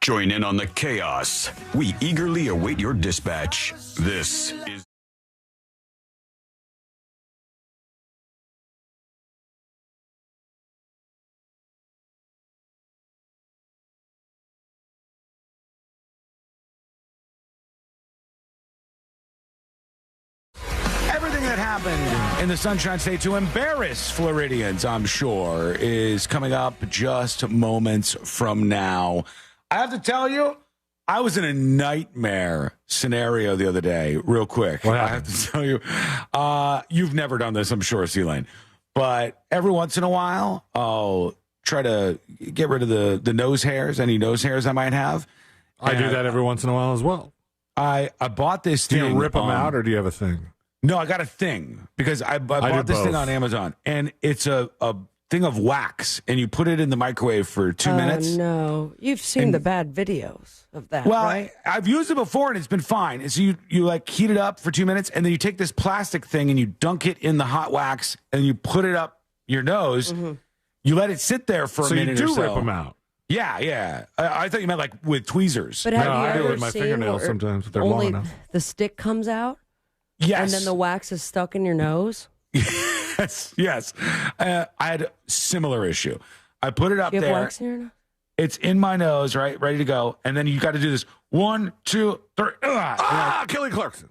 Join in on the chaos. We eagerly await your dispatch. This is... Everything that happened in the Sunshine State to embarrass Floridians, I'm sure, is coming up just moments from now. I have to tell you, I was in a nightmare scenario the other day, real quick. I have to tell you, you've never done this, I'm sure, C-Lane. But every once in a while, I'll try to get rid of the nose hairs, any nose hairs I might have. I do that every once in a while as well. I bought this thing. Do you rip them out, or do you have a thing? No, I got a thing, because I bought this thing on Amazon, and it's a thing of wax, and you put it in the microwave for 2 minutes. No, you've seen the bad videos of that. Well, right? I've used it before, and it's been fine. So you like heat it up for 2 minutes, and then you take this plastic thing and you dunk it in the hot wax, and you put it up your nose. Mm-hmm. You let it sit there for a minute or so. So you do rip them out. Yeah. I thought you meant like with tweezers. But have you I do ever it with my fingernails sometimes if they're long enough. The stick comes out? Yes. And then the wax is stuck in your nose? Yes. I had a similar issue. I put it up you have there. Wax in your nose? It's in my nose, right? Ready to go. And then you got to do this. 1, 2, 3. Kelly Clarkson.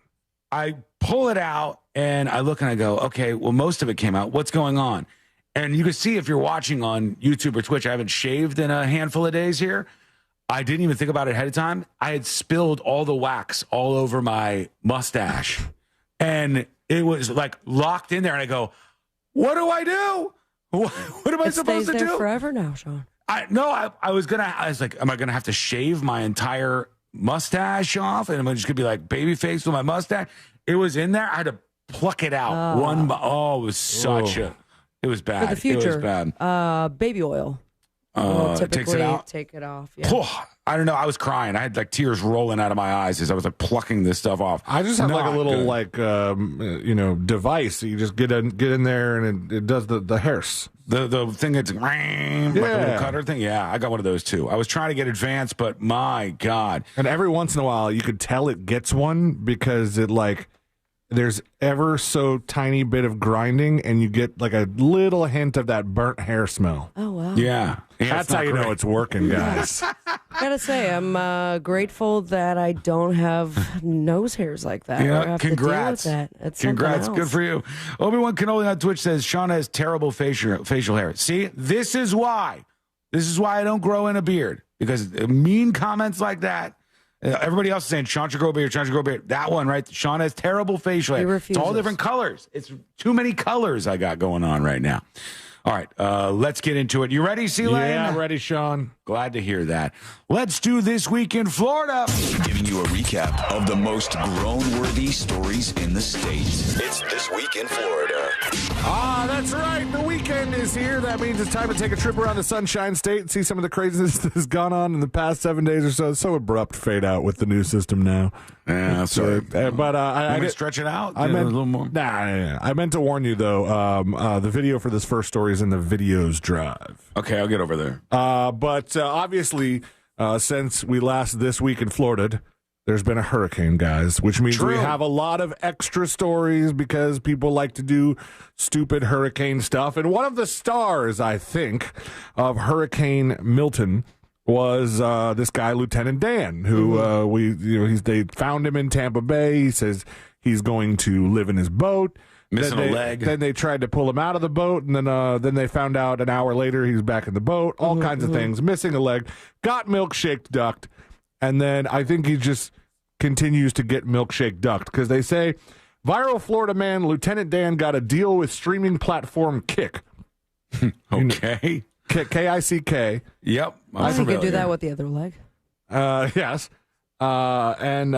I pull it out and I look and I go, okay, well, most of it came out. What's going on? And you can see if you're watching on YouTube or Twitch, I haven't shaved in a handful of days here. I didn't even think about it ahead of time. I had spilled all the wax all over my mustache. And it was like locked in there. And I go, what do I do? What am I supposed to do? It stays there forever now, Sean. I was like, am I going to have to shave my entire mustache off? And am I just going to be like baby face with my mustache? It was in there. I had to pluck it out. It was it was bad. For the future, it was bad. Baby oil. It takes it out. Take it off. Yeah. I don't know. I was crying. I had like tears rolling out of my eyes as I was like plucking this stuff off. I just have like a little device. You just get in there and it does the hairs. The thing that's like a little cutter thing. Yeah, I got one of those too. I was trying to get advanced, but my God. And every once in a while, you could tell it gets one because it there's ever so tiny bit of grinding, and you get like a little hint of that burnt hair smell. Oh, wow. Yeah. That's how you know it's working, guys. Gotta say, I'm grateful that I don't have nose hairs like that. or have congrats. To deal with that. It's Congrats. something Good else. for you. Obi-Wan Kenobi on Twitch says Sean has terrible facial hair. See, this is why. This is why I don't grow in a beard. Because mean comments like that, everybody else is saying Sean should grow a beard, Sean should grow a beard. That one, right? Sean has terrible facial hair. It's all different colors. It's too many colors I got going on right now. All right, let's get into it. You ready, C-Lane? Yeah, I'm ready, Sean. Glad to hear that. Let's do This Week in Florida. Giving you a recap of the most grown-worthy stories in the state. It's This Week in Florida. Ah, that's right. The weekend is here. That means it's time to take a trip around the Sunshine State and see some of the craziness that has gone on in the past 7 days or so. It's so abrupt fade out with the new system now. Yeah, sorry. But I did stretch it out. I meant a little more. Nah. I meant to warn you though. The video for this first story is in the videos drive. Okay, I'll get over there. But obviously, since we last This Week in Florida, there's been a hurricane, guys, which means we have a lot of extra stories because people like to do stupid hurricane stuff. And one of the stars, I think, of Hurricane Milton was this guy, Lieutenant Dan, who they found him in Tampa Bay. He says he's going to live in his boat. Missing a leg. Then they tried to pull him out of the boat, and then they found out an hour later he was back in the boat. All kinds of things. Missing a leg. Got milkshake ducked. And then I think he just continues to get milkshake ducked because they say viral Florida man Lieutenant Dan got a deal with streaming platform Kick. Okay. K-I-C-K. Yep. I think you could do that with the other leg. Yes. And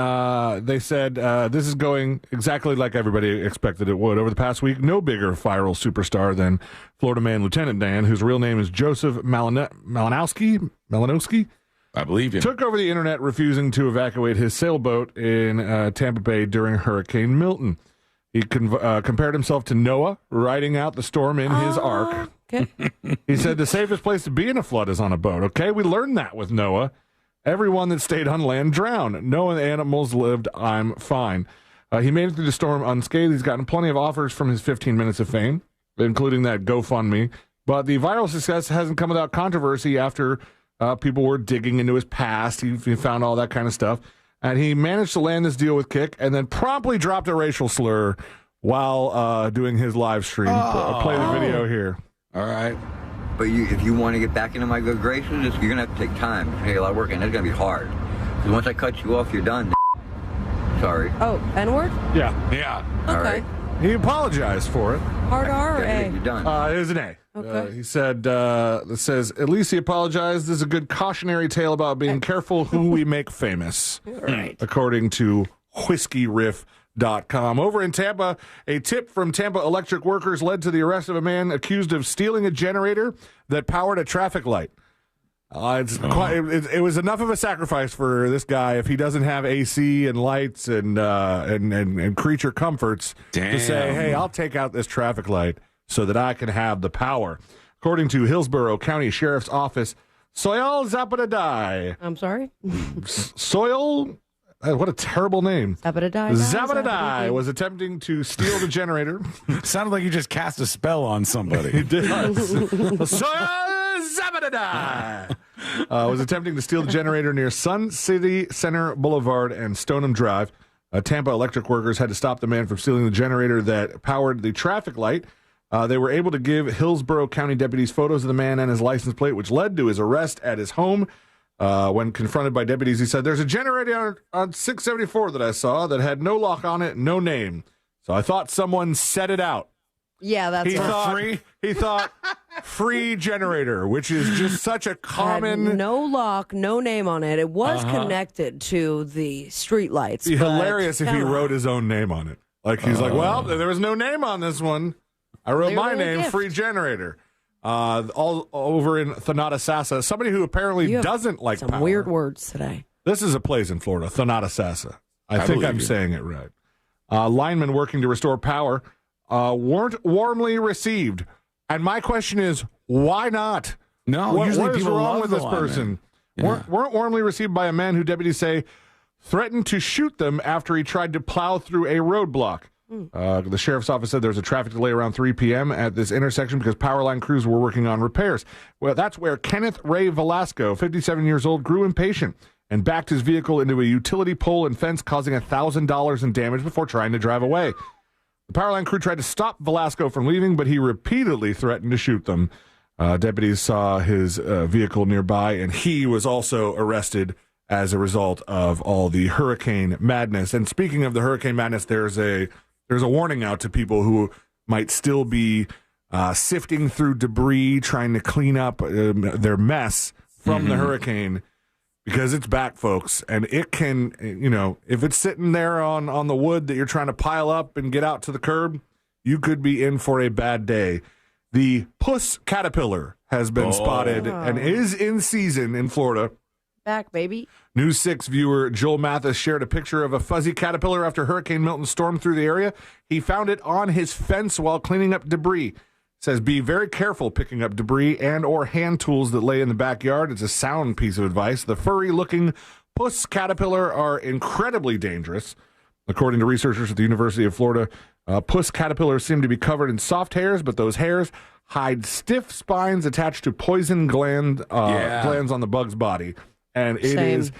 they said this is going exactly like everybody expected it would. Over the past week, no bigger viral superstar than Florida man Lieutenant Dan, whose real name is Joseph Malinowski. I believe you. Took over the internet, refusing to evacuate his sailboat in Tampa Bay during Hurricane Milton. He compared himself to Noah, riding out the storm in his ark. Okay. He said the safest place to be in a flood is on a boat. Okay, we learned that with Noah. Everyone that stayed on land drowned. Noah and the animals lived. I'm fine. He made it through the storm unscathed. He's gotten plenty of offers from his 15 minutes of fame, including that GoFundMe. But the viral success hasn't come without controversy after people were digging into his past. He found all that kind of stuff. And he managed to land this deal with Kick and then promptly dropped a racial slur while doing his live stream. Play the video here. All right. But if you want to get back into my good graces, you're going to have to take time. It's going to take a lot of work, and it's going to be hard. Because once I cut you off, you're done. Sorry. Oh, N-word? Yeah. All Okay. right. He apologized for it. Hard R or A? You're done. It was an A. Okay. He said, it says, at least he apologized. This is a good cautionary tale about being careful who we make famous. Right. According to WhiskeyRiff.com. Over in Tampa, a tip from Tampa electric workers led to the arrest of a man accused of stealing a generator that powered a traffic light. It was enough of a sacrifice for this guy if he doesn't have AC and lights and creature comforts to say, hey, I'll take out this traffic light so that I can have the power. According to Hillsborough County Sheriff's Office, Soil Zabadadai. I'm sorry? Soil, what a terrible name. Zabadadai was attempting to steal the generator. Sounded like you just cast a spell on somebody. He did. Zabadadai was attempting to steal the generator near Sun City Center Boulevard and Stoneham Drive. Tampa electric workers had to stop the man from stealing the generator that powered the traffic light. They were able to give Hillsborough County deputies photos of the man and his license plate, which led to his arrest at his home. When confronted by deputies, he said, there's a generator on 674 that I saw that had no lock on it, no name. So I thought someone set it out. Yeah, that's free. He thought free generator, which is just such a common. Had no lock, no name on it. It was connected to the street lights. It'd be hilarious if he wrote his own name on it. Like he's like, well, there was no name on this one. I wrote my name, free generator. All over in Thanatasassa. Somebody who apparently doesn't like some power. weird words today. This is a place in Florida, Thanatasassa. I think I'm saying it right. Linemen working to restore power weren't warmly received. And my question is, why not? No, usually what is people wrong love with the this person? Yeah. Weren't warmly received by a man who deputies say threatened to shoot them after he tried to plow through a roadblock. The sheriff's office said there was a traffic delay around 3 p.m. at this intersection because power line crews were working on repairs. Well, that's where Kenneth Ray Velasco, 57 years old, grew impatient and backed his vehicle into a utility pole and fence, causing $1,000 in damage before trying to drive away. The power line crew tried to stop Velasco from leaving, but he repeatedly threatened to shoot them. Deputies saw his vehicle nearby, and he was also arrested as a result of all the hurricane madness. And speaking of the hurricane madness, there's a warning out to people who might still be sifting through debris, trying to clean up their mess from the hurricane, because it's back, folks. And it can, if it's sitting there on the wood that you're trying to pile up and get out to the curb, you could be in for a bad day. The puss caterpillar has been spotted and is in season in Florida. Back, baby. News 6 viewer Joel Mathis shared a picture of a fuzzy caterpillar after Hurricane Milton stormed through the area. He found it on his fence while cleaning up debris. Says, be very careful picking up debris and or hand tools that lay in the backyard. It's a sound piece of advice. The furry-looking puss caterpillar are incredibly dangerous. According to researchers at the University of Florida, puss caterpillars seem to be covered in soft hairs, but those hairs hide stiff spines attached to poison glands on the bug's body. And it is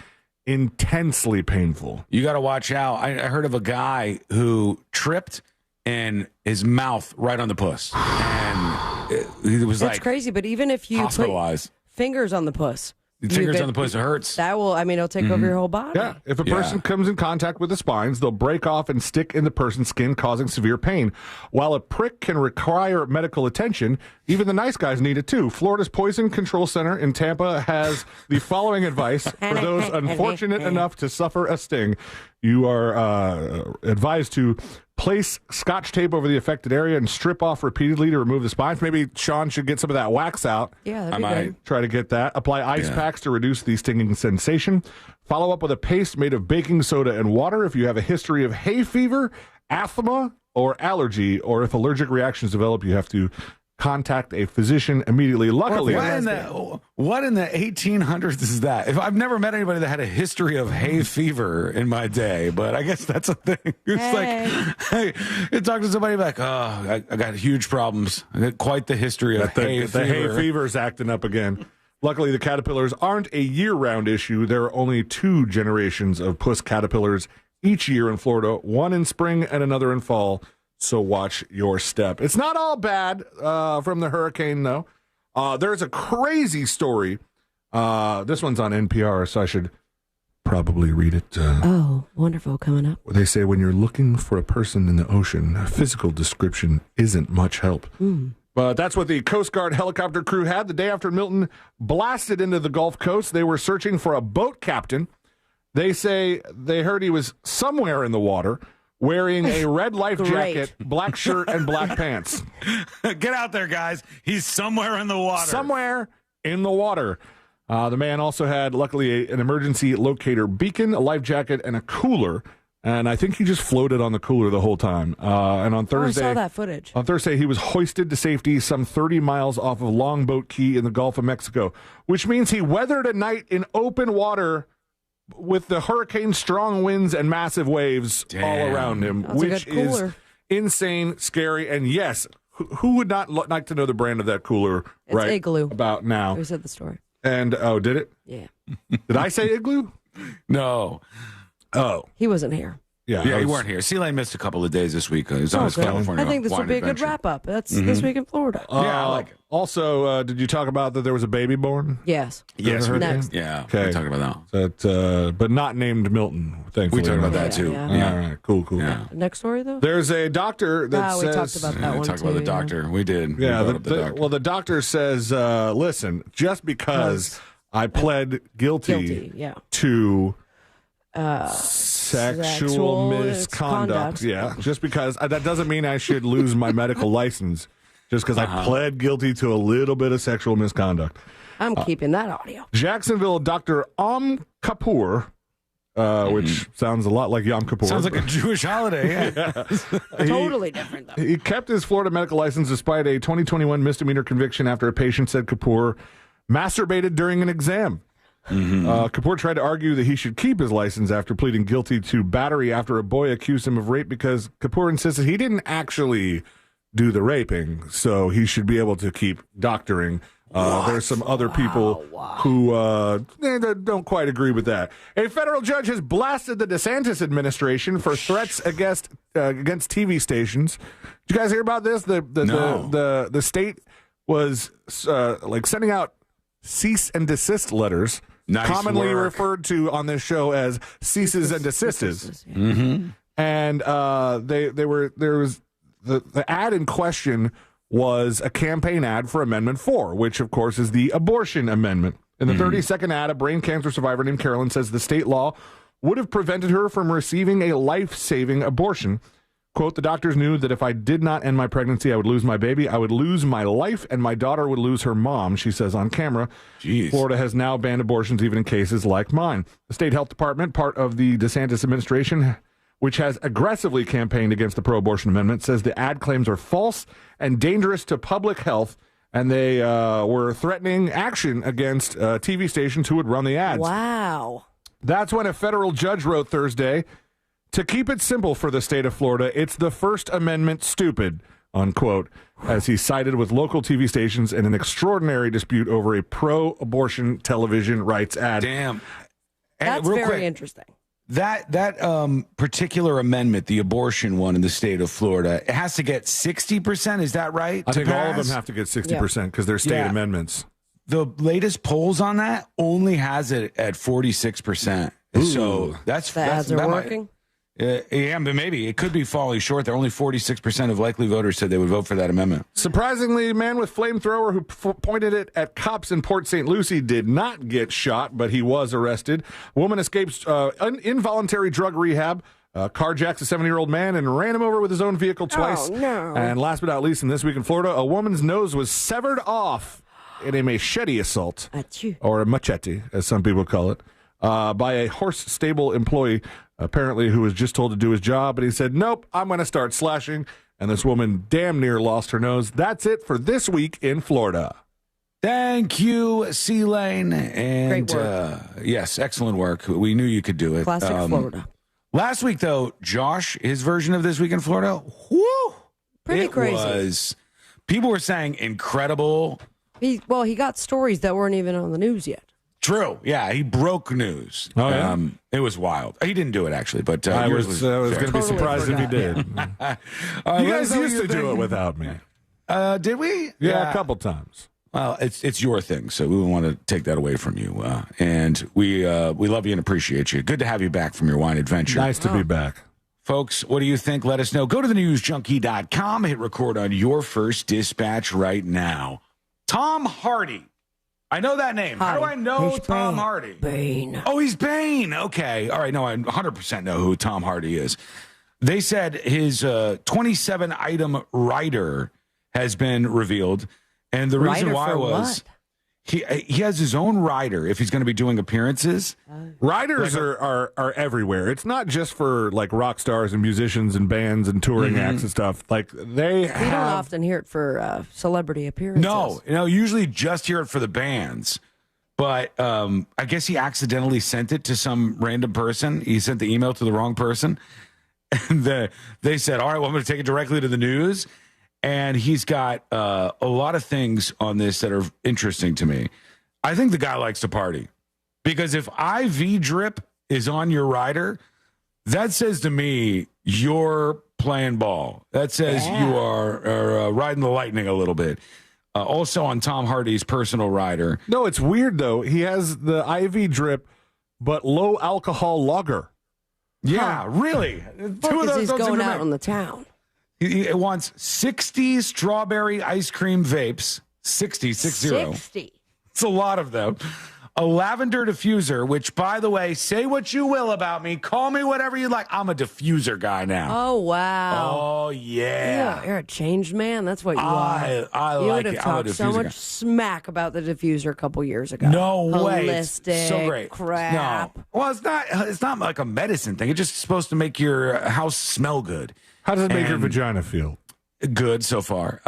intensely painful. You got to watch out. I heard of a guy who tripped and his mouth right on the puss. And it was That's crazy, but even if you put fingers on the puss. Fingers on the puss, it hurts. That will, it'll take over your whole body. Yeah. If a person comes in contact with the spines, they'll break off and stick in the person's skin, causing severe pain. While a prick can require medical attention, even the nice guys need it too. Florida's Poison Control Center in Tampa has the following advice for those unfortunate enough to suffer a sting. You are advised to place Scotch tape over the affected area and strip off repeatedly to remove the spines. Maybe Sean should get some of that wax out. Yeah, that'd I be might good. try to get that. Apply ice packs to reduce the stinging sensation. Follow up with a paste made of baking soda and water if you have a history of hay fever, asthma, or allergy, or if allergic reactions develop, you have to contact a physician immediately. Luckily, what in the 1800s is that? If I've never met anybody that had a history of hay fever in my day, but I guess that's a thing. It's like, hey, you talk to somebody like, I got huge problems. I got quite the history of hay fever. The hay fever's acting up again. Luckily, the caterpillars aren't a year-round issue. There are only 2 generations of puss caterpillars each year in Florida, one in spring and another in fall. So watch your step. It's not all bad from the hurricane, though. There's a crazy story. This one's on NPR, so I should probably read it. Wonderful. Coming up. They say when you're looking for a person in the ocean, a physical description isn't much help. But that's what the Coast Guard helicopter crew had. The day after Milton blasted into the Gulf Coast, they were searching for a boat captain. They say they heard he was somewhere in the water, wearing a red life jacket, black shirt, and black pants. Get out there, guys. He's somewhere in the water. Somewhere in the water. The man also had, luckily, an emergency locator beacon, a life jacket, and a cooler. And I think he just floated on the cooler the whole time. And on Thursday, I saw that footage. On Thursday, he was hoisted to safety some 30 miles off of Longboat Key in the Gulf of Mexico, which means he weathered a night in open water with the hurricane strong winds and massive waves all around him, which is insane, scary, and yes, who would not like to know the brand of that cooler It's Igloo. about now? We said the story. And, did it? Yeah. Did I say Igloo? No. Oh. He wasn't here. Yeah, you weren't here. Sea Lane missed a couple of days this week. He was on his California I think this will be a good wrap-up. That's this week in Florida. Yeah, I like it. Also, did you talk about that there was a baby born? Yes. Yes, we Next. did. Yeah, okay. we talked about that. But not named Milton, thankfully. We talked about that, too. Yeah. All right, cool. Yeah. Next story, though? There's a doctor that we says... talked about that one, We talked about the too, doctor. We did. Yeah, We brought up the doctor. well, the doctor says, listen, just because I pled guilty to... sexual misconduct. Yeah, just because that doesn't mean I should lose my medical license just because I pled guilty to a little bit of sexual misconduct. I'm keeping that audio. Jacksonville Dr. Kapoor, which sounds a lot like Yom Kippur. Sounds like a Jewish holiday. Yeah. Totally different, though. He kept his Florida medical license despite a 2021 misdemeanor conviction after a patient said Kapoor masturbated during an exam. Kapoor tried to argue that he should keep his license after pleading guilty to battery after a boy accused him of rape because Kapoor insisted he didn't actually do the raping, so he should be able to keep doctoring. There's some other people who don't quite agree with that. A federal judge has blasted the DeSantis administration for threats against TV stations. Did you guys hear about this? The state was sending out cease and desist letters, commonly referred to on this show as ceases and desists. And the ad in question was a campaign ad for Amendment 4, which, of course, is the abortion amendment. In the 30-second ad, a brain cancer survivor named Carolyn says the state law would have prevented her from receiving a life-saving abortion. Quote, the doctors knew that if I did not end my pregnancy, I would lose my baby, I would lose my life, and my daughter would lose her mom, she says on camera. Jeez. Florida has now banned abortions even in cases like mine. The state health department, part of the DeSantis administration, which has aggressively campaigned against the pro-abortion amendment, says the ad claims are false and dangerous to public health, and they were threatening action against TV stations who would run the ads. Wow. That's when a federal judge wrote Thursday, to keep it simple for the state of Florida, it's the First Amendment stupid, unquote, as he sided with local TV stations in an extraordinary dispute over a pro-abortion television rights ad. Damn. That's very interesting. That particular amendment, the abortion one in the state of Florida, it has to get 60%. Is that right? I think all of them have to get 60% because they're state amendments. The latest polls on that only has it at 46%. So that's the ads are working. Yeah, but maybe it could be falling short. There only 46% of likely voters said they would vote for that amendment. Surprisingly, a man with flamethrower who pointed it at cops in Port St. Lucie did not get shot, but he was arrested. A woman escapes involuntary drug rehab, carjacks a 70-year-old man and ran him over with his own vehicle twice. Oh, no. And last but not least, in This Week in Florida, a woman's nose was severed off in a machete assault, or a machete, as some people call it, by a horse stable employee, apparently, who was just told to do his job, and he said, nope, I'm going to start slashing, and this woman damn near lost her nose. That's it for This Week in Florida. Thank you, C-Lane. And, Great work. yes, excellent work. We knew you could do it. Classic Florida. Last week, though, Josh, his version of This Week in Florida, whoo! Pretty crazy. Was, people were saying incredible. He got stories that weren't even on the news yet. True. Yeah, he broke news. Oh, yeah. It was wild. He didn't do it, actually, but I was going to be surprised if he did. You guys used to do it without me. Did we? Yeah, a couple times. Well, it's your thing, so we want to take that away from you. And we love you and appreciate you. Good to have you back from your wine adventure. Nice to be back. Folks, what do you think? Let us know. Go to thenewsjunkie.com. Hit record on your first dispatch right now. Tom Hardy. I know that name. How do I know Tom Hardy? Bane. Oh, he's Bane. Okay. All right. No, I 100% know who Tom Hardy is. They said his 27-item rider has been revealed. And the reason why was he has his own rider if he's going to be doing appearances. Riders are everywhere. It's not just for like rock stars and musicians and bands and touring acts and stuff. Like we don't often hear it for celebrity appearances. No, usually just hear it for the bands. But I guess he accidentally sent it to some random person. He sent the email to the wrong person. And they said, all right, well, I'm going to take it directly to the news. And he's got a lot of things on this that are interesting to me. I think the guy likes to party. Because if IV drip is on your rider, that says to me you're playing ball. That says you are riding the lightning a little bit. Also on Tom Hardy's personal rider. No, it's weird, though. He has the IV drip, but low alcohol lager. Yeah, really? Two of those he's going out on the town. It wants 60 strawberry ice cream vapes. 60. 60. It's a lot of them. A lavender diffuser, which, by the way, say what you will about me. Call me whatever you like. I'm a diffuser guy now. Oh, wow. Oh, yeah. You're a changed man. That's what you are. You would have talked so much smack about the diffuser a couple years ago. No way. Holistic So great. crap. No. Well, it's not like a medicine thing. It's just supposed to make your house smell good. How does it make your vagina feel? Good so far.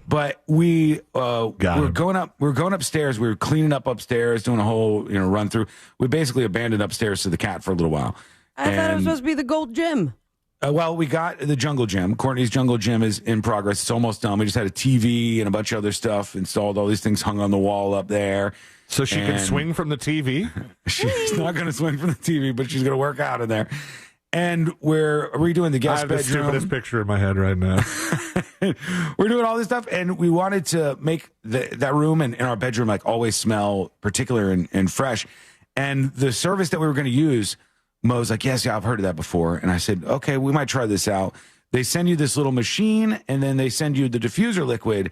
But we're going upstairs. We were cleaning up upstairs, doing a whole run through. We basically abandoned upstairs to the cat for a little while. I thought it was supposed to be the Gold Gym. Well, we got the Jungle Gym. Courtney's Jungle Gym is in progress. It's almost done. We just had a TV and a bunch of other stuff installed. All these things hung on the wall up there. So she can swing from the TV? She's not going to swing from the TV, but she's going to work out in there. And we're redoing the guest bedroom. I have the stupidest picture in my head right now. We're doing all this stuff, and we wanted to make that room and in our bedroom like always smell particular and fresh. And the service that we were going to use, Mo's like, yes, yeah, I've heard of that before. And I said, okay, we might try this out. They send you this little machine, and then they send you the diffuser liquid.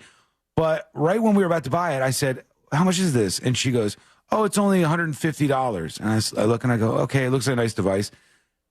But right when we were about to buy it, I said, how much is this? And she goes, oh, it's only $150. And I look and I go, okay, it looks like a nice device.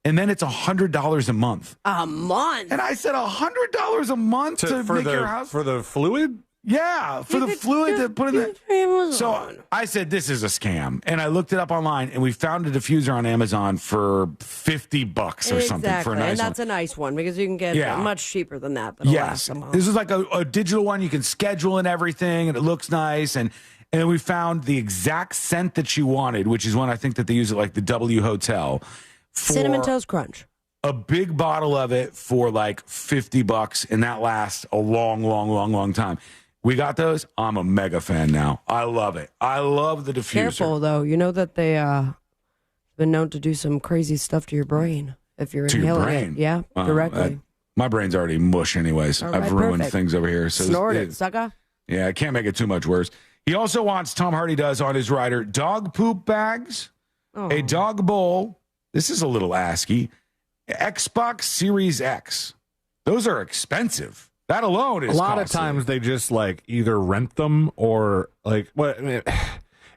And then it's $100 a month. A month? And I said, $100 a month to make your house? For the fluid? Yeah, for the fluid to put in the... So I said, this is a scam. And I looked it up online, and we found a diffuser on Amazon for $50 or something for a nice and that's one. a nice one because you can get much cheaper than that. Yes. This is like a digital one. You can schedule and everything, and it looks nice. And then we found the exact scent that she wanted, which is one I think that they use at like the W Hotel. Cinnamon Toast Crunch. A big bottle of it for like $50, and that lasts a long time. We got those. I'm a mega fan now. I love it. I love the diffuser. Careful, though. You know that they been known to do some crazy stuff to your brain if you're inhaling your brain? it. Yeah, directly. My brain's already mush anyways. All right, I've ruined perfect. things over here. So Snort it, sucker. Yeah, I can't make it too much worse. He also wants, Tom Hardy does on his rider, dog poop bags, a dog bowl. This is a little ASCII. Xbox Series X. Those are expensive. That alone is a lot costly. of times they just like either rent them or like what. I mean,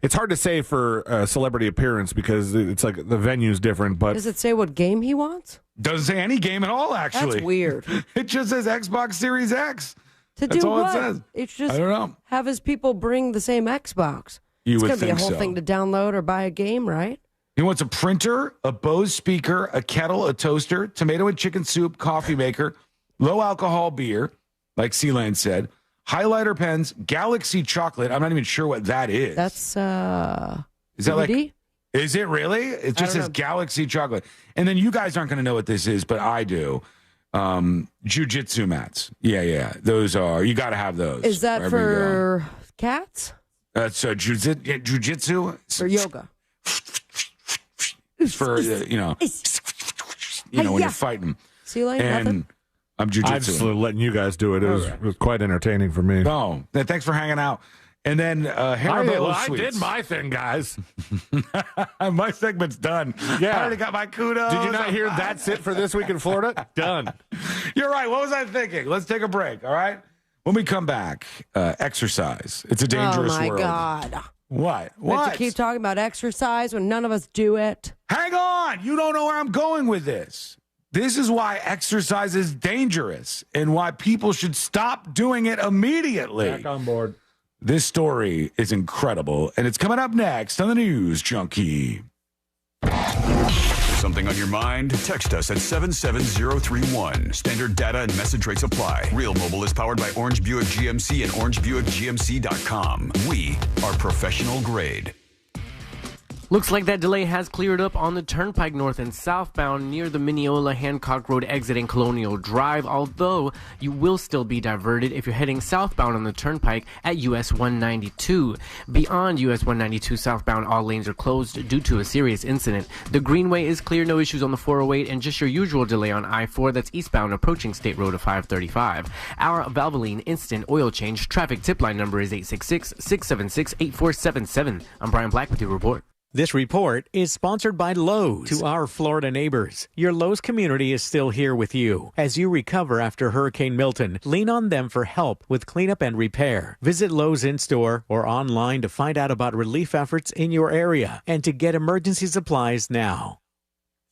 it's hard to say for a celebrity appearance because it's like the venue's different. But does it say what game he wants? Doesn't say any game at all. Actually, that's weird. It just says Xbox Series X. To That's do all what? it says. It's just I don't know. Have his people bring the same Xbox. You would it's gonna think be a whole so. thing to download or buy a game, right? He wants a printer, a Bose speaker, a kettle, a toaster, tomato and chicken soup, coffee maker, low alcohol beer, like Sealand said, highlighter pens, Galaxy chocolate. I'm not even sure what that is. That's is that DVD? like? Is it really? It just says Galaxy chocolate. And then you guys aren't going to know what this is, but I do. Jiu-jitsu mats. Yeah. Those are, you got to have those. Is that for cats? That's jiu-jitsu. For yoga. For, when you're fighting. See you later, And nothing? I'm jiu-jitsu. I'm just letting you guys do it. It was quite entertaining for me. Oh, thanks for hanging out. And then I did my thing, guys. My segment's done. Yeah. I already got my kudos. Did you not hear that's it for this week in Florida? Done. You're right. What was I thinking? Let's take a break, all right? When we come back, exercise. It's a dangerous world. Oh, my God. What? We have to keep talking about exercise when none of us do it. Hang on. You don't know where I'm going with this. This is why exercise is dangerous and why people should stop doing it immediately. Back on board. This story is incredible, and it's coming up next on the News Junkie. Something on your mind? Text us at 77031. Standard data and message rates apply. Real Mobile is powered by Orange Buick GMC and OrangeBuickGMC.com. We are professional grade. Looks like that delay has cleared up on the Turnpike north and southbound near the Mineola Hancock Road exit in Colonial Drive, although you will still be diverted if you're heading southbound on the Turnpike at US 192. Beyond US 192 southbound, all lanes are closed due to a serious incident. The Greenway is clear, no issues on the 408, and just your usual delay on I-4 that's eastbound approaching State Road of 535. Our Valvoline instant oil change traffic tip line number is 866-676-8477. I'm Brian Black with your report. This report is sponsored by Lowe's. To our Florida neighbors, your Lowe's community is still here with you. As you recover after Hurricane Milton, lean on them for help with cleanup and repair. Visit Lowe's in-store or online to find out about relief efforts in your area and to get emergency supplies now.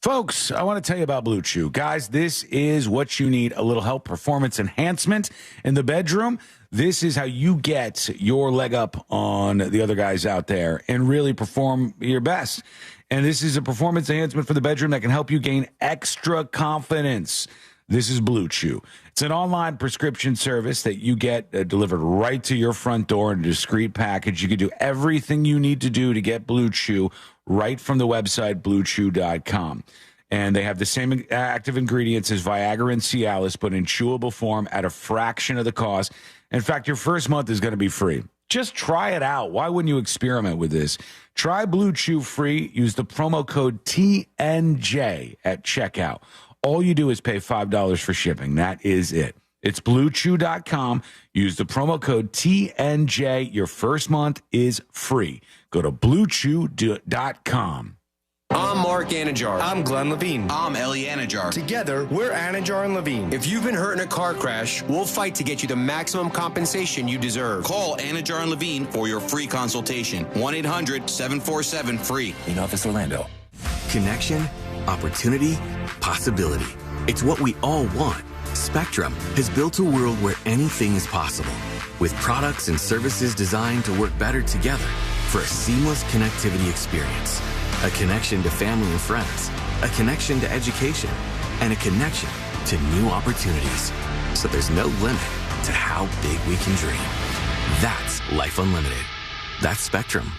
Folks, I want to tell you about Blue Chew. Guys, this is what you need, a little help, performance enhancement in the bedroom. This is how you get your leg up on the other guys out there and really perform your best. And this is a performance enhancement for the bedroom that can help you gain extra confidence. This is Blue Chew. It's an online prescription service that you get delivered right to your front door in a discreet package. You can do everything you need to do to get Blue Chew right from the website, bluechew.com. And they have the same active ingredients as Viagra and Cialis, but in chewable form at a fraction of the cost. In fact, your first month is going to be free. Just try it out. Why wouldn't you experiment with this? Try Blue Chew free. Use the promo code TNJ at checkout. All you do is pay $5 for shipping. That is it. It's bluechew.com. Use the promo code TNJ. Your first month is free. Go to bluechew.com. I'm Mark Anajar. I'm Glenn Levine. I'm Ellie Anajar. Together, we're Anajar and Levine. If you've been hurt in a car crash, we'll fight to get you the maximum compensation you deserve. Call Anajar and Levine for your free consultation. 1-800-747-FREE. In Office Orlando. Connection, opportunity, possibility. It's what we all want. Spectrum has built a world where anything is possible, with products and services designed to work better together for a seamless connectivity experience. A connection to family and friends, a connection to education, and a connection to new opportunities. So there's no limit to how big we can dream. That's Life Unlimited. That's Spectrum.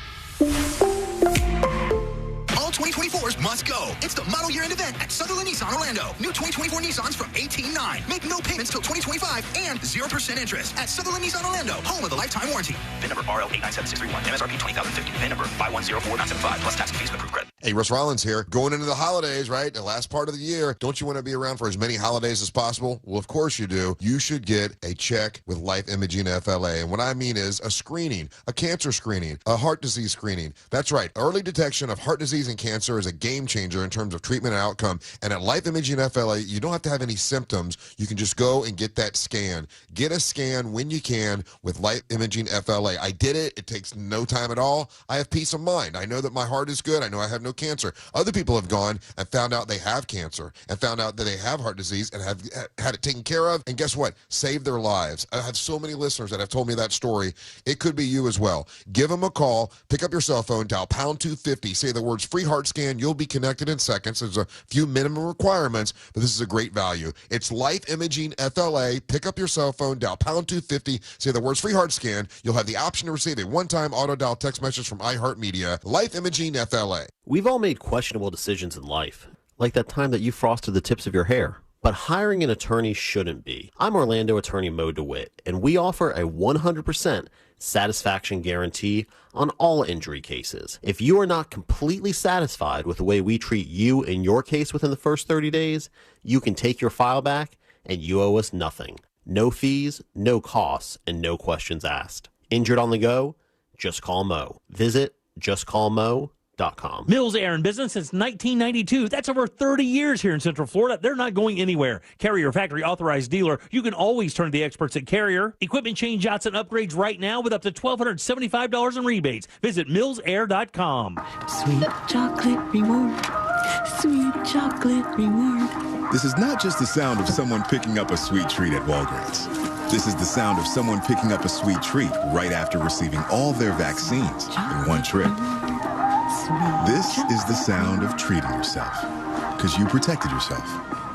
All 2024s must go. It's the model year-end event at Sutherland Nissan Orlando. New 2024 Nissans from $18,900. Make no payments till 2025 and 0% interest at Sutherland Nissan Orlando, home of the lifetime warranty. VIN number RL897631. MSRP 20050. VIN number 5104975 plus tax and fees and approved credit. Hey, Russ Rollins here. Going into the holidays, right? The last part of the year. Don't you want to be around for as many holidays as possible? Well, of course you do. You should get a check with Life Imaging FLA. And what I mean is a screening, a cancer screening, a heart disease screening. That's right. Early detection of heart disease and cancer is a game changer in terms of treatment and outcome. And at Life Imaging FLA, you don't have to have any symptoms. You can just go and get that scan. Get a scan when you can with Life Imaging FLA. I did it. It takes no time at all. I have peace of mind. I know that my heart is good. I know I have no cancer. Other people have gone and found out they have cancer and found out that they have heart disease and have had it taken care of. And guess what? Saved their lives. I have so many listeners that have told me that story. It could be you as well. Give them a call. Pick up your cell phone. Dial pound 250. Say the words free heart scan. You'll be connected in seconds. There's a few minimum requirements, but this is a great value. It's Life Imaging FLA. Pick up your cell phone. Dial pound 250. Say the words free heart scan. You'll have the option to receive a one-time auto dial text message from iHeartMedia. Life Imaging FLA. We've all made questionable decisions in life, like that time that you frosted the tips of your hair. But hiring an attorney shouldn't be. I'm Orlando attorney Mo DeWitt, and we offer a 100% satisfaction guarantee on all injury cases. If you are not completely satisfied with the way we treat you in your case within the first 30 days, you can take your file back and you owe us nothing. No fees, no costs, and no questions asked. Injured on the go? Just call Mo. Visit justcallmo.com. Mills Air in business since 1992. That's over 30 years here in Central Florida. They're not going anywhere. Carrier factory authorized dealer. You can always turn to the experts at Carrier. Equipment change outs and upgrades right now with up to $1,275 in rebates. Visit millsair.com. Sweet chocolate reward. Sweet chocolate reward. This is not just the sound of someone picking up a sweet treat at Walgreens. This is the sound of someone picking up a sweet treat right after receiving all their vaccines in one trip. This is the sound of treating yourself, because you protected yourself.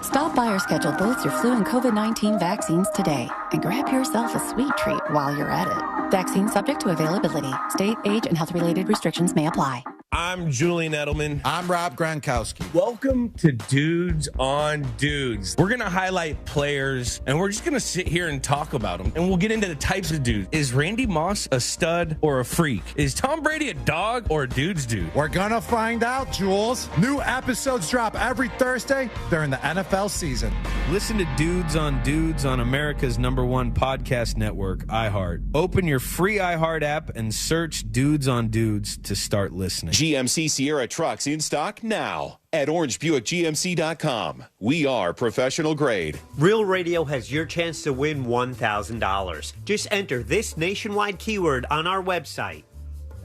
Stop by or schedule both your flu and COVID-19 vaccines today and grab yourself a sweet treat while you're at it. Vaccine subject to availability. State, age, and health-related restrictions may apply. I'm Julian Edelman. I'm Rob Gronkowski. Welcome to Dudes on Dudes. We're going to highlight players, and we're just going to sit here and talk about them. And we'll get into the types of dudes. Is Randy Moss a stud or a freak? Is Tom Brady a dog or a dude's dude? We're going to find out, Jules. New episodes drop every Thursday during the NFL season. Listen to Dudes on America's #1 podcast network, iHeart. Open your free iHeart app and search Dudes on Dudes to start listening. GMC Sierra trucks in stock now at orangebuickgmc.com. We are professional grade. Real Radio has your chance to win $1,000. Just enter this nationwide keyword on our website.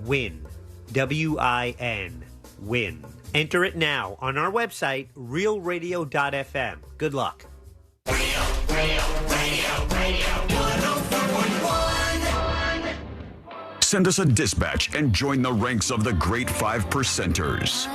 WIN. W-I-N. WIN. Enter it now on our website, realradio.fm. Good luck. Radio, 104.1. Send us a dispatch and join the ranks of the great 5%ers.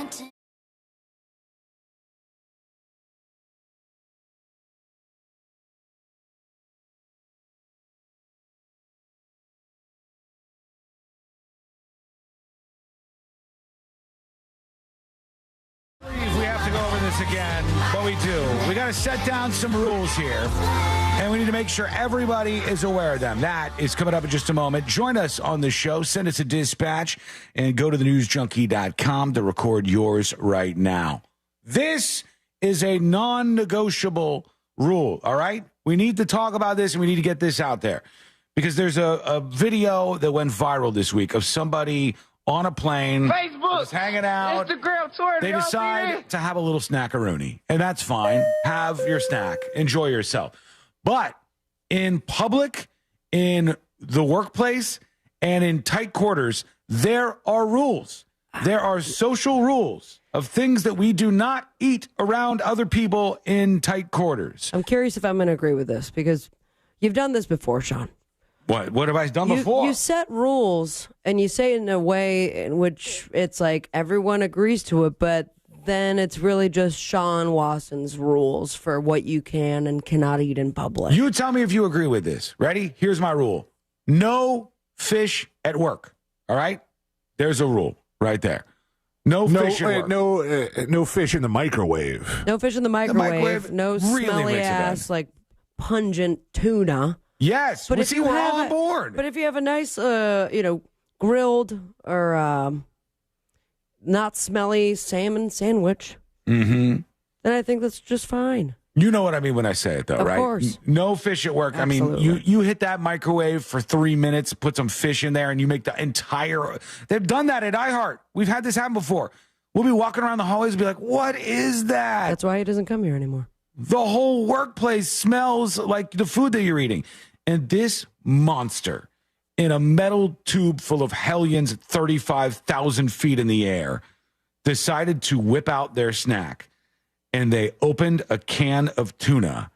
go over this again, but we do. We got to set down some rules here, and we need to make sure everybody is aware of them. That is coming up in just a moment. Join us on the show. Send us a dispatch and go to thenewsjunkie.com to record yours right now. This is a non-negotiable rule, all right? We need to talk about this, and we need to get this out there because there's a video that went viral this week of somebody on a plane, Facebook, just hanging out. Instagram, Twitter. They decide to have a little snackaroonie, and that's fine. Have your snack. Enjoy yourself. But in public, in the workplace, and in tight quarters, there are rules. There are social rules of things that we do not eat around other people in tight quarters. I'm curious if I'm going to agree with this because you've done this before, Sean. What have I done before? You set rules and you say it in a way in which it's like everyone agrees to it, but then it's really just Sean Watson's rules for what you can and cannot eat in public. You tell me if you agree with this. Ready? Here's my rule. No fish at work. All right? There's a rule right there. No fish at work. No fish in the microwave. No fish in the microwave. No really smelly makes it bad. ass, like pungent tuna. Yes. But Well, if see, you we're have all on board. But if you have a nice, grilled or not smelly salmon sandwich, then I think that's just fine. You know what I mean when I say it, though, Of right? course. No fish at work. Absolutely. I mean, you hit that microwave for 3 minutes, put some fish in there, and you make the entire... They've done that at iHeart. We've had this happen before. We'll be walking around the hallways and be like, what is that? That's why he doesn't come here anymore. The whole workplace smells like the food that you're eating. And this monster in a metal tube full of hellions at 35,000 feet in the air decided to whip out their snack. And they opened a can of tuna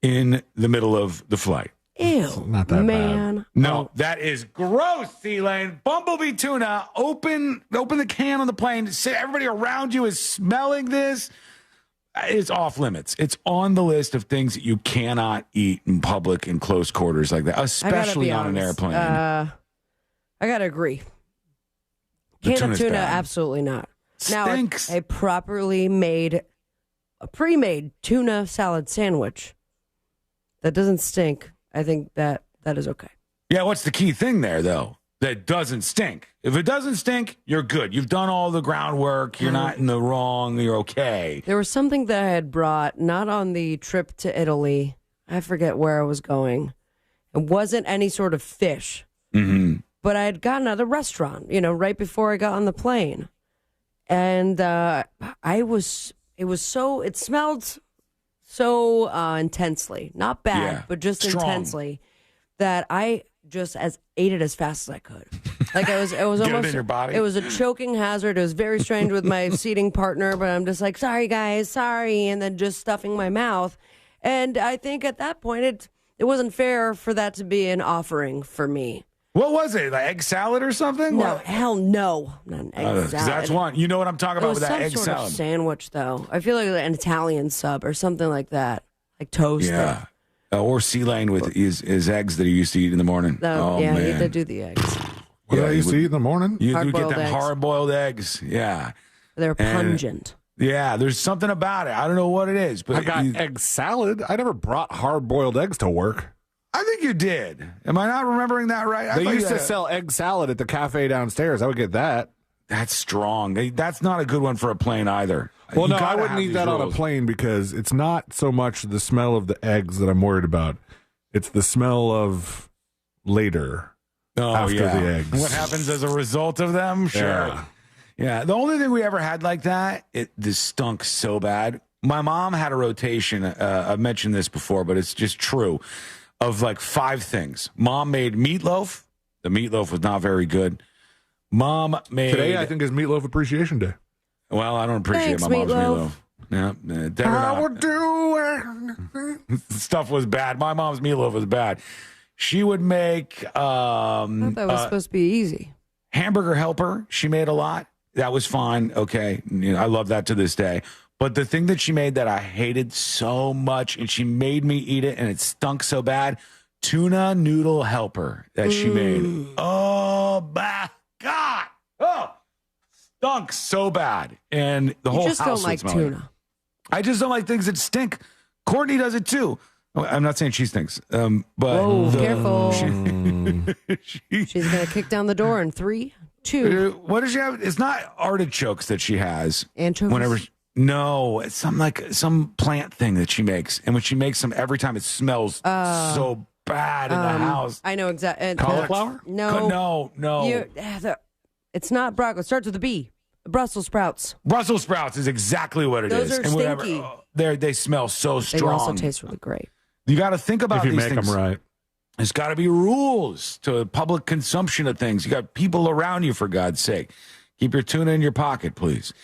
in the middle of the flight. Ew, not that man. bad. No, that is gross, C-Lane. Bumblebee tuna. Open the can on the plane. Everybody around you is smelling this. It's off limits. It's on the list of things that you cannot eat in public in close quarters like that, especially on an airplane. I gotta agree. The Can of tuna's tuna, bad. absolutely not. Stinks. Now, a properly made, a pre-made tuna salad sandwich that doesn't stink, I think that is okay. Yeah, what's the key thing there, though? That doesn't stink. If it doesn't stink, you're good. You've done all the groundwork. You're not in the wrong. You're okay. There was something that I had brought, not on the trip to Italy. I forget where I was going. It wasn't any sort of fish. Mm-hmm. But I had gotten at a restaurant, right before I got on the plane. And it smelled so intensely. Not bad, but just strong. intensely that I just ate it as fast as I could. Like it was Get almost it in your body? It was a choking hazard. It was very strange with my seating partner, but I'm just like, sorry guys, sorry, and then just stuffing my mouth. And I think at that point it wasn't fair for that to be an offering for me. What was it? Like egg salad or something? No, hell no. Not an egg 'Cause salad. that's one. You know what I'm talking It about was with that some egg sort salad. of sandwich, though. I feel like an Italian sub or something like that, like toast. Yeah. Or C-Lane with his eggs that he used to eat in the morning. Yeah, man. he did do the eggs. What did I used to eat in the morning? You would get Hard-boiled them eggs. hard-boiled eggs. Yeah. They're And- pungent. Yeah, there's something about it. I don't know what it is, but I got egg salad. I never brought hard-boiled eggs to work. I think you did. Am I not remembering that right? I They thought used you to had- sell egg salad at the cafe downstairs. I would get that. That's strong. That's not a good one for a plane either. Well, You no, I gotta wouldn't have eat these that on a rules. plane because it's not so much the smell of the eggs that I'm worried about. It's the smell of later after the eggs. What happens as a result of them? Sure. Yeah. The only thing we ever had like that, this stunk so bad. My mom had a rotation. I've mentioned this before, but it's just true. Of like 5 things. Mom made meatloaf. The meatloaf was not very good. Mom made... Today, I think, is Meatloaf Appreciation Day. Well, I don't appreciate Thanks, my mom's Meatloaf. meatloaf. Yeah, dead or I not. would do it. Stuff was bad. My mom's meatloaf was bad. She would make I thought that was supposed to be easy. hamburger helper. She made a lot. That was fine. Okay. I love that to this day. But the thing that she made that I hated so much, and she made me eat it, and it stunk so bad, tuna noodle helper that she made. Oh, my God. Oh, stunk so bad, and the whole just house don't like would smell tuna. I just don't like things that stink. Courtney does it too. I'm not saying she stinks, but Whoa, careful. She's going to kick down the door in 3, 2. What does she have? It's not artichokes that she has. Anchovies? No, it's some plant thing that she makes, and when she makes them, every time it smells so bad in the house. I know exactly. Cauliflower? No. No. It's not broccoli. It starts with a B. Brussels sprouts. Brussels sprouts is exactly what it is. Those are and whatever, stinky. they smell so strong. They also taste really great. You got to think about if you these make things. them right. There's got to be rules to public consumption of things. You got people around you, for God's sake. Keep your tuna in your pocket, please.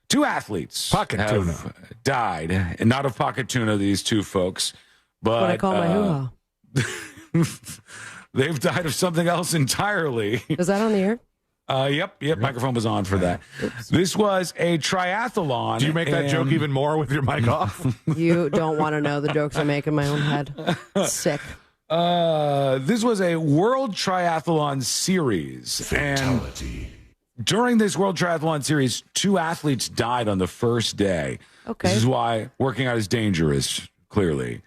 2 athletes have died, and not of pocket tuna, these 2 folks. But What I call my hoo-ha. They've died of something else entirely. Is that on the air? Yep. Microphone was on for that. This was a triathlon. Do you make that joke even more with your mic off? You don't want to know the jokes I make in my own head. Sick. This was a World Triathlon Series. Fatality. And during this World Triathlon Series, 2 athletes died on the first day. Okay. This is why working out is dangerous, clearly.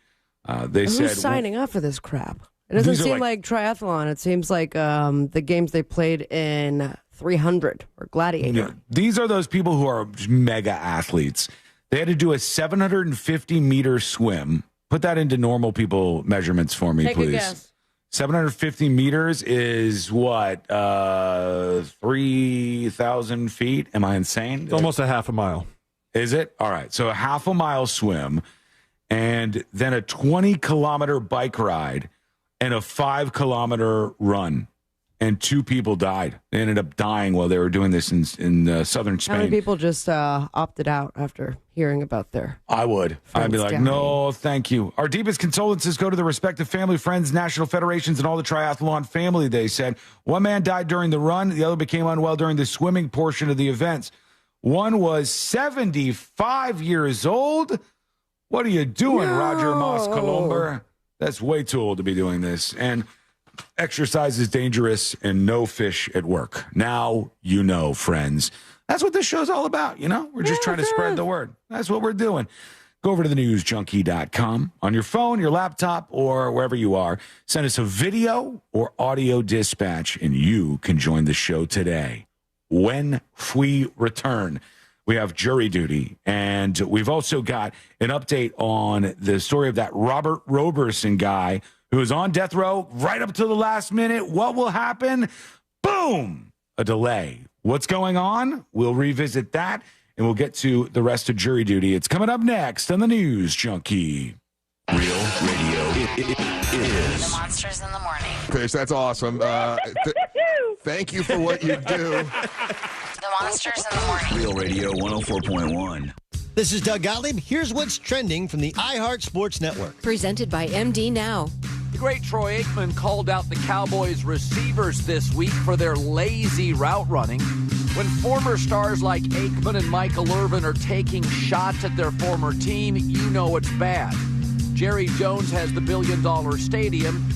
Who's signing up for this crap? It doesn't seem like triathlon. It seems like the games they played in 300 or Gladiator. Yeah, these are those people who are mega athletes. They had to do a 750-meter swim. Put that into normal people measurements for me, Take please. a guess. 750 meters is what? 3,000 feet? Am I insane? It's almost a half a mile. Is it? All right. So a half a mile swim and then a 20-kilometer bike ride and a 5-kilometer run. And 2 people died. They ended up dying while they were doing this in southern Spain. How many people just opted out after hearing about their I would. I'd be like, no, thank you. Our deepest condolences go to the respective family, friends, national federations, and all the triathlon family, they said. One man died during the run. The other became unwell during the swimming portion of the events. One was 75 years old. What are you doing, Roger Moss Colomber? That's way too old to be doing this. And exercise is dangerous and no fish at work. Now you know, friends. That's what this show's all about, you know? We're just trying to spread the word. That's what we're doing. Go over to thenewsjunkie.com on your phone, your laptop, or wherever you are. Send us a video or audio dispatch, and you can join the show today. When we return, we have jury duty, and we've also got an update on the story of that Robert Roberson guy who was on death row right up to the last minute. What will happen? Boom! A delay. What's going on? We'll revisit that, and we'll get to the rest of jury duty. It's coming up next on the News Junkie. Real radio is. The Monsters in the Morning. Fish, that's awesome. Thank you for what you do. The Monsters in the Morning. Real Radio 104.1. This is Doug Gottlieb. Here's what's trending from the iHeart Sports Network. Presented by MD Now. The great Troy Aikman called out the Cowboys receivers this week for their lazy route running. When former stars like Aikman and Michael Irvin are taking shots at their former team, you know it's bad. Jerry Jones has the billion-dollar stadium.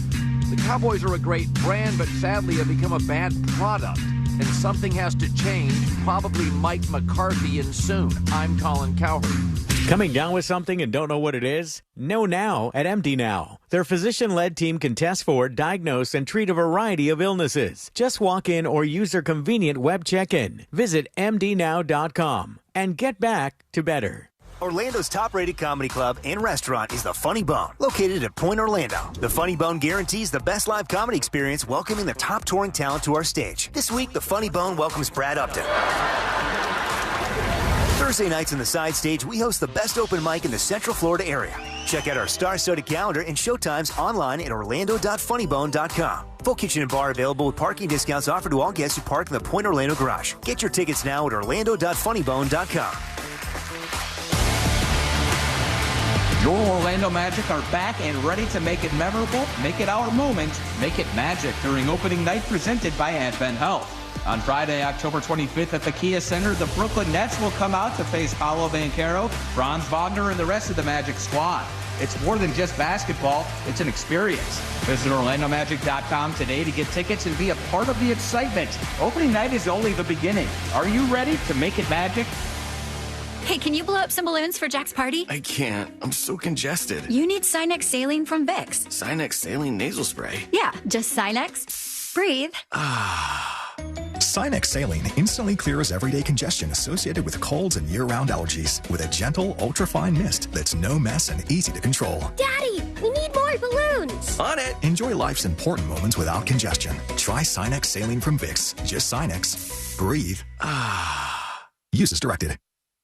The Cowboys are a great brand, but sadly have become a bad product. And something has to change, probably Mike McCarthy, and soon. I'm Colin Cowherd. Coming down with something and don't know what it is? Know now at MD Now. Their physician-led team can test for, diagnose, and treat a variety of illnesses. Just walk in or use their convenient web check-in. Visit mdnow.com and get back to better. Orlando's top-rated comedy club and restaurant is the Funny Bone, located at Point Orlando. The Funny Bone guarantees the best live comedy experience, welcoming the top touring talent to our stage. This week, the Funny Bone welcomes Brad Upton. Thursday nights on the side stage, we host the best open mic in the Central Florida area. Check out our star-studded calendar and showtimes online at orlando.funnybone.com. Full kitchen and bar available with parking discounts offered to all guests who park in the Point Orlando garage. Get your tickets now at orlando.funnybone.com. Your Orlando Magic are back and ready to make it memorable, make it our moment, make it magic during opening night presented by Advent Health. On Friday, October 25th at the Kia Center, the Brooklyn Nets will come out to face Paolo Banchero, Franz Wagner, and the rest of the Magic squad. It's more than just basketball. It's an experience. Visit OrlandoMagic.com today to get tickets and be a part of the excitement. Opening night is only the beginning. Are you ready to make it magic? Hey, can you blow up some balloons for Jack's party? I can't. I'm so congested. You need Sinex Saline from Vicks. Sinex Saline Nasal Spray. Yeah, just Sinex. Breathe. Sinex Saline instantly clears everyday congestion associated with colds and year-round allergies with a gentle, ultra-fine mist that's no mess and easy to control. Daddy, we need more balloons. On it. Enjoy life's important moments without congestion. Try Sinex Saline from Vicks. Just Sinex. Breathe. Use as directed.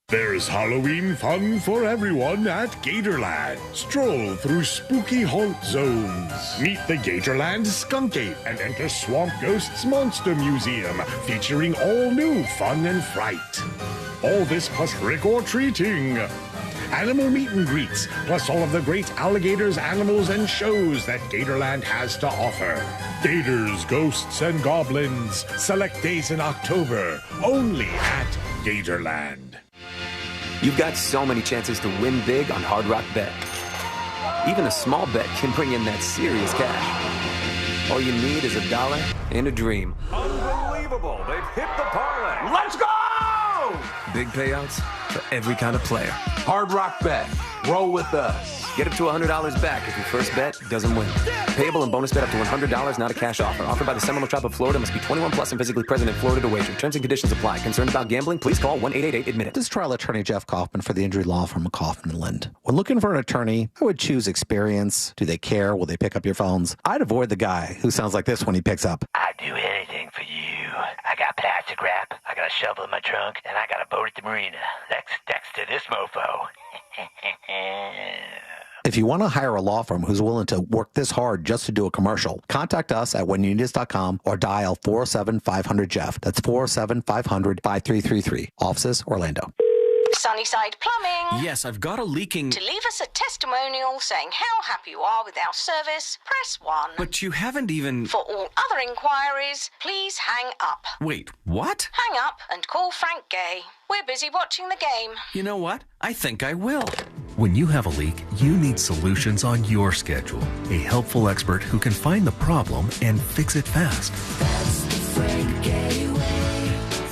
There's Halloween fun for everyone at Gatorland. Stroll through spooky haunt zones. Meet the Gatorland Skunk Ape and enter Swamp Ghost's Monster Museum, featuring all new fun and fright. All this plus trick or treating. Animal meet and greets, plus all of the great alligators, animals, and shows that Gatorland has to offer. Gators, ghosts, and goblins. Select days in October, only at Gatorland. You've got so many chances to win big on Hard Rock Bet. Even a small bet can bring in that serious cash. All you need is $1 and a dream. Unbelievable. They've hit the parlay. Let's go! Big payouts for every kind of player. Hard Rock Bet. Roll with us. Get up to $100 back if your first bet doesn't win. Payable and bonus bet up to $100, not a cash offer. Offered by the Seminole Tribe of Florida. Must be 21 plus and physically present in Florida to wager. Terms and conditions apply. Concerned about gambling? Please call 1-888-ADMIT-IT. This is trial attorney Jeff Kaufman for the injury law firm of Kaufman & Lind. When looking for an attorney, I would choose experience. Do they care? Will they pick up your phones? I'd avoid the guy who sounds like this when he picks up. I'd do anything for you. I got plastic wrap, I got a shovel in my trunk, and I got a boat at the marina. Thanks to this mofo. If you want to hire a law firm who's willing to work this hard just to do a commercial, contact us at whenyouneedus.com or dial 407-500-JEFF. That's 407-500-5333. Offices, Orlando. Sunnyside Plumbing. Yes, I've got a leaking... To leave us a testimonial saying how happy you are with our service, press 1. But you haven't even... For all other inquiries, please hang up. Wait, what? Hang up and call Frank Gay. We're busy watching the game. You know what? I think I will. When you have a leak, you need solutions on your schedule. A helpful expert who can find the problem and fix it fast. That's the Frank Gay way.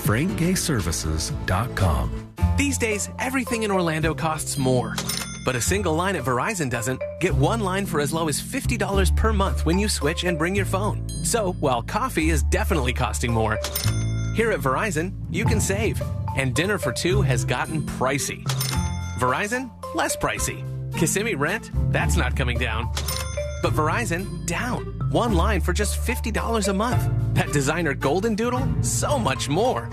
FrankGayServices.com. These days, everything in Orlando costs more. But a single line at Verizon doesn't. Get one line for as low as $50 per month when you switch and bring your phone. So, while coffee is definitely costing more, here at Verizon, you can save. And dinner for two has gotten pricey. Verizon, less pricey. Kissimmee rent, that's not coming down. But Verizon, down. One line for just $50 a month. That designer Golden Doodle, so much more.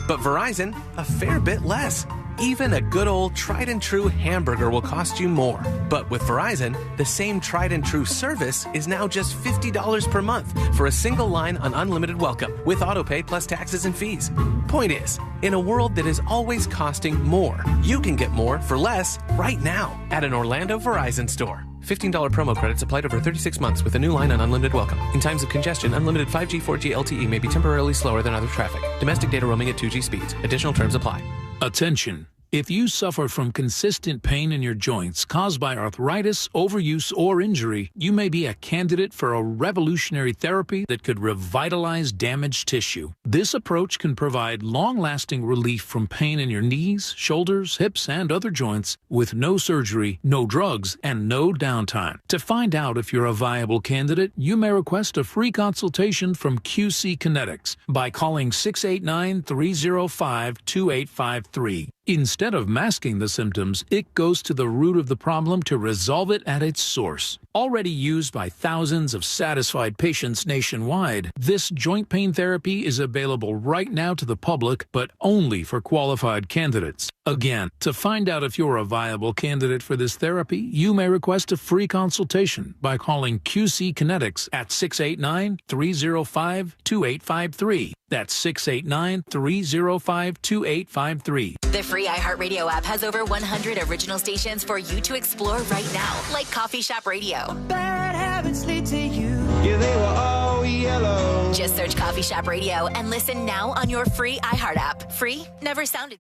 But Verizon, a fair bit less. Even a good old tried and true hamburger will cost you more. But with Verizon, the same tried and true service is now just $50 per month for a single line on unlimited welcome with autopay plus taxes and fees. Point is, in a world that is always costing more, you can get more for less right now at an Orlando Verizon store. $15 promo credits applied over 36 months with a new line on unlimited welcome. In times of congestion, unlimited 5G, 4G LTE may be temporarily slower than other traffic. Domestic data roaming at 2G speeds. Additional terms apply. Attention. If you suffer from consistent pain in your joints caused by arthritis, overuse, or injury, you may be a candidate for a revolutionary therapy that could revitalize damaged tissue. This approach can provide long-lasting relief from pain in your knees, shoulders, hips, and other joints with no surgery, no drugs, and no downtime. To find out if you're a viable candidate, you may request a free consultation from QC Kinetics by calling 689-305-2853. Instead of masking the symptoms, it goes to the root of the problem to resolve it at its source. Already used by thousands of satisfied patients nationwide, this joint pain therapy is available right now to the public, but only for qualified candidates. Again, to find out if you're a viable candidate for this therapy, you may request a free consultation by calling QC Kinetics at 689-305-2853. That's 689-305-2853. The free iHeartRadio app has over 100 original stations for you to explore right now, like Coffee Shop Radio. Bad habits lead to you. Yeah, they were all yellow. Just search Coffee Shop Radio and listen now on your free iHeart app. Free never sounded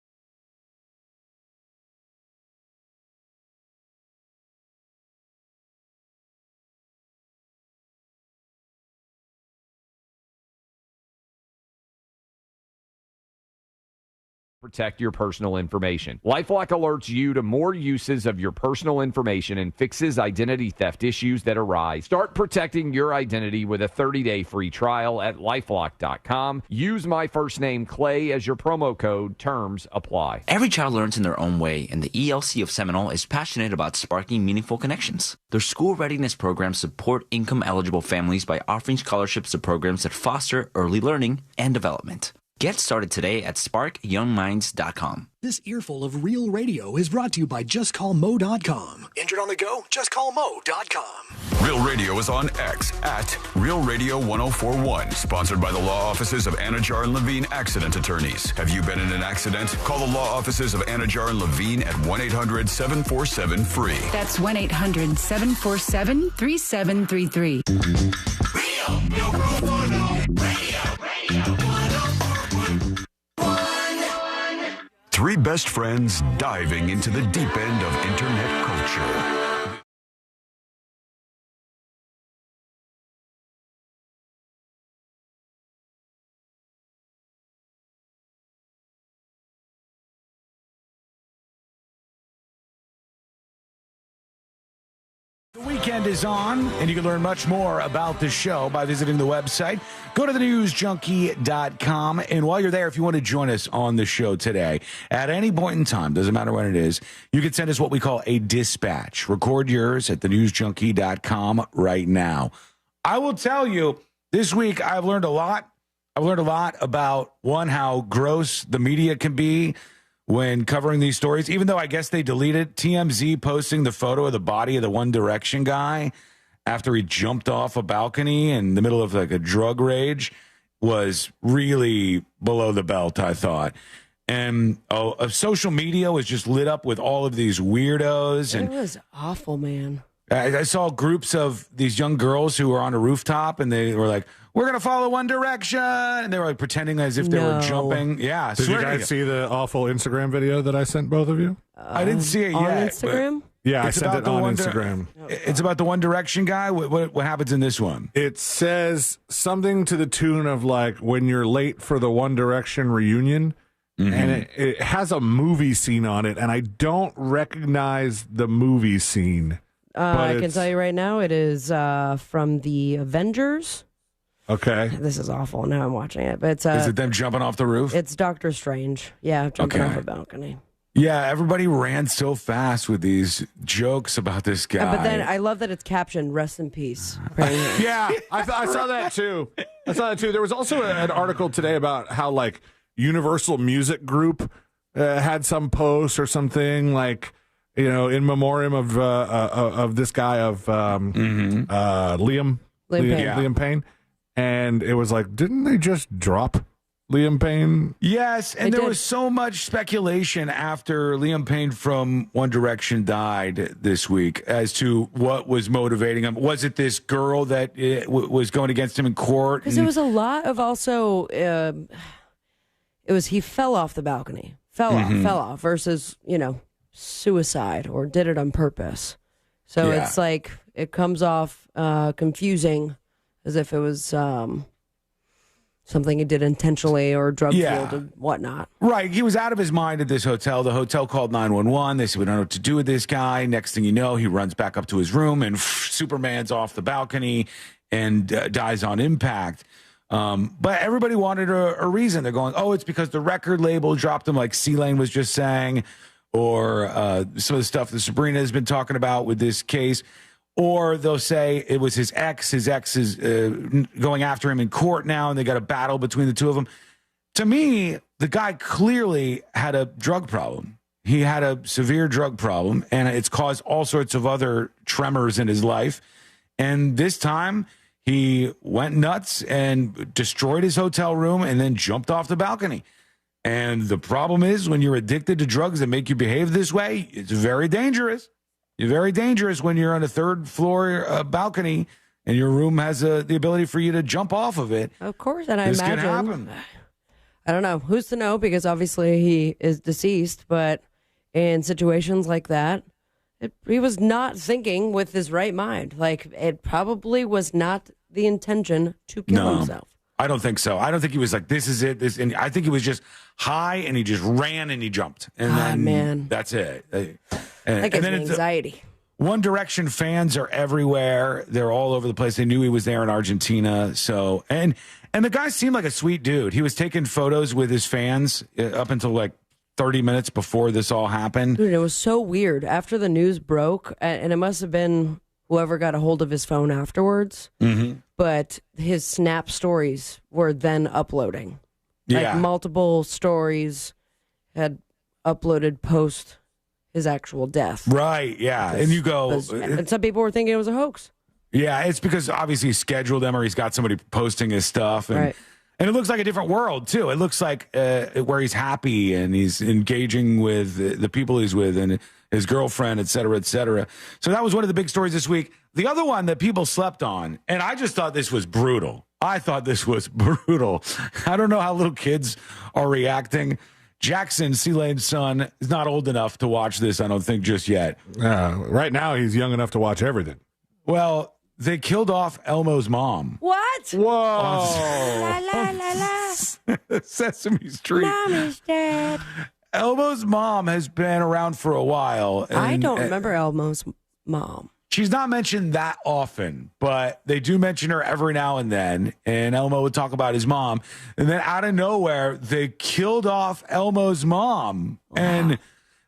Protect your personal information. LifeLock alerts you to more uses of your personal information and fixes identity theft issues that arise. Start protecting your identity with a 30-day free trial at LifeLock.com. Use my first name, Clay, as your promo code. Terms apply. Every child learns in their own way, and the ELC of Seminole is passionate about sparking meaningful connections. Their school readiness programs support income-eligible families by offering scholarships to programs that foster early learning and development. Get started today at sparkyoungminds.com. This earful of real radio is brought to you by JustCallMo.com. Injured on the go? JustCallMo.com. Real Radio is on X at Real Radio 1041. Sponsored by the law offices of Anajar and Levine Accident Attorneys. Have you been in an accident? Call the law offices of Anajar and Levine at 1-800-747-FREE. That's 1-800-747-3733. Three best friends diving into the deep end of internet culture. The weekend is on, and you can learn much more about the show by visiting the website. Go to thenewsjunkie.com, and while you're there, if you want to join us on the show today, at any point in time, doesn't matter when it is, you can send us what we call a dispatch. Record yours at thenewsjunkie.com right now. I will tell you, this week I've learned a lot. I've learned a lot about, one, how gross the media can be when covering these stories, even though I guess they deleted TMZ posting the photo of the body of the One Direction guy after he jumped off a balcony in the middle of like a drug rage was really below the belt, I thought. And social media was just lit up with all of these weirdos. It And was awful, man. I saw groups of these young girls who were on a rooftop, and they were like, we're going to follow One Direction. And they were like pretending as if they were jumping. Yeah. Did you guys see the awful Instagram video that I sent both of you? I didn't see it on yet. Instagram? Yeah, I It's sent about it the on One Instagram. It's about the One Direction guy. What happens in this one? It says something to the tune of like when you're late for the One Direction reunion, and it has a movie scene on it, and I don't recognize the movie scene. I can tell you right now, it is from the Avengers. Okay. This is awful. Now I'm watching it. But it's, Is it them jumping off the roof? It's Doctor Strange. Yeah, jumping Okay. off a balcony. Yeah, everybody ran so fast with these jokes about this guy. But then I love that it's captioned, rest in peace. Yeah, I saw that too. There was also an article today about how like Universal Music Group had some post or something like, you know, in memoriam of this guy of Liam Payne, and it was like, didn't they just drop Liam Payne? Yes, and there was so much speculation after Liam Payne from One Direction died this week as to what was motivating him. Was it this girl that was going against him in court? Because there was a lot of also, it was he fell off the balcony, fell off versus, you know, suicide or did it on purpose. So it's like it comes off confusing as if it was something he did intentionally or drug fueled and whatnot. Right. He was out of his mind at this hotel. The hotel called 911. They said, we don't know what to do with this guy. Next thing you know, he runs back up to his room and Superman's off the balcony and dies on impact. But everybody wanted a reason. They're going, oh, it's because the record label dropped him, like C-Lane was just saying, or some of the stuff that Sabrina has been talking about with this case. Or they'll say it was his ex. His ex is going after him in court now, and they got a battle between the two of them. To me, the guy clearly had a drug problem. He had a severe drug problem, and it's caused all sorts of other tremors in his life. And this time, he went nuts and destroyed his hotel room and then jumped off the balcony. And the problem is, when you're addicted to drugs that make you behave this way, it's very dangerous. You're very dangerous when you're on a third floor balcony and your room has the ability for you to jump off of it. Of course, and this imagine. can happen. I don't know. Who's to know? Because obviously he is deceased, but in situations like that, he was not thinking with his right mind. Like, it probably was not the intention to kill himself. I don't think so. I don't think he was like, this is it. And I think he was just high and he just ran and he jumped. And then man. That's it. That gives me anxiety. One Direction fans are everywhere. They're all over the place. They knew he was there in Argentina. So, and the guy seemed like a sweet dude. He was taking photos with his fans up until like 30 minutes before this all happened. Dude, it was so weird. After the news broke, and it must have been whoever got a hold of his phone afterwards, but his Snap stories were then uploading. Like multiple stories had uploaded post his actual death. Right, yeah. And you go... And some people were thinking it was a hoax. Yeah, it's because obviously he scheduled them or he's got somebody posting his stuff. And, right. And it looks like a different world, too. It looks like where he's happy and he's engaging with the people he's with and his girlfriend, et cetera, et cetera. So that was one of the big stories this week. The other one that people slept on, and I just thought this was brutal. I don't know how little kids are reacting. Jackson, C-Lane's son, is not old enough to watch this, I don't think, just yet. Right now, he's young enough to watch everything. Well, they killed off Elmo's mom. What? Whoa. La, la, la, la. Sesame Street. Mommy's dead. Elmo's mom has been around for a while. I don't remember Elmo's mom. She's not mentioned that often, but they do mention her every now and then. And Elmo would talk about his mom. And then out of nowhere, they killed off Elmo's mom. Wow. And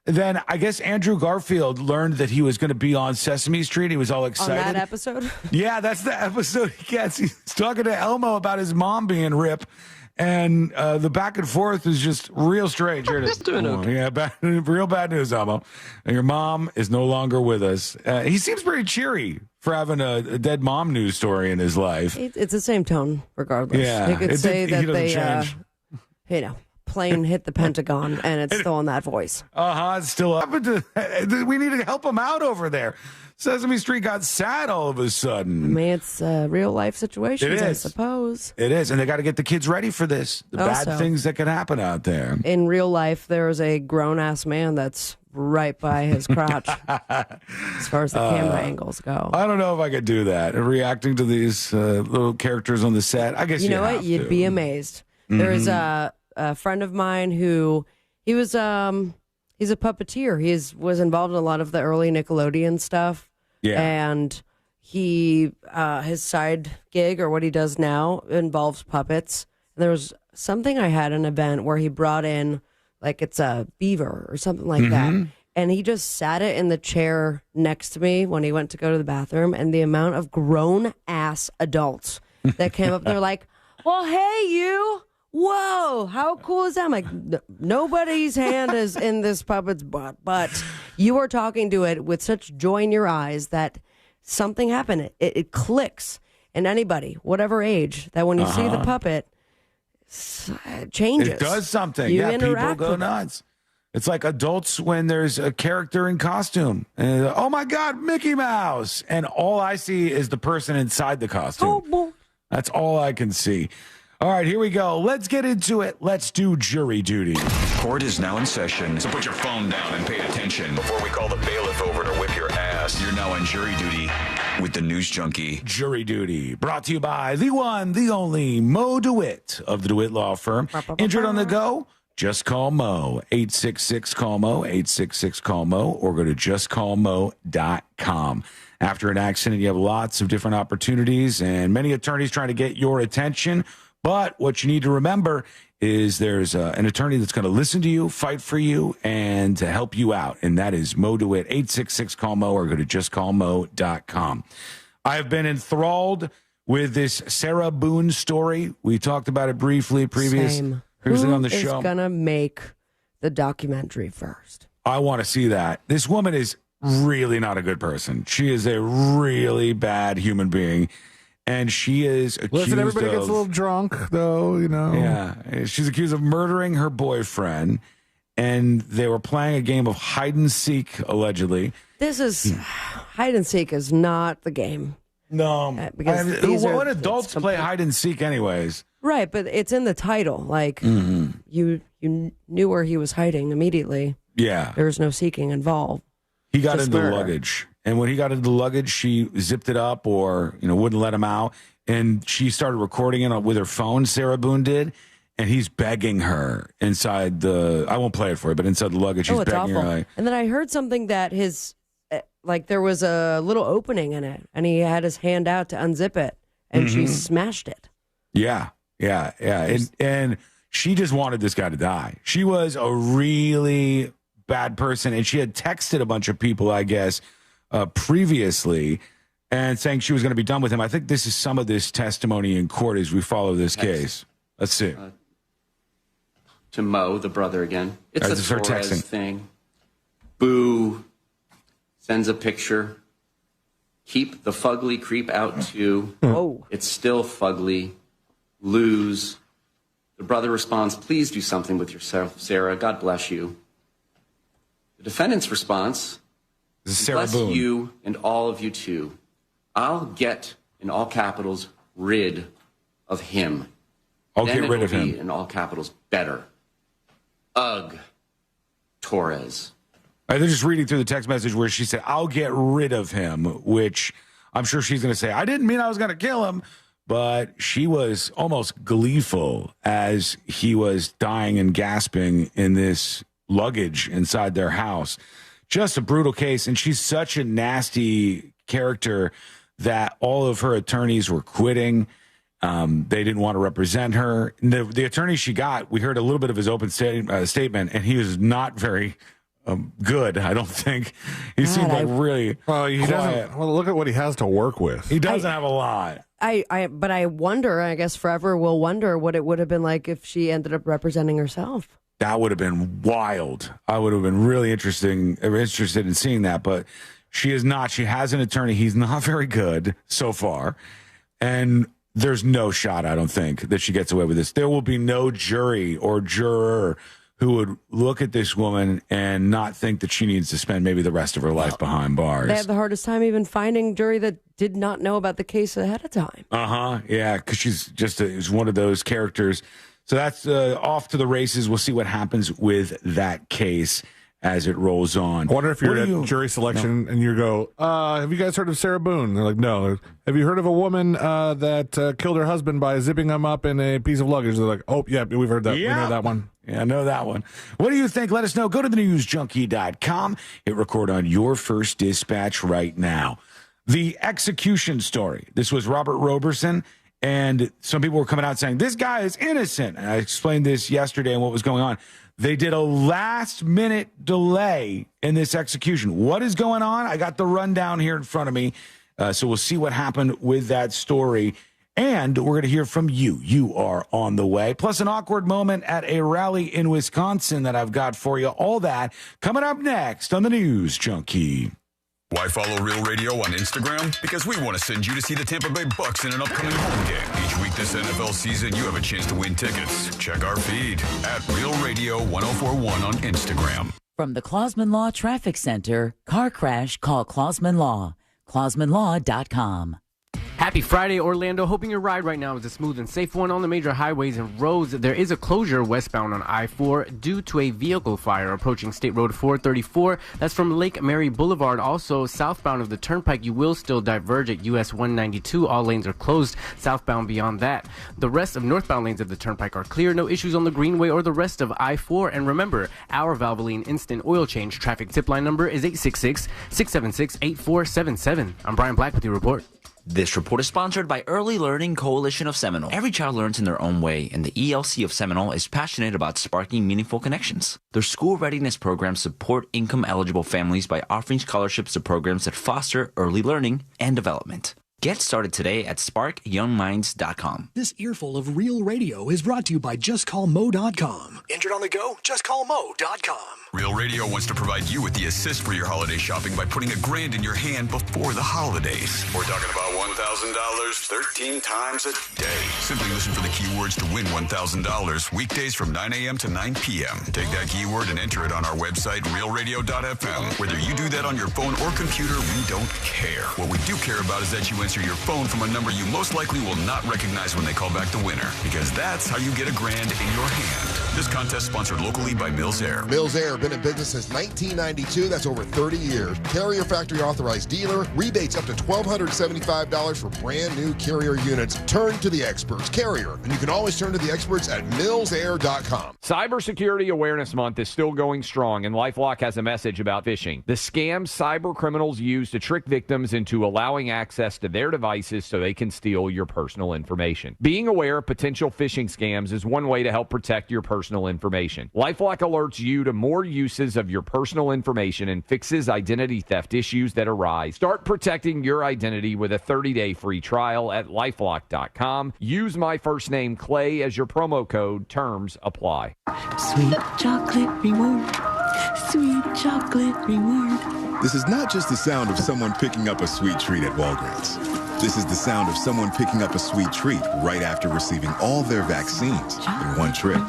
then I guess Andrew Garfield learned that he was going to be on Sesame Street. He was all excited. On that episode? Yeah, that's the episode he gets. He's talking to Elmo about his mom being Rip. And the back and forth is just real strange. Here it is. Yeah, real bad news, Elmo. Your mom is no longer with us. He seems pretty cheery for having a dead mom news story in his life. It's the same tone, regardless. Yeah, he could say that they, plane hit the Pentagon, and it's still in that voice. It's still up. We need to help him out over there. Sesame Street got sad all of a sudden. I mean, it's real life situations, I suppose. It is, and they got to get the kids ready for this. The bad things that can happen out there. In real life, there is a grown-ass man that's right by his crotch as far as the camera angles go. I don't know if I could do that. Reacting to these little characters on the set, I guess you know what? You'd be amazed. There is a friend of mine who he's a puppeteer. He was involved in a lot of the early Nickelodeon stuff. Yeah. And he his side gig, or what he does now, involves puppets. There was something I had an event where he brought in, like, it's a beaver or something like that. And he just sat it in the chair next to me when he went to go to the bathroom. And the amount of grown ass adults that came up, they're like, well, hey, you. Whoa, how cool is that? I'm like, nobody's hand is in this puppet's butt, but you are talking to it with such joy in your eyes that something happened. It clicks in anybody, whatever age, that when you see the puppet, it changes. It does something. You people interact go with nuts. It's like adults when there's a character in costume. And oh, my God, Mickey Mouse. And all I see is the person inside the costume. Oh, boy. That's all I can see. All right, here we go. Let's get into it. Let's do jury duty. Court is now in session, so put your phone down and pay attention. Before we call the bailiff over to whip your ass, you're now on jury duty with the News Junkie. Jury duty, brought to you by the one, the only Mo DeWitt of the DeWitt Law Firm. Injured on the go? Just call Mo. 866-CALL-MO, 866-CALL-MO, or go to justcallmo.com. After an accident, you have lots of different opportunities and many attorneys trying to get your attention. But what you need to remember is there's an attorney that's going to listen to you, fight for you, and to help you out. And that is Mo DeWitt, 866-CALL-MO, or go to justcallmo.com. I've been enthralled with this Sarah Boone story. We talked about it briefly previously on the show. Who is going to make the documentary first? I want to see that. This woman is really not a good person. She is a really bad human being. And she is accused Listen, everybody gets a little drunk, though, you know. Yeah. She's accused of murdering her boyfriend, and they were playing a game of hide and seek, allegedly. This is, hide and seek is not the game. No. When adults play hide and seek anyways. Right, but it's in the title. Like, you knew where he was hiding immediately. Yeah. There was no seeking involved. He got into the luggage. And when he got into the luggage, she zipped it up or, wouldn't let him out. and she started recording it with her phone, Sarah Boone did, and he's begging her inside I won't play it for you, but inside the luggage, he's it's begging awful. her. Like, and then I heard something that there was a little opening in it, and he had his hand out to unzip it, and she smashed it. Yeah. And she just wanted this guy to die. She was a really bad person, and she had texted a bunch of people, I guess, previously, and saying she was going to be done with him. I think this is some of this testimony in court as we follow this case. Let's see. To Mo, the brother again. It's a Torres thing. Boo. Sends a picture. Keep the fugly creep out too. Oh. It's still fugly. Lose. The brother responds, please do something with yourself, Sarah. God bless you. The defendant's response, bless Boone. you and all of you too. I'll get, in all capitals, rid of him. I'll then get rid of be, him. in all capitals, better. Ugh. Torres. They're just reading through the text message where she said, I'll get rid of him, which I'm sure she's going to say, I didn't mean I was going to kill him. But she was almost gleeful as he was dying and gasping in this luggage inside their house. Just a brutal case. And she's such a nasty character that all of her attorneys were quitting. They didn't want to represent her. The attorney she got, we heard a little bit of his open statement, and he was not very good, I don't think. He seemed like really quiet. Well, look at what he has to work with. He doesn't have a lot. But I wonder, I guess forever we'll wonder what it would have been like if she ended up representing herself. That would have been wild. I would have been really interested in seeing that, but she is not. She has an attorney. He's not very good so far. And there's no shot, I don't think, that she gets away with this. There will be no jury or juror who would look at this woman and not think that she needs to spend maybe the rest of her life behind bars. They have the hardest time even finding jury that did not know about the case ahead of time. Yeah, because she's just is one of those characters. So that's off to the races. We'll see what happens with that case as it rolls on. I wonder if you're at jury selection and you go, have you guys heard of Sarah Boone? They're like, no. Have you heard of a woman that killed her husband by zipping him up in a piece of luggage? They're like, oh, yeah, we've heard that. Yeah. We know that one. Yeah, I know that one. What do you think? Let us know. Go to thenewsjunkie.com. Hit record on your first dispatch right now. The execution story. This was Robert Roberson, and some people were coming out saying, this guy is innocent. And I explained this yesterday and what was going on. They did a last-minute delay in this execution. What is going on? I got the rundown here in front of me, so we'll see what happened with that story. And we're going to hear from you. You are on the way. Plus an awkward moment at a rally in Wisconsin that I've got for you. All that coming up next on the News Junkie. Why follow Real Radio on Instagram? Because we want to send you to see the Tampa Bay Bucks in an upcoming home game. Each week this NFL season, you have a chance to win tickets. Check our feed at Real Radio 1041 on Instagram. From the Clausman Law Traffic Center, car crash, call Clausman Law. ClausmanLaw.com. Happy Friday, Orlando. Hoping your ride right now is a smooth and safe one on the major highways and roads. There is a closure westbound on I-4 due to a vehicle fire approaching State Road 434. That's from Lake Mary Boulevard. Also, southbound of the Turnpike, you will still diverge at US 192. All lanes are closed. Southbound beyond that. The rest of northbound lanes of the Turnpike are clear. No issues on the Greenway or the rest of I-4. And remember, our Valvoline Instant Oil Change traffic tip line number is 866-676-8477. I'm Brian Black with your report. This report is sponsored by Early Learning Coalition of Seminole. Every child learns in their own way, and the ELC of Seminole is passionate about sparking meaningful connections. Their school readiness programs support income-eligible families by offering scholarships to programs that foster early learning and development. Get started today at sparkyoungminds.com. This earful of Real Radio is brought to you by JustCallMo.com. Injured on the go? JustCallMo.com. Real Radio wants to provide you with the assist for your holiday shopping by putting $1,000 in your hand before the holidays. We're talking about $1,000 13 times a day. Simply listen for the keywords to win $1,000 weekdays from 9 a.m. to 9 p.m. Take that keyword and enter it on our website, realradio.fm. Whether you do that on your phone or computer, we don't care. What we do care about is that you answer your phone from a number you most likely will not recognize when they call back the winner, because that's how you get $1,000 in your hand. This contest sponsored locally by Mills Air. Mills Air, been in business since 1992. That's over 30 years. Carrier factory authorized dealer. Rebates up to $1,275 for brand new Carrier units. Turn to the experts. Carrier. And you can always turn to the experts at millsair.com. Cybersecurity Awareness Month is still going strong, and LifeLock has a message about phishing. The scams cyber criminals use to trick victims into allowing access to their devices so they can steal your personal information. Being aware of potential phishing scams is one way to help protect your personal information. LifeLock alerts you to more uses of your personal information and fixes identity theft issues that arise. Start protecting your identity with a 30-day free trial at LifeLock.com. Use my first name, Clay, as your promo code. Terms apply. Sweet chocolate reward. Sweet chocolate reward. This is not just the sound of someone picking up a sweet treat at Walgreens. This is the sound of someone picking up a sweet treat right after receiving all their vaccines in one trip.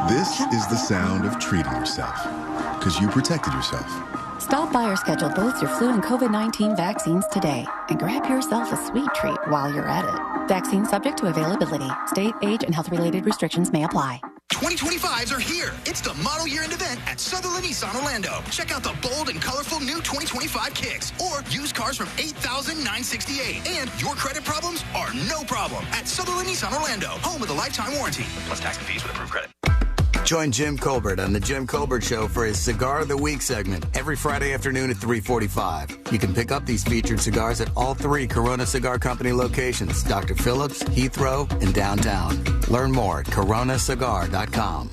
This is the sound of treating yourself, because you protected yourself. Stop by or schedule both your flu and COVID-19 vaccines today and grab yourself a sweet treat while you're at it. Vaccine subject to availability. State, age, and health-related restrictions may apply. 2025s are here. It's the model year-end event at Sutherland Nissan Orlando. Check out the bold and colorful new 2025 Kicks or used cars from $8,968. And your credit problems are no problem at Sutherland Nissan Orlando, home with a lifetime warranty. Plus tax and fees with approved credit. Join Jim Colbert on The Jim Colbert Show for his Cigar of the Week segment every Friday afternoon at 3:45. You can pick up these featured cigars at all 3 Corona Cigar Company locations, Dr. Phillips, Heathrow, and downtown. Learn more at coronacigar.com.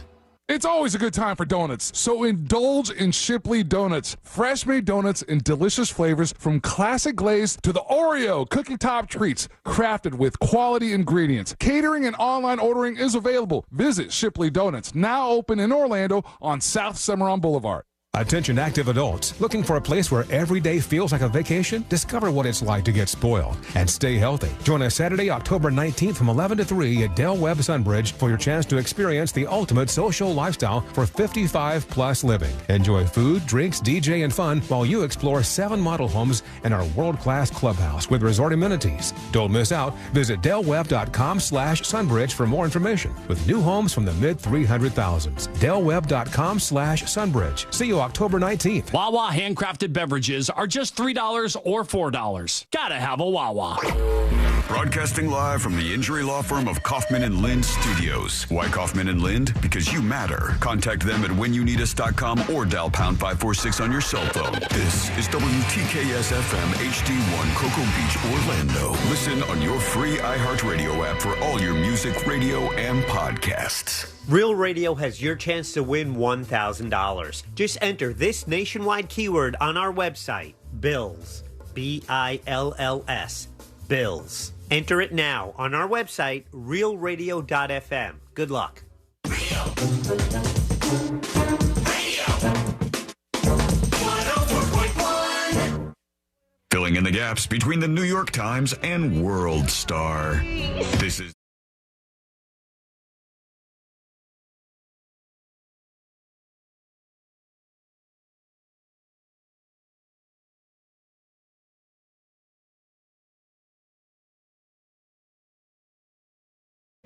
It's always a good time for donuts, so indulge in Shipley Donuts. Fresh-made donuts in delicious flavors from classic glaze to the Oreo cookie top treats, crafted with quality ingredients. Catering and online ordering is available. Visit Shipley Donuts, now open in Orlando on South Cimarron Boulevard. Attention active adults looking for a place where every day feels like a vacation? Discover what it's like to get spoiled and stay healthy. Join us Saturday, October 19th from 11 to 3 at Del Webb Sunbridge for your chance to experience the ultimate social lifestyle for 55-plus living. Enjoy food, drinks, DJ, and fun while you explore 7 model homes and our world-class clubhouse with resort amenities. Don't miss out. Visit delwebb.com/sunbridge for more information with new homes from the mid-300,000s. delwebb.com/sunbridge. See you October 19th. Wawa handcrafted beverages are just $3 or $4. Gotta have a Wawa. Broadcasting live from the injury law firm of Kaufman and Lind Studios. Why Kaufman and Lind? Because you matter. Contact them at whenyouneedus.com or dial pound 546 on your cell phone. This is WTKS FM HD1 Cocoa Beach, Orlando. Listen on your free iHeartRadio app for all your music, radio, and podcasts. Real Radio has your chance to win $1,000. Just enter this nationwide keyword on our website, BILLS. BILLS. BILLS. Enter it now on our website, realradio.fm. Good luck. Filling in the gaps between the New York Times and World Star. This is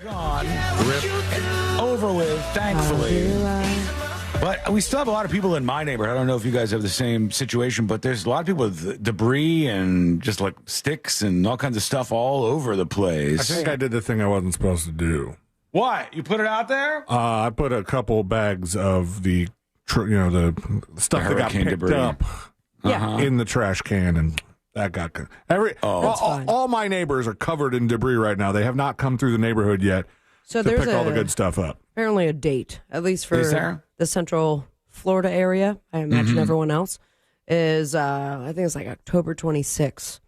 gone, over with, thankfully. But we still have a lot of people in my neighborhood. I don't know if you guys have the same situation, but there's a lot of people with debris and just like sticks and all kinds of stuff all over the place. I think I did the thing I wasn't supposed to do. What? You put it out there? I put a couple bags of the the stuff that got picked debris up in the trash can, and that got all my neighbors are covered in debris right now. They have not come through the neighborhood yet to pick all the good stuff up. Apparently a date, at least for the Central Florida area. I imagine everyone else is. I think it's like October 26th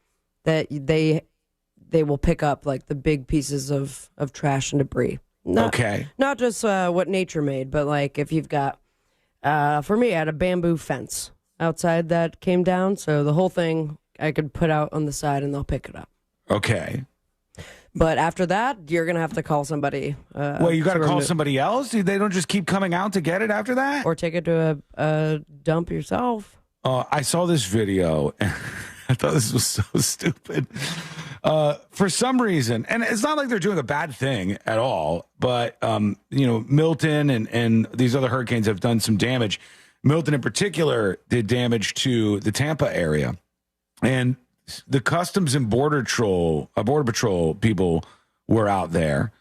that they will pick up like the big pieces of trash and debris. Not just what nature made, but like if you've got, for me, I had a bamboo fence outside that came down, so the whole thing I could put out on the side and they'll pick it up. Okay. But after that, you're going to have to call somebody. Well, you got to call somebody else? They don't just keep coming out to get it after that? Or take it to a dump yourself. I saw this video, and I thought this was so stupid. For some reason, and it's not like they're doing a bad thing at all, but, Milton and these other hurricanes have done some damage. Milton in particular did damage to the Tampa area. And the Customs and Border Patrol people were out there.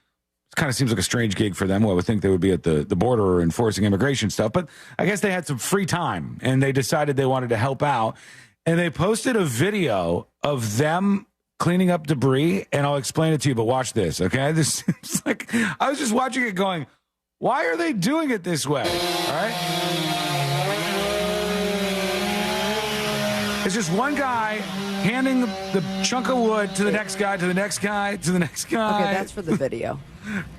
It kind of seems like a strange gig for them. Well, I would think they would be at the border enforcing immigration stuff. But I guess they had some free time, and they decided they wanted to help out. And they posted a video of them cleaning up debris, and I'll explain it to you, but watch this, okay? This seems like I was just watching it going, why are they doing it this way? All right? It's just one guy handing the chunk of wood to the next guy, to the next guy, to the next guy. Okay, that's for the video.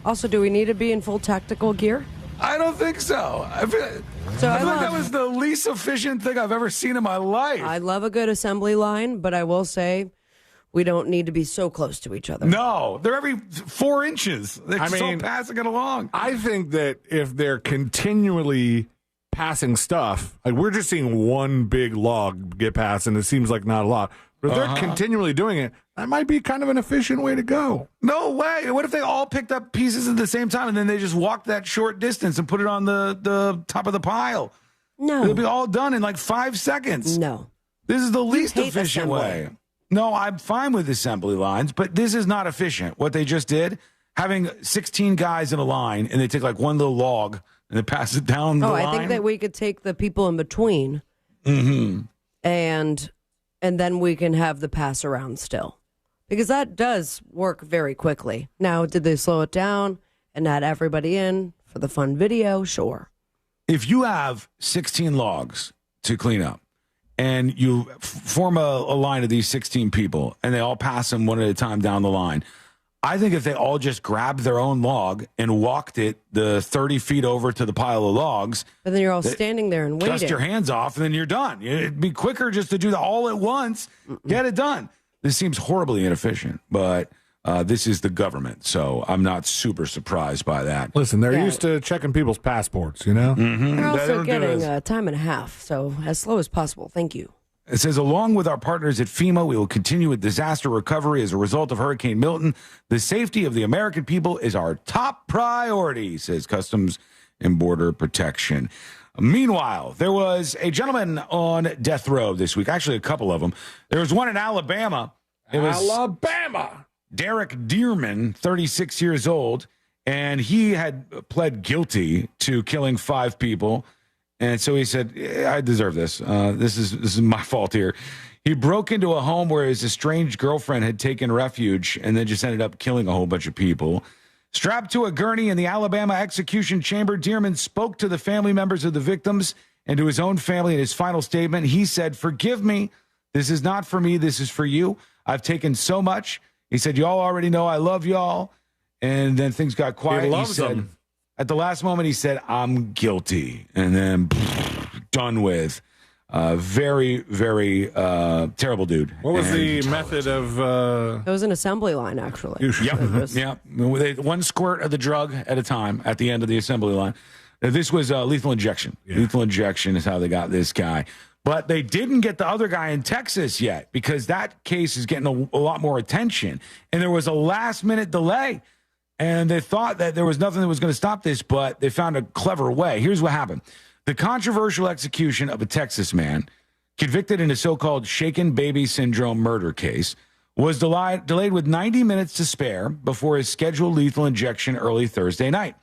Also, do we need to be in full tactical gear? I don't think so. I feel like that was the least efficient thing I've ever seen in my life. I love a good assembly line, but I will say we don't need to be so close to each other. No, they're every 4 inches. They're all passing it along. I think that if they're continually passing stuff, like we're just seeing one big log get passed, and it seems like not a lot. But if they're continually doing it, that might be kind of an efficient way to go. No way. What if they all picked up pieces at the same time, and then they just walked that short distance and put it on the top of the pile? No. It'll be all done in like 5 seconds. No. This is the least efficient assembly. way. No, I'm fine with assembly lines, but this is not efficient. What they just did, having 16 guys in a line, and they take like one little log and they pass it down the line. I think that we could take the people in between, and then we can have the pass around still, because that does work very quickly. Now, did they slow it down and add everybody in for the fun video? Sure. If you have 16 logs to clean up, and you form a line of these 16 people, and they all pass them one at a time down the line, I think if they all just grabbed their own log and walked it the 30 feet over to the pile of logs. But then you're all standing there and waiting. Dust your hands off, and then you're done. It'd be quicker just to do that all at once, get it done. This seems horribly inefficient, but this is the government, so I'm not super surprised by that. Listen, they're used to checking people's passports, you know? They're also getting a time and a half, so as slow as possible. Thank you. It says, along with our partners at FEMA, we will continue with disaster recovery as a result of Hurricane Milton. The safety of the American people is our top priority, says Customs and Border Protection. Meanwhile, there was a gentleman on death row this week, actually a couple of them. There was one in Alabama. It was Alabama. Derek Dearman, 36 years old, and he had pled guilty to killing 5 people. And so he said, I deserve this. This is my fault here. He broke into a home where his estranged girlfriend had taken refuge and then just ended up killing a whole bunch of people. Strapped to a gurney in the Alabama execution chamber, Dearman spoke to the family members of the victims and to his own family in his final statement. He said, "Forgive me. This is not for me. This is for you. I've taken so much." He said, "Y'all already know I love y'all." And then things got quiet. He loves them. At the last moment, he said, "I'm guilty." And then done with. Very, very terrible dude. What was the method of... It was an assembly line, actually. Yeah. One squirt of the drug at a time at the end of the assembly line. This was lethal injection. Yeah. Lethal injection is how they got this guy. But they didn't get the other guy in Texas yet because that case is getting a lot more attention. And there was a last-minute delay. And they thought that there was nothing that was going to stop this, but they found a clever way. Here's what happened. The controversial execution of a Texas man convicted in a so-called shaken baby syndrome murder case was delayed with 90 minutes to spare before his scheduled lethal injection early Thursday night.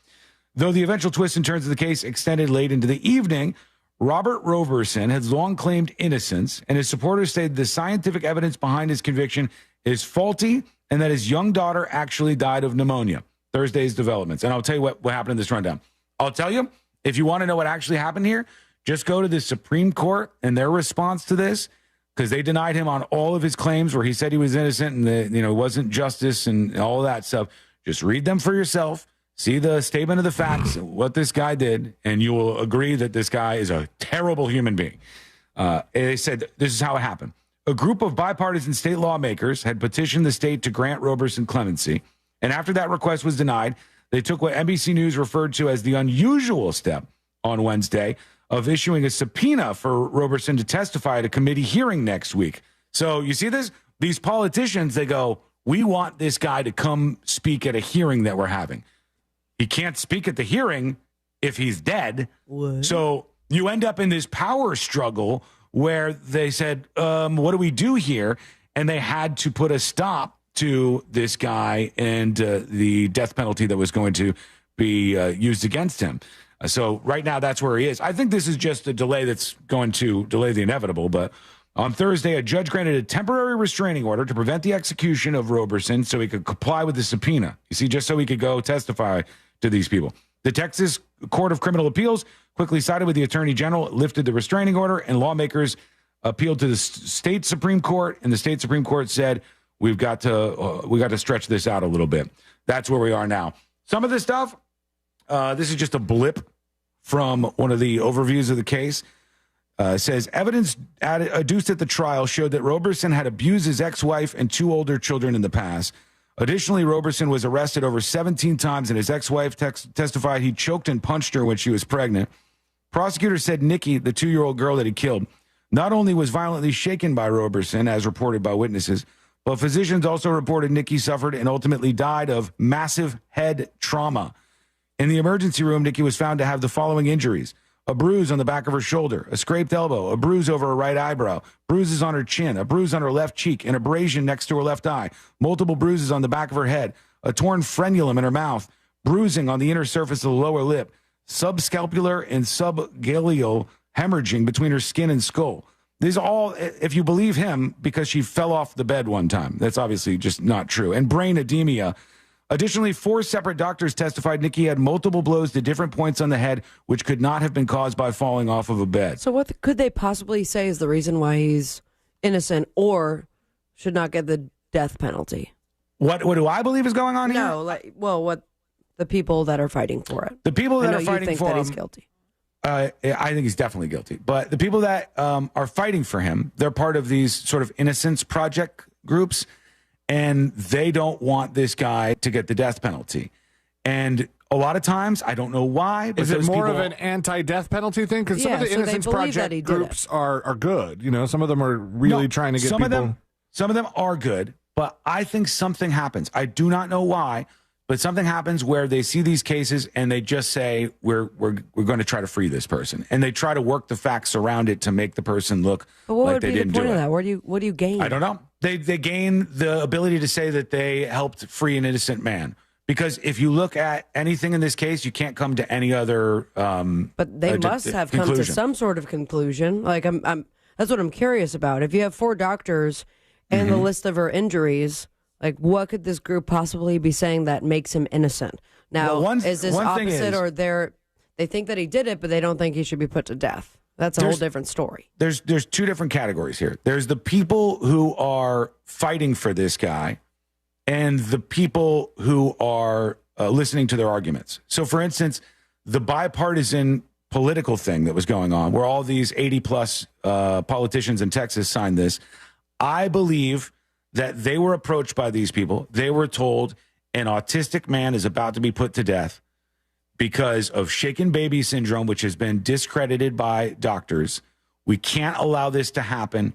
Though the eventual twists and turns of the case extended late into the evening, Robert Roberson has long claimed innocence, and his supporters stated the scientific evidence behind his conviction is faulty and that his young daughter actually died of pneumonia. Thursday's developments. And I'll tell you what happened in this rundown. I'll tell you, if you want to know what actually happened here, just go to the Supreme Court and their response to this, because they denied him on all of his claims where he said he was innocent and it wasn't justice and all of that stuff. Just read them for yourself. See the statement of the facts, what this guy did, and you will agree that this guy is a terrible human being. They said this is how it happened. A group of bipartisan state lawmakers had petitioned the state to grant Roberson clemency, and after that request was denied, they took what NBC News referred to as the unusual step on Wednesday of issuing a subpoena for Roberson to testify at a committee hearing next week. So you see this? These politicians, they go, we want this guy to come speak at a hearing that we're having. He can't speak at the hearing if he's dead. What? So you end up in this power struggle where they said, what do we do here? And they had to put a stop to this guy and the death penalty that was going to be used against him. So right now, that's where he is. I think this is just a delay that's going to delay the inevitable. But on Thursday, a judge granted a temporary restraining order to prevent the execution of Roberson so he could comply with the subpoena. You see, just so he could go testify to these people. The Texas Court of Criminal Appeals quickly sided with the Attorney General, lifted the restraining order, and lawmakers appealed to the state Supreme Court, and the state Supreme Court said, we got to stretch this out a little bit. That's where we are now. Some of this stuff, this is just a blip from one of the overviews of the case. Says evidence adduced at the trial showed that Roberson had abused his ex-wife and 2 older children in the past. Additionally, Roberson was arrested over 17 times, and his ex-wife testified he choked and punched her when she was pregnant. Prosecutors said Nikki, the 2-year-old girl that he killed, not only was violently shaken by Roberson, as reported by witnesses, but physicians also reported Nikki suffered and ultimately died of massive head trauma. In the emergency room, Nikki was found to have the following injuries: a bruise on the back of her shoulder, a scraped elbow, a bruise over her right eyebrow, bruises on her chin, a bruise on her left cheek, an abrasion next to her left eye, multiple bruises on the back of her head, a torn frenulum in her mouth, bruising on the inner surface of the lower lip, subscapular and subgaleal hemorrhaging between her skin and skull. These are all, if you believe him, because she fell off the bed one time. That's obviously just not true. And brain edema. Additionally, 4 separate doctors testified Nikki had multiple blows to different points on the head, which could not have been caused by falling off of a bed. So what could they possibly say is the reason why he's innocent or should not get the death penalty? What do I believe is going on here? No, what the people that are fighting for it. The people that are you fighting think for that him, he's guilty. I think he's definitely guilty. But the people that are fighting for him, they're part of these sort of Innocence Project groups, and they don't want this guy to get the death penalty. And a lot of times, I don't know why, but is it more of an anti-death penalty thing? Because some of the Innocence Project groups are good. You know, some of them are really trying to get people. Some of them are good, but I think something happens. I do not know why, but something happens where they see these cases and they just say, we're going to try to free this person. And they try to work the facts around it to make the person look like they didn't do it. But what would be the point of that? What do you gain? I don't know. They gain the ability to say that they helped free an innocent man. Because if you look at anything in this case, you can't come to any other But they must have come to some sort of conclusion. Like that's what I'm curious about. If you have 4 doctors and the list of her injuries, like what could this group possibly be saying that makes him innocent? Now, is this opposite, or they think that he did it, but they don't think he should be put to death? That's a whole different story. There's 2 different categories here. There's the people who are fighting for this guy, and the people who are listening to their arguments. So, for instance, the bipartisan political thing that was going on, where all these 80-plus politicians in Texas signed this, I believe that they were approached by these people. They were told an autistic man is about to be put to death because of shaken baby syndrome, which has been discredited by doctors. We can't allow this to happen.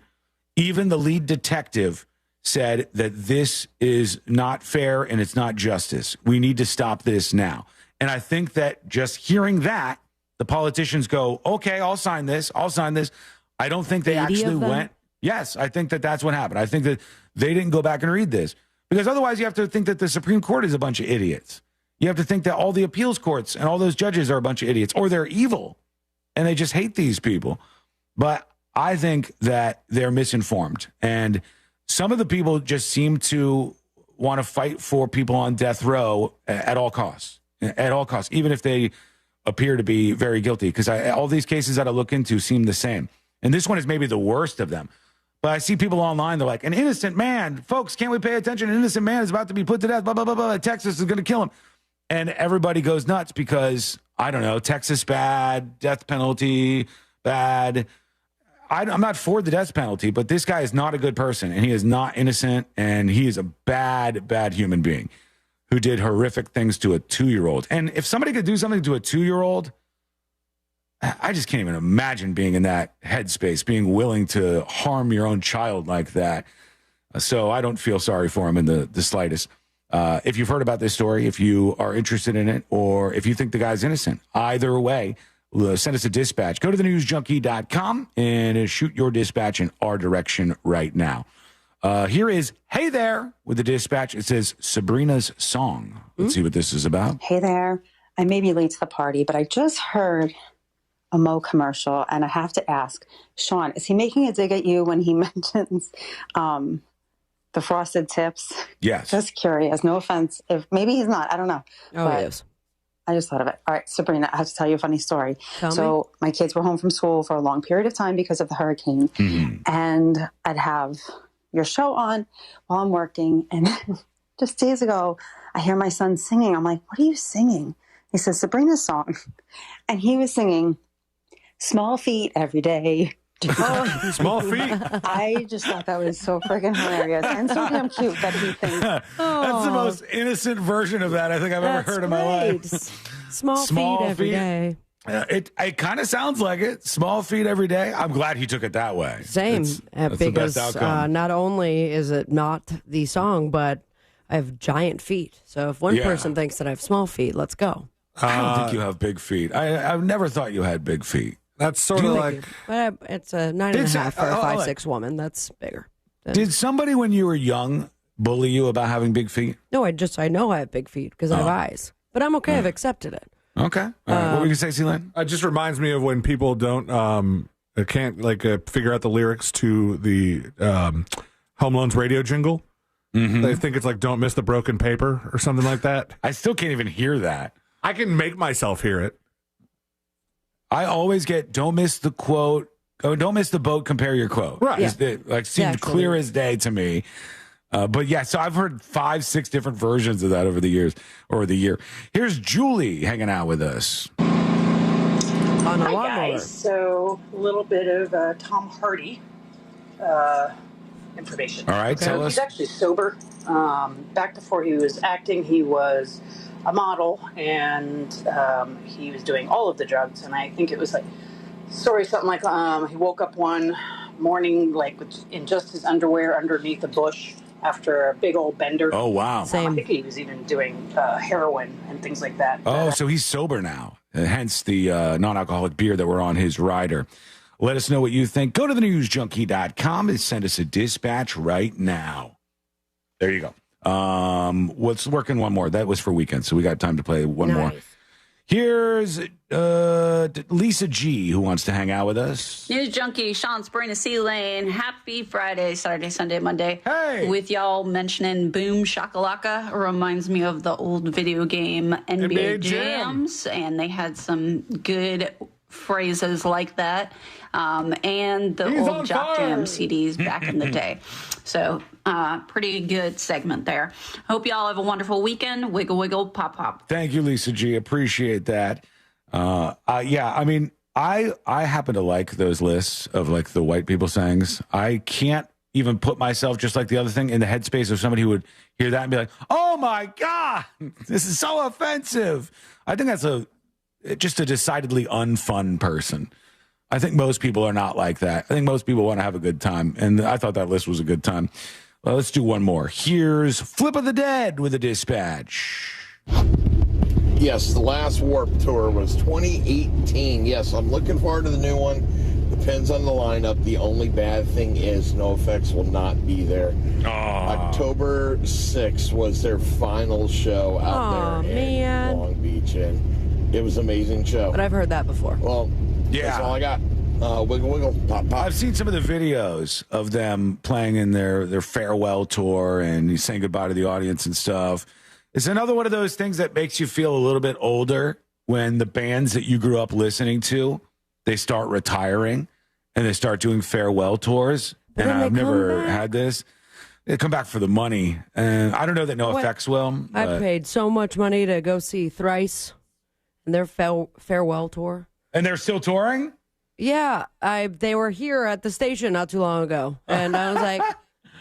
Even the lead detective said that this is not fair and it's not justice. We need to stop this now. And I think that just hearing that, the politicians go, okay, I'll sign this. I don't think they actually went. Yes, I think that that's what happened. I think that they didn't go back and read this, because otherwise you have to think that the Supreme Court is a bunch of idiots. You have to think that all the appeals courts and all those judges are a bunch of idiots, or they're evil and they just hate these people. But I think that they're misinformed. And some of the people just seem to want to fight for people on death row at all costs, even if they appear to be very guilty, because all these cases that I look into seem the same. And this one is maybe the worst of them. But I see people online, they're like, an innocent man. Folks, can't we pay attention? An innocent man is about to be put to death. Blah, blah, blah, blah. Texas is going to kill him. And everybody goes nuts because, I don't know, Texas bad, death penalty bad. I'm not for the death penalty, but this guy is not a good person, and he is not innocent, and he is a bad, bad human being who did horrific things to a 2-year-old. And if somebody could do something to a 2-year-old, I just can't even imagine being in that headspace, being willing to harm your own child like that. So I don't feel sorry for him in the slightest. If you've heard about this story, if you are interested in it, or if you think the guy's innocent, either way, send us a dispatch. Go to thenewsjunkie.com and shoot your dispatch in our direction right now. Here is Hey There with the dispatch. It says Sabrina's song. Let's see what this is about. Hey there. I may be late to the party, but I just heard a Mo commercial, and I have to ask, Sean, is he making a dig at you when he mentions the frosted tips? Yes. Just curious. No offense. If maybe he's not. I don't know. Oh, he is. I just thought of it. All right, Sabrina, I have to tell you a funny story. Tell so my kids were home from school for a long period of time because of the hurricane. And I'd have your show on while I'm working. And just days ago, I hear my son singing. I'm like, what are you singing? He says, Sabrina's song. And he was singing, Small Feet Every Day. Small feet. I just thought that was so freaking hilarious and so damn cute that he thinks. That's the most innocent version of that I think I've ever heard in my life. Small feet every day. It kind of sounds like it. Small feet every day. I'm glad he took it that way. Same. That's the best outcome. Not only is it not the song, but I have giant feet. So if one person thinks that I have small feet, let's go. I don't think you have big feet. I've never thought you had big feet. That's sort of like... But it's a 9.5 for a 5'6" woman. That's bigger. Did somebody when you were young bully you about having big feet? No, I know I have big feet because I have eyes. But I'm okay. I've accepted it. Okay. All right. What were you going to say, Celine? It just reminds me of when people can't figure out the lyrics to the Home Loans radio jingle. They think it's like "Don't miss the broken paper" or something like that. I still can't even hear that. I can make myself hear it. I always get "Don't miss the quote." Oh, don't miss the boat. Compare your quote. Right. Seemed clear as day to me. But yeah, so I've heard 5-6 different versions of that over the years or the year. Here's Julie hanging out with us. On a Hi lawnmower. guys. So a little bit of Tom Hardy information. All right, tell us. He's actually sober. Back before he was acting, he was a model, and he was doing all of the drugs. And I think it was something like he woke up one morning in just his underwear underneath a bush after a big old bender. Oh, wow. I think he was even doing heroin and things like that. Oh, so he's sober now. Hence the non-alcoholic beer that were on his rider. Let us know what you think. Go to thenewsjunkie.com and send us a dispatch right now. There you go. Let's work in one more. That was for weekend, so we got time to play one more. Here's Lisa G, who wants to hang out with us. News Junkie, Sean, Sabrina, C-Lane. Happy Friday, Saturday, Sunday, Monday. Hey! With y'all mentioning Boom Shakalaka reminds me of the old video game NBA Jams, and they had some good phrases like that. And the old Jock Jam CDs back in the day. So, pretty good segment there. Hope y'all have a wonderful weekend. Wiggle, wiggle, pop, pop. Thank you, Lisa G. Appreciate that. Yeah, I mean, I happen to like those lists of the white people sayings. I can't even put myself, just like the other thing, in the headspace of somebody who would hear that and be like, oh my God, this is so offensive. I think that's just a decidedly unfun person. I think most people are not like that. I think most people want to have a good time. And I thought that list was a good time. Well, let's do one more. Here's Flip of the Dead with a dispatch. Yes, the last Warped Tour was 2018. Yes, I'm looking forward to the new one. Depends on the lineup. The only bad thing is NoFX will not be there. October 6th was their final show out there in Long Beach, and it was an amazing show. But I've heard that before. Well, that's all I got. Wiggle, wiggle, pop, pop. I've seen some of the videos of them playing in their farewell tour and saying goodbye to the audience and stuff. It's another one of those things that makes you feel a little bit older when the bands that you grew up listening to, they start retiring and they start doing farewell tours. And I've never had this. They come back for the money. And I don't know that NoFX will. I paid so much money to go see Thrice and their farewell tour. And they're still touring? Yeah, they were here at the station not too long ago, and I was like,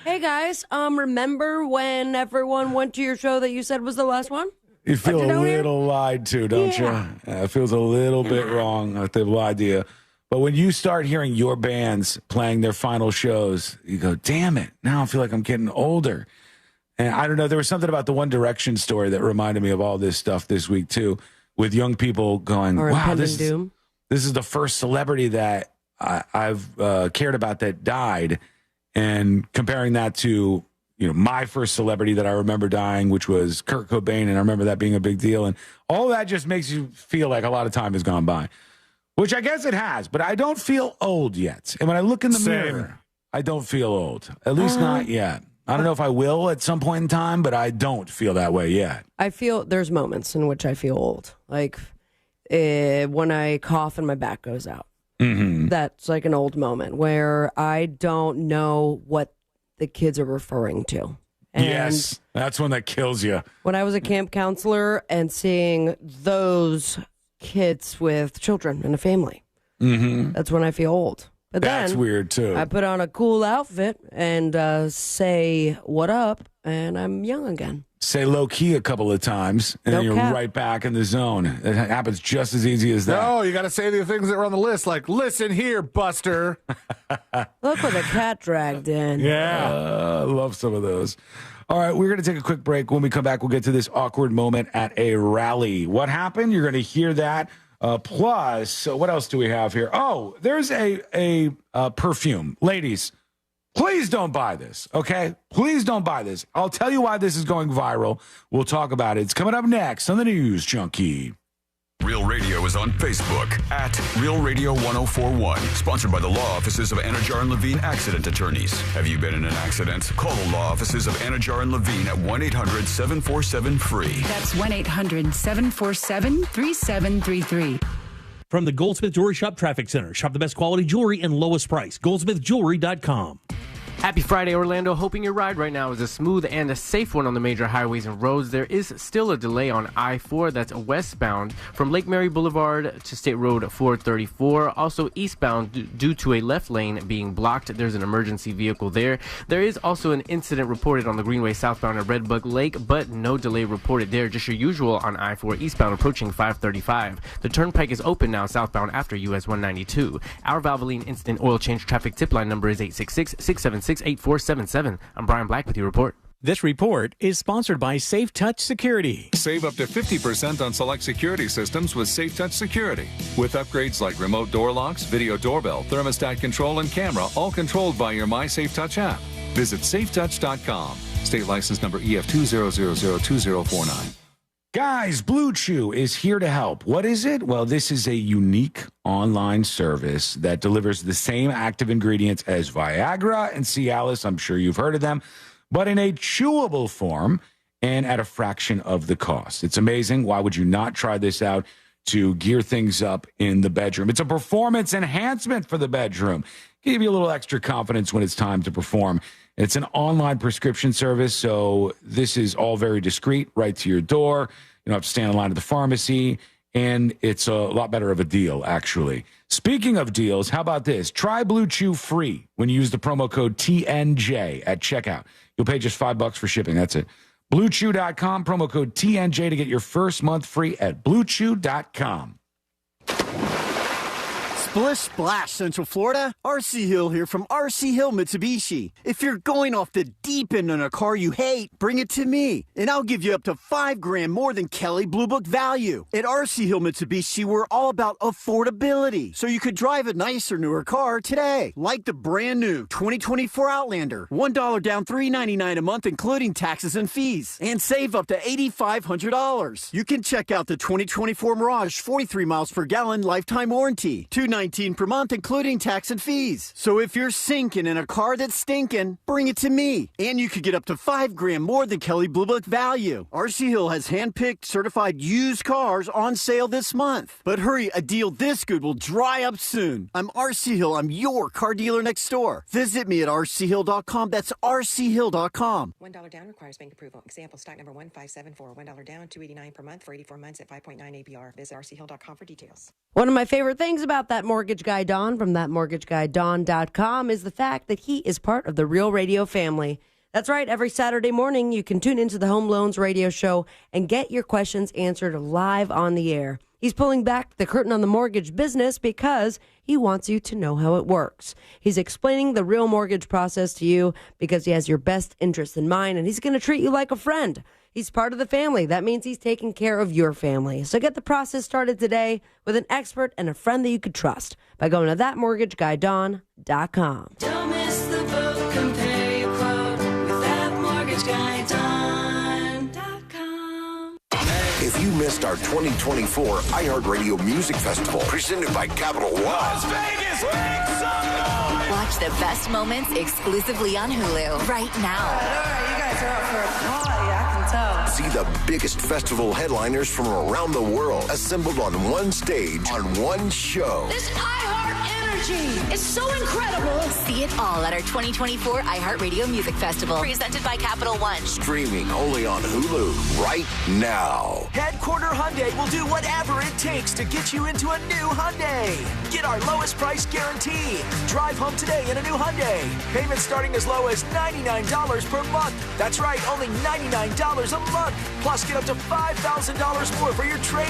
"Hey guys, remember when everyone went to your show that you said was the last one?" You feel a little lied to, don't you? It feels a little bit wrong that they've lied to you. But when you start hearing your bands playing their final shows, you go, damn it, now I feel like I'm getting older. And I don't know, there was something about the One Direction story that reminded me of all this stuff this week, too, with young people going, wow, this is the first celebrity that I've cared about that died. And comparing that to, my first celebrity that I remember dying, which was Kurt Cobain, and I remember that being a big deal. And all that just makes you feel like a lot of time has gone by, which I guess it has, but I don't feel old yet. And when I look in the mirror, I don't feel old, at least not yet. I don't know if I will at some point in time, but I don't feel that way yet. I feel there's moments in which I feel old, like when I cough and my back goes out. Mm-hmm. That's like an old moment where I don't know what the kids are referring to. And yes, that's when that kills you. When I was a camp counselor and seeing those kids with children and a family, that's when I feel old. But that's then weird too. I put on a cool outfit and say what up, and I'm young again. Say low key a couple of times, and then you're right back in the zone. It happens just as easy as that. No, you got to say the things that were on the list, like, listen here, Buster. Look what the cat dragged in. Yeah, I love some of those. All right, we're going to take a quick break. When we come back, we'll get to this awkward moment at a rally. What happened? You're going to hear that. Plus, what else do we have here? Oh, there's a perfume. Ladies, please don't buy this, okay? Please don't buy this. I'll tell you why this is going viral. We'll talk about it. It's coming up next on the News Junkie. Real Radio is on Facebook at Real Radio 1041. Sponsored by the law offices of Anajar and Levine Accident Attorneys. Have you been in an accident? Call the law offices of Anajar and Levine at 1-800-747-FREE. That's 1-800-747-3733. From the Goldsmith Jewelry Shop Traffic Center. Shop the best quality jewelry and lowest price. GoldsmithJewelry.com. Happy Friday, Orlando. Hoping your ride right now is a smooth and a safe one on the major highways and roads. There is still a delay on I-4 that's westbound from Lake Mary Boulevard to State Road 434. Also eastbound due to a left lane being blocked. There's an emergency vehicle there. There is also an incident reported on the Greenway southbound at Red Bug Lake, but no delay reported there. Just your usual on I-4 eastbound approaching 535. The turnpike is open now southbound after US 192. Our Valvoline Instant Oil Change traffic tip line number is 866-676-8477. I'm Brian Black with your report. This report is sponsored by Safe Touch Security. Save up to 50% on select security systems with Safe Touch Security. With upgrades like remote door locks, video doorbell, thermostat control, and camera, all controlled by your MySafeTouch app. Visit safetouch.com. State license number EF200002049. Guys, Blue Chew is here to help. What is it? Well, this is a unique online service that delivers the same active ingredients as Viagra and Cialis. I'm sure you've heard of them, but in a chewable form and at a fraction of the cost. It's amazing. Why would you not try this out to gear things up in the bedroom? It's a performance enhancement for the bedroom. Give you a little extra confidence when it's time to perform. It's an online prescription service, so this is all very discreet, right to your door. You don't have to stand in line at the pharmacy, and it's a lot better of a deal, actually. Speaking of deals, how about this? Try Blue Chew free when you use the promo code TNJ at checkout. You'll pay just $5 for shipping. That's it. BlueChew.com, promo code TNJ to get your first month free at BlueChew.com. Splish Splash, Central Florida. RC Hill here from RC Hill Mitsubishi. If you're going off the deep end on a car you hate, bring it to me, and I'll give you up to $5,000 more than Kelley Blue Book value. At RC Hill Mitsubishi, we're all about affordability, so you could drive a nicer, newer car today, like the brand new 2024 Outlander. $1 down, $399 a month, including taxes and fees, and save up to $8,500. You can check out the 2024 Mirage, 43 miles per gallon, lifetime warranty, $219 per month, including tax and fees. So if you're sinking in a car that's stinking, bring it to me. And you could get up to $5,000 more than Kelley Blue Book value. RC Hill has hand-picked, certified used cars on sale this month. But hurry, a deal this good will dry up soon. I'm RC Hill. I'm your car dealer next door. Visit me at rchill.com. That's rchill.com. $1 down requires bank approval. Example, stock number 1574. $1 down, $289 per month for 84 months at 5.9 APR. Visit rchill.com for details. One of my favorite things about that mortgage guy Don from thatmortgageguydawn.com is the fact that he is part of the Real Radio family. That's right. Every Saturday morning, you can tune into the Home Loans Radio Show and get your questions answered live on the air. He's pulling back the curtain on the mortgage business because he wants you to know how it works. He's explaining the real mortgage process to you because he has your best interest in mind, and he's going to treat you like a friend. He's part of the family. That means he's taking care of your family. So get the process started today with an expert and a friend that you could trust by going to thatmortgaguydawn.com. Don't miss the boat, compare your quote with thatmortgaguydawn.com. If you missed our 2024 iHeartRadio Music Festival, presented by Capital One. Las Vegas, make some noise! Watch the best moments exclusively on Hulu right now. All right, you guys are up for a party, I can tell. See the biggest festival headliners from around the world assembled on one stage on one show. This iHeart energy is so incredible. See it all at our 2024 iHeartRadio Music Festival, presented by Capital One. Streaming only on Hulu right now. Headquarter Hyundai will do whatever it takes to get you into a new Hyundai. Get our lowest price guarantee. Drive home today in a new Hyundai. Payments starting as low as $99 per month. That's right, only $99 a month. Plus, get up to $5,000 more for your trade.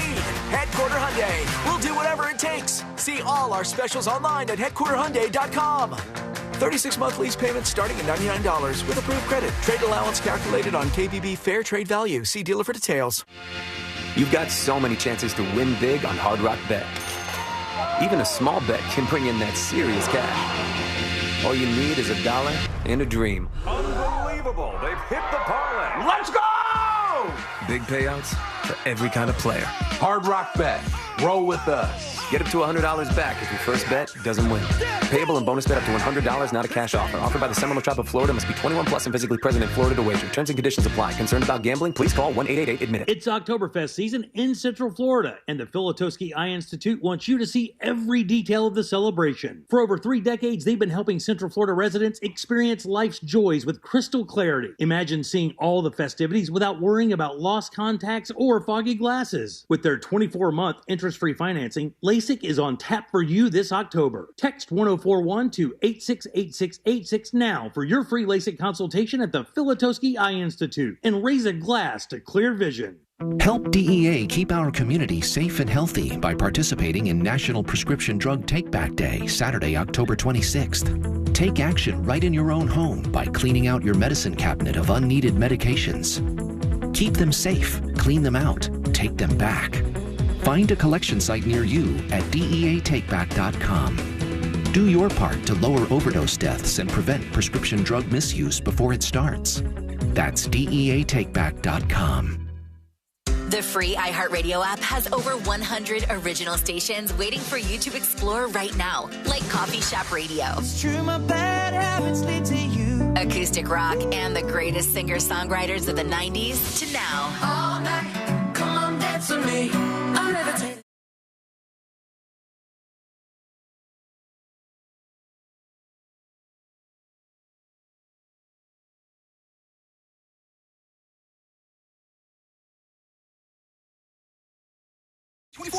Headquarter Hyundai. We'll do whatever it takes. See all our specials online at headquarterhyundai.com. 36-month lease payments starting at $99 with approved credit. Trade allowance calculated on KBB Fair Trade Value. See dealer for details. You've got so many chances to win big on Hard Rock Bet. Even a small bet can bring in that serious cash. All you need is $1 and a dream. Unbelievable. They've hit the parlay. Let's go! Big payouts for every kind of player. Hard Rock Bet. Roll with us. Get up to $100 back if your first bet doesn't win. Payable and bonus bet up to $100, not a cash offer. Offered by the Seminole Tribe of Florida. Must be 21 plus and physically present in Florida to wager. Terms and conditions apply. Concerned about gambling? Please call 1-888-ADMIT-IT. It's Oktoberfest season in Central Florida, and the Filatowski Eye Institute wants you to see every detail of the celebration. For over 3 decades, they've been helping Central Florida residents experience life's joys with crystal clarity. Imagine seeing all the festivities without worrying about lost contacts or foggy glasses. With their 24-month interest-free financing, LASIK is on tap for you this October. Text 1041 to 868686 now for your free LASIK consultation at the Filatowski Eye Institute and raise a glass to clear vision. Help DEA keep our community safe and healthy by participating in National Prescription Drug Take-Back Day, Saturday, October 26th. Take action right in your own home by cleaning out your medicine cabinet of unneeded medications. Keep them safe, clean them out, take them back. Find a collection site near you at DEATakeback.com. Do your part to lower overdose deaths and prevent prescription drug misuse before it starts. That's DEATakeback.com. The free iHeartRadio app has over 100 original stations waiting for you to explore right now, like Coffee Shop Radio, It's true, my bad habits lead to you. acoustic rock, and the greatest singer-songwriters of the 90s to now. All night, come on, dance with me. I'll never take.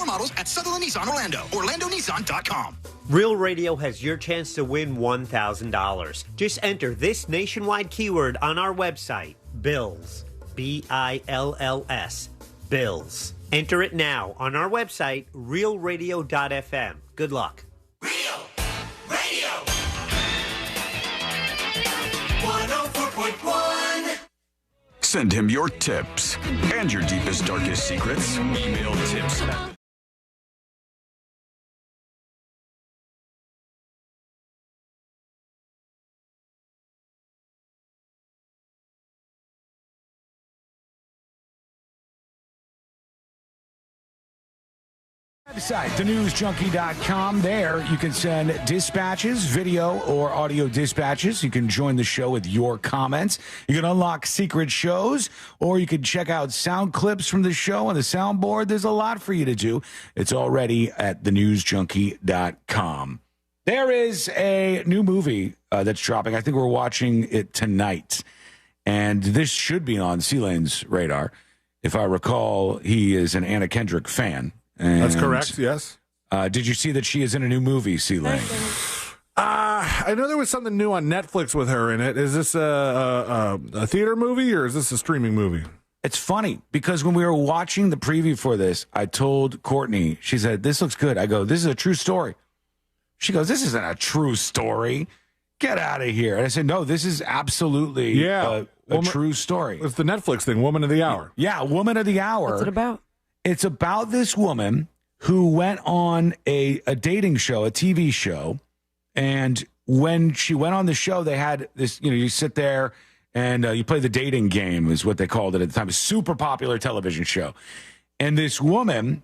Models at Sutherland Nissan Orlando, OrlandoNissan.com. Real Radio has your chance to win $1,000. Just enter this nationwide keyword on our website, BILLS. BILLS. BILLS. Enter it now on our website, realradio.fm. Good luck. Real Radio 104.1. Send him your tips and your deepest, darkest secrets. Email tips at website, thenewsjunkie.com. There you can send dispatches, video or audio dispatches. You can join the show with your comments. You can unlock secret shows, or you can check out sound clips from the show on the soundboard. There's a lot for you to do. It's already at thenewsjunkie.com. There is a new movie that's dropping. I think we're watching it tonight. And this should be on C-Lane's radar. If I recall, he is an Anna Kendrick fan. And, that's correct, yes. Did you see that she is in a new movie, C-Lane? I know there was something new on Netflix with her in it. Is this a theater movie or is this a streaming movie? It's funny because when we were watching the preview for this, I told Courtney, she said, this looks good. I go, this is a true story. She goes, this isn't a true story. Get out of here. And I said, no, this is absolutely a true story. It's the Netflix thing, Woman of the Hour. Yeah, Woman of the Hour. What's it about? It's about this woman who went on a dating show, a TV show. And when she went on the show, they had this, you sit there and you play the dating game is what they called it at the time. A super popular television show. And this woman,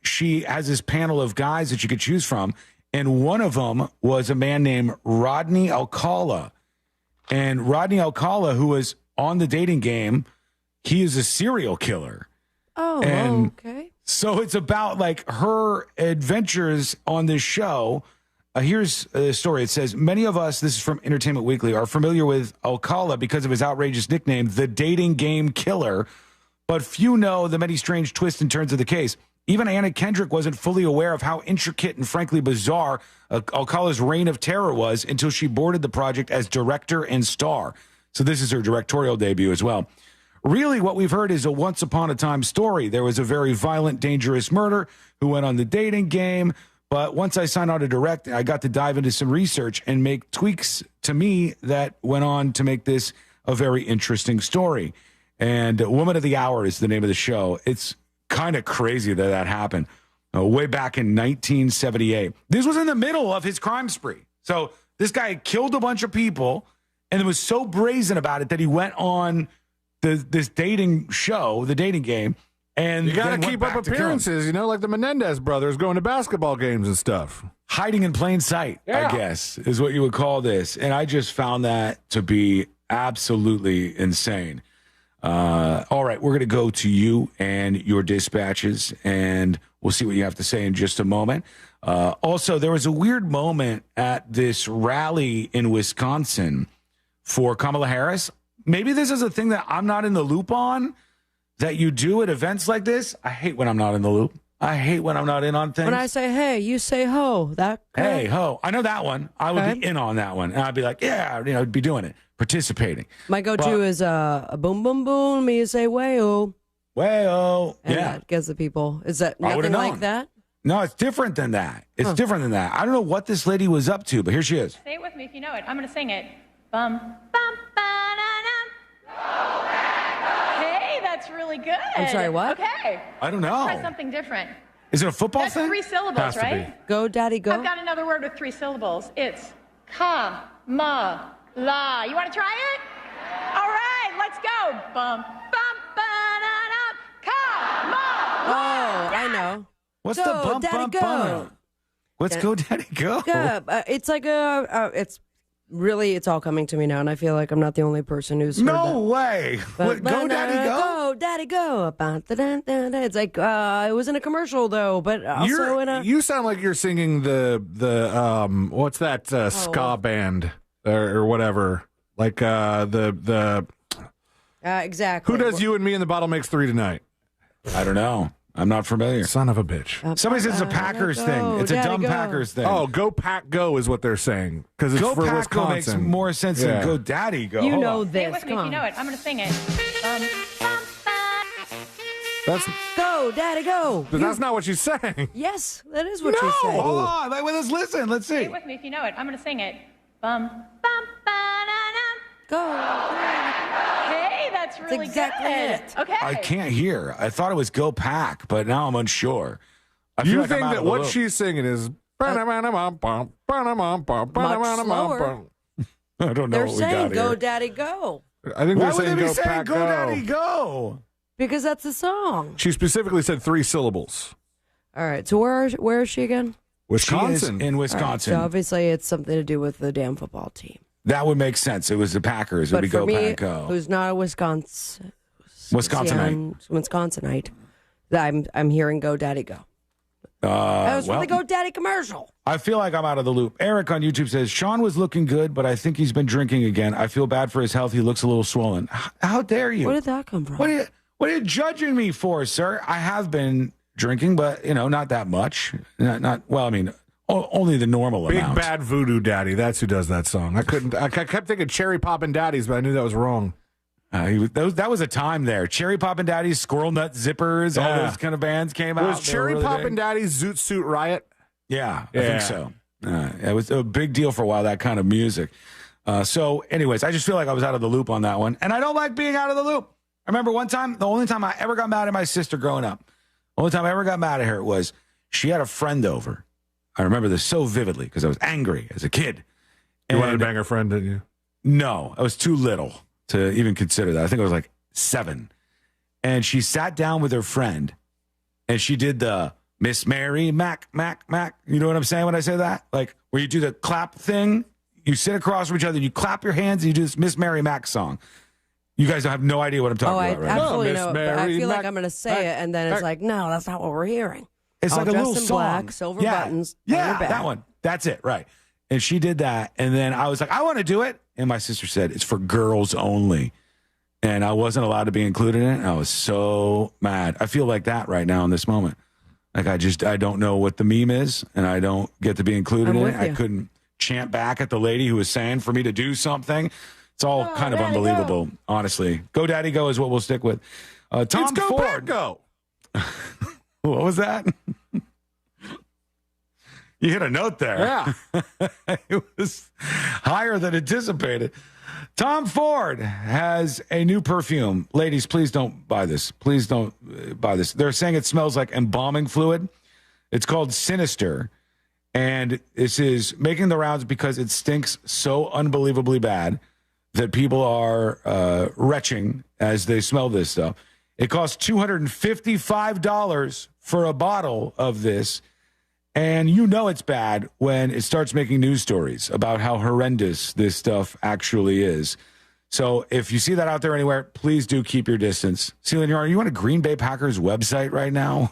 she has this panel of guys that you could choose from. And one of them was a man named Rodney Alcala. And Rodney Alcala, who was on the dating game, he is a serial killer. Oh, and okay. So it's about like her adventures on this show. Here's a story. It says, many of us, this is from Entertainment Weekly, are familiar with Alcala because of his outrageous nickname, the dating game killer. But few know the many strange twists and turns of the case. Even Anna Kendrick wasn't fully aware of how intricate and frankly bizarre Alcala's reign of terror was until she boarded the project as director and star. So this is her directorial debut as well. Really, what we've heard is a once upon a time story. There was a very violent, dangerous murder who went on the dating game. But once I signed on to direct, I got to dive into some research and make tweaks to me that went on to make this a very interesting story. And Woman of the Hour is the name of the show. It's kind of crazy that happened way back in 1978. This was in the middle of his crime spree. So this guy killed a bunch of people and it was so brazen about it that he went on this dating show, the dating game. And you got to keep up appearances, like the Menendez brothers going to basketball games and stuff. Hiding in plain sight, I guess, is what you would call this. And I just found that to be absolutely insane. All right, we're going to go to you and your dispatches, and we'll see what you have to say in just a moment. Also, there was a weird moment at this rally in Wisconsin for Kamala Harris. Maybe this is a thing that I'm not in the loop on, that you do at events like this. I hate when I'm not in the loop. I hate when I'm not in on things. When I say hey, you say ho. Hey, ho. I know that one. I would be in on that one. And I'd be like, yeah, I'd be doing it, participating. My go-to is a boom, boom, boom. You say way-o. Way-o. And yeah. that gets the people. Is that nothing like that? No, it's different than that. It's different than that. I don't know what this lady was up to, but here she is. Say it with me if you know it. I'm going to sing it. Bum, bum, ba-na-num. Hey, that's really good. I'm sorry, what? Okay. I don't know. Let's try something different. Is it a football That's thing? 3 syllables, right? Go, daddy, go. I've got another word with 3 syllables. It's ka-ma-la. You want to try it? All right, let's go. Bum, bum, ba-na-na, ka-ma-la. Oh, I know. What's go, the bump, daddy, bump, go. bump? What's go, daddy, go? Yeah, it's like it's all coming to me now, and I feel like I'm not the only person who's heard No way. What, go, daddy, go? Go, daddy, go. It's like, it was in a commercial, though, but also in a... You sound like you're singing the what's that ska band or whatever. Like the... exactly. Who does You and Me in the Bottle Makes 3 tonight? I don't know. I'm not familiar. Son of a bitch. Somebody says it's a Packers thing. It's a dumb Packers thing. Oh, go Pack Go is what they're saying. Because it's go for Pack Wisconsin. Go makes more sense than go daddy go. You Hold know on. Say it this. with me if you know it. I'm going to sing it. That's Go, daddy, go. But that's not what she's saying. Yes, that is what she's saying. Hold on. Let's listen. Let's Say see. it with me if you know it. I'm going to sing it. Bum, bum, ba-na-na. Go. Hey, that's really exactly good. it. Okay. I can't hear. I thought it was go Pack, but now I'm unsure. I feel You like I'm think out that of the what loop. she's singing is... Much slower. I don't know They're what we saying got go, here. daddy, go. I think Why they're would saying they be go saying Pack go daddy go? Because that's the song. She specifically said 3 syllables. All right, so where is she again? Wisconsin. She is in Wisconsin. So obviously it's something to do with the damn football team. That would make sense. It was the Packers. It would But be for go me, Pack go. who's not a Wisconsinite, I'm hearing go, daddy, go. That was for the Go Daddy commercial. I feel like I'm out of the loop. Eric on YouTube says, Sean was looking good, but I think he's been drinking again. I feel bad for his health. He looks a little swollen. How dare you? Where did that come from? What are you judging me for, sir? I have been drinking, but, not that much. Not well, I mean, Only the normal amount. Big Bad Voodoo Daddy. That's who does that song. I kept thinking Cherry Poppin' Daddies, but I knew that was wrong. That was a time there. Cherry Poppin' Daddies, Squirrel Nut Zippers, all those kind of bands came out. Was Cherry really Poppin' Daddies Zoot Suit Riot? Yeah, I think so. It was a big deal for a while, that kind of music. So, anyways, I just feel like I was out of the loop on that one. And I don't like being out of the loop. I remember one time, the only time I ever got mad at my sister growing up, the only time I ever got mad at her was she had a friend over. I remember this so vividly because I was angry as a kid. You wanted to bang her friend, didn't you? No, I was too little to even consider that. I think I was like 7. And she sat down with her friend and she did the Miss Mary Mac. You know what I'm saying when I say that? Like where you do the clap thing, you sit across from each other and you clap your hands and you do this Miss Mary Mac song. You guys have no idea what I'm talking about, right? I absolutely know. But I feel like I'm going to say it and then it's like, no, that's not what we're hearing. It's like a little in song. Black, silver buttons. Yeah, that one. That's it, right. And she did that. And then I was like, I want to do it. And my sister said, it's for girls only. And I wasn't allowed to be included in it. And I was so mad. I feel like that right now in this moment. Like I don't know what the meme is. And I don't get to be included in it. I couldn't chant back at the lady who was saying for me to do something. It's all kind of unbelievable, honestly. Go Daddy Go is what we'll stick with. Tom Go Ford. Pat, go. What was that? You hit a note there. Yeah. It was higher than anticipated. Tom Ford has a new perfume. Ladies, please don't buy this. Please don't buy this. They're saying it smells like embalming fluid. It's called Sinister. And this is making the rounds because it stinks so unbelievably bad that people are retching as they smell this stuff. It costs $255 for a bottle of this. And you know it's bad when it starts making news stories about how horrendous this stuff actually is. So if you see that out there anywhere, please do keep your distance. Celine, are you on a Green Bay Packers website right now?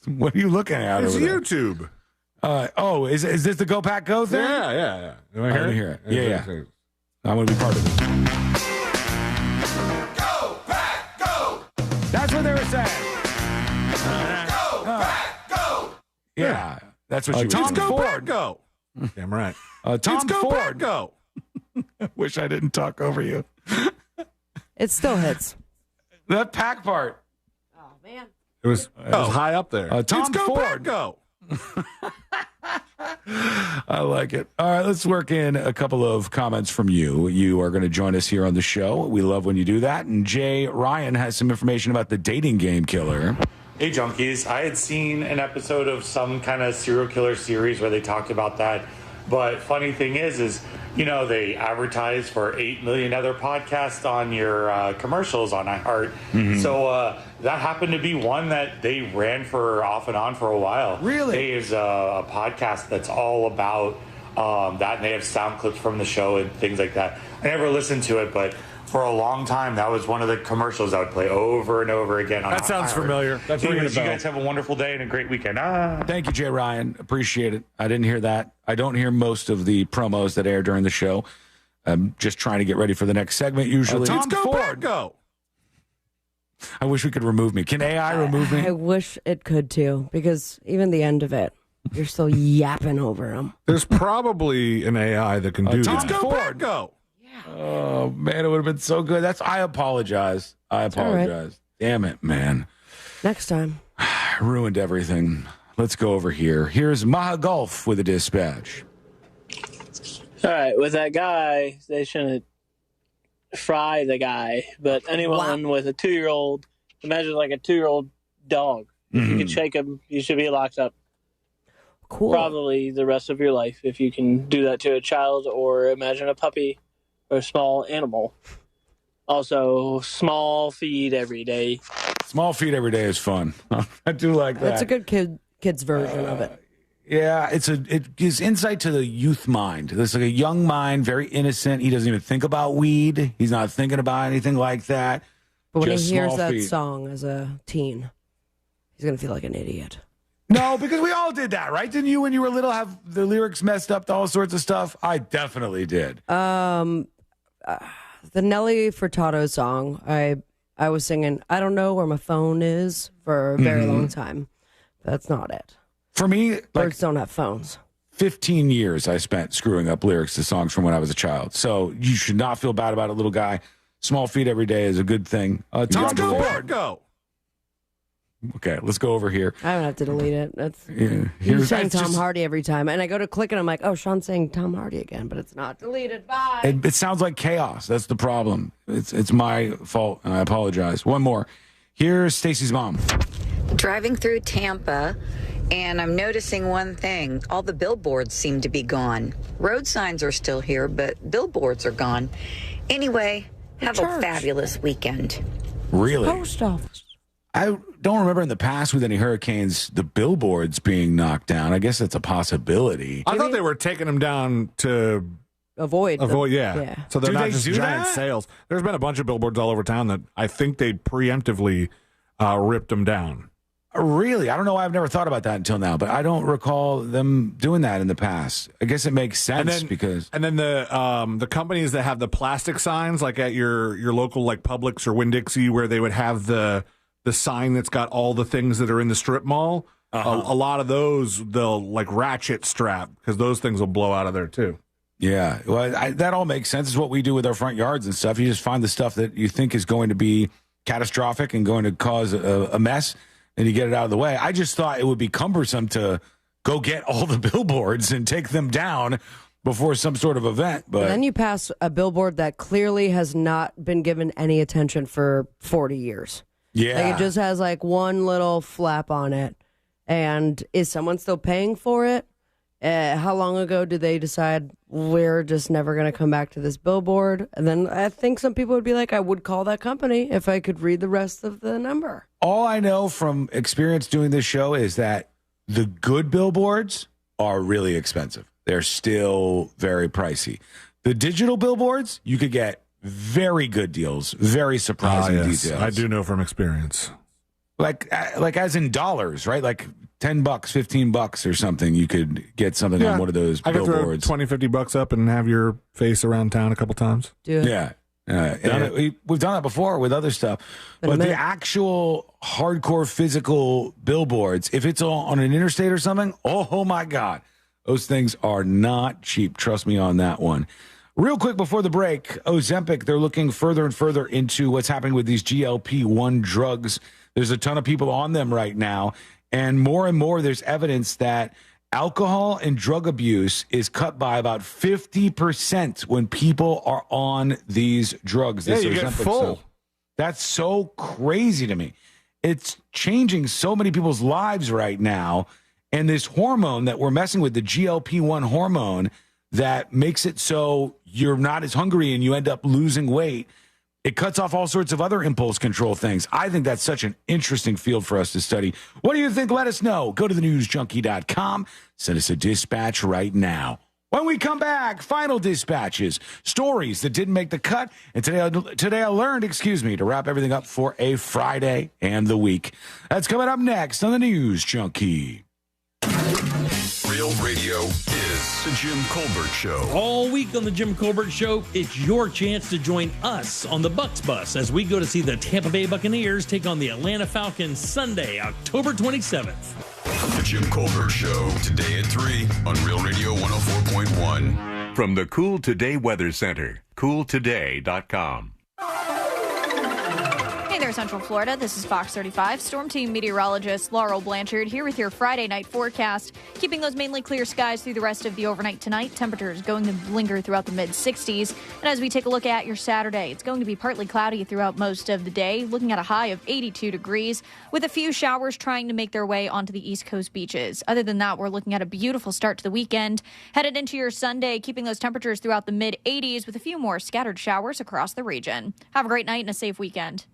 What are you looking at? It's over there? YouTube. Is this the Go Pack Go thing? Yeah. I want to hear it. Yeah. I want to be part of it. Go, Pack, go! That's what they were saying. Go, Pack, go! Yeah. That's what you Tom Ford. Ford, go. Damn right. Tom Go Ford, Pat, go. Wish I didn't talk over you. It still hits. That pack part. Oh, man. It was high up there. Tom Go Ford, Pat, go. I like it. All right, let's work in a couple of comments from you. You are going to join us here on the show. We love when you do that. And Jay Ryan has some information about the dating game killer. Hey, junkies. I had seen an episode of some kind of serial killer series where they talked about that. But funny thing is, they advertise for 8 million other podcasts on your commercials on iHeart. Mm-hmm. So that happened to be one that they ran for off and on for a while. Really? There's a podcast that's all about that, and they have sound clips from the show and things like that. I never listened to it, but for a long time, that was one of the commercials I would play over and over again. That sounds familiar. That's Anyways, you guys have a wonderful day and a great weekend. Thank you, Jay Ryan. Appreciate it. I didn't hear that. I don't hear most of the promos that air during the show. I'm just trying to get ready for the next segment, usually. Tom Ford, go. I wish we could remove me. Can AI remove me? I wish it could, too, because even the end of it, you're still yapping over them. There's probably an AI that can do that. Tom Ford, go. Oh, man, it would have been so good. I apologize. Right. Damn it, man. Next time. I ruined everything. Let's go over here. Here's Maha Golf with a dispatch. All right, with that guy, they shouldn't fry the guy, but anyone with a 2-year-old, imagine like a 2-year-old dog. If you can shake him, you should be locked up. Cool. Probably the rest of your life if you can do that to a child, or imagine a puppy or a small animal. Also, small feed every day. Small feed every day is fun. I do like that. That's a good kid's version of it. Yeah, it gives insight to the youth mind. There's like a young mind, very innocent. He doesn't even think about weed. He's not thinking about anything like that. But when Just he hears that feed. song as a teen, he's going to feel like an idiot. No, because we all did that, right? Didn't you, when you were little, have the lyrics messed up to all sorts of stuff? I definitely did. The Nelly Furtado song, I was singing, I don't know where my phone is for a very long time. That's not it. For me, birds don't have phones. 15 years I spent screwing up lyrics to songs from when I was a child. So you should not feel bad about it, little guy. Small feet every day is a good thing. Tom Ford. Go. Okay, let's go over here. I don't have to delete it. That's Yeah, you're saying Tom Hardy every time, and I go to click and I'm like, oh, Sean's saying Tom Hardy again, but it's not deleted. Bye. It sounds like chaos. That's the problem. It's my fault, and I apologize. One more. Here's Stacy's mom. Driving through Tampa, and I'm noticing one thing. All the billboards seem to be gone. Road signs are still here, but billboards are gone. Anyway, have a fabulous weekend. Really? Post office. I don't remember in the past with any hurricanes the billboards being knocked down. I guess that's a possibility. I thought they were taking them down to avoid. Yeah. So they're not just giant sales. There's been a bunch of billboards all over town that I think they preemptively ripped them down. Really? I don't know. I've never thought about that until now, but I don't recall them doing that in the past. I guess it makes sense because. And then the companies that have the plastic signs, like at your local like Publix or Winn-Dixie, where they would have the sign that's got all the things that are in the strip mall. A lot of those they'll like ratchet strap because those things will blow out of there too. Yeah, well, that all makes sense. It's what we do with our front yards and stuff. You just find the stuff that you think is going to be catastrophic and going to cause a mess, and you get it out of the way. I just thought it would be cumbersome to go get all the billboards and take them down before some sort of event. But and then you pass a billboard that clearly has not been given any attention for 40 years. Yeah. Like it just has like one little flap on it. And is someone still paying for it? How long ago did they decide we're just never going to come back to this billboard? And then I think some people would be like, I would call that company if I could read the rest of the number. All I know from experience doing this show is that the good billboards are really expensive. They're still very pricey. The digital billboards, you could get very good deals, very surprising details. I do know from experience. Like as in dollars, right? Like $10, $15 or something, you could get something on one of those billboards. I could throw $20-50 up and have your face around town a couple times. Yeah. We've done that before with other stuff. But the actual hardcore physical billboards, if it's on an interstate or something, oh my God, those things are not cheap. Trust me on that one. Real quick before the break, Ozempic, they're looking further and further into what's happening with these GLP-1 drugs. There's a ton of people on them right now. And more there's evidence that alcohol and drug abuse is cut by about 50% when people are on these drugs. Yeah, you get full. That's so crazy to me. It's changing so many people's lives right now. And this hormone that we're messing with, the GLP-1 hormone, that makes it so you're not as hungry and you end up losing weight. It cuts off all sorts of other impulse control things. I think that's such an interesting field for us to study. What do you think? Let us know. Go to thenewsjunkie.com. Send us a dispatch right now. When we come back, final dispatches, stories that didn't make the cut. And today I learned, to wrap everything up for a Friday and the week. That's coming up next on the News Junkie. Real Radio is the Jim Colbert Show. All week on the Jim Colbert Show, it's your chance to join us on the Bucks Bus as we go to see the Tampa Bay Buccaneers take on the Atlanta Falcons Sunday, October 27th. The Jim Colbert Show, today at 3 on Real Radio 104.1. From the Cool Today Weather Center, cooltoday.com. Hey there, Central Florida. This is Fox 35 Storm Team meteorologist Laurel Blanchard here with your Friday night forecast. Keeping those mainly clear skies through the rest of the overnight tonight. Temperatures going to linger throughout the mid-60s. And as we take a look at your Saturday, it's going to be partly cloudy throughout most of the day, looking at a high of 82 degrees, with a few showers trying to make their way onto the East Coast beaches. Other than that, we're looking at a beautiful start to the weekend. Headed into your Sunday, keeping those temperatures throughout the mid-80s with a few more scattered showers across the region. Have a great night and a safe weekend.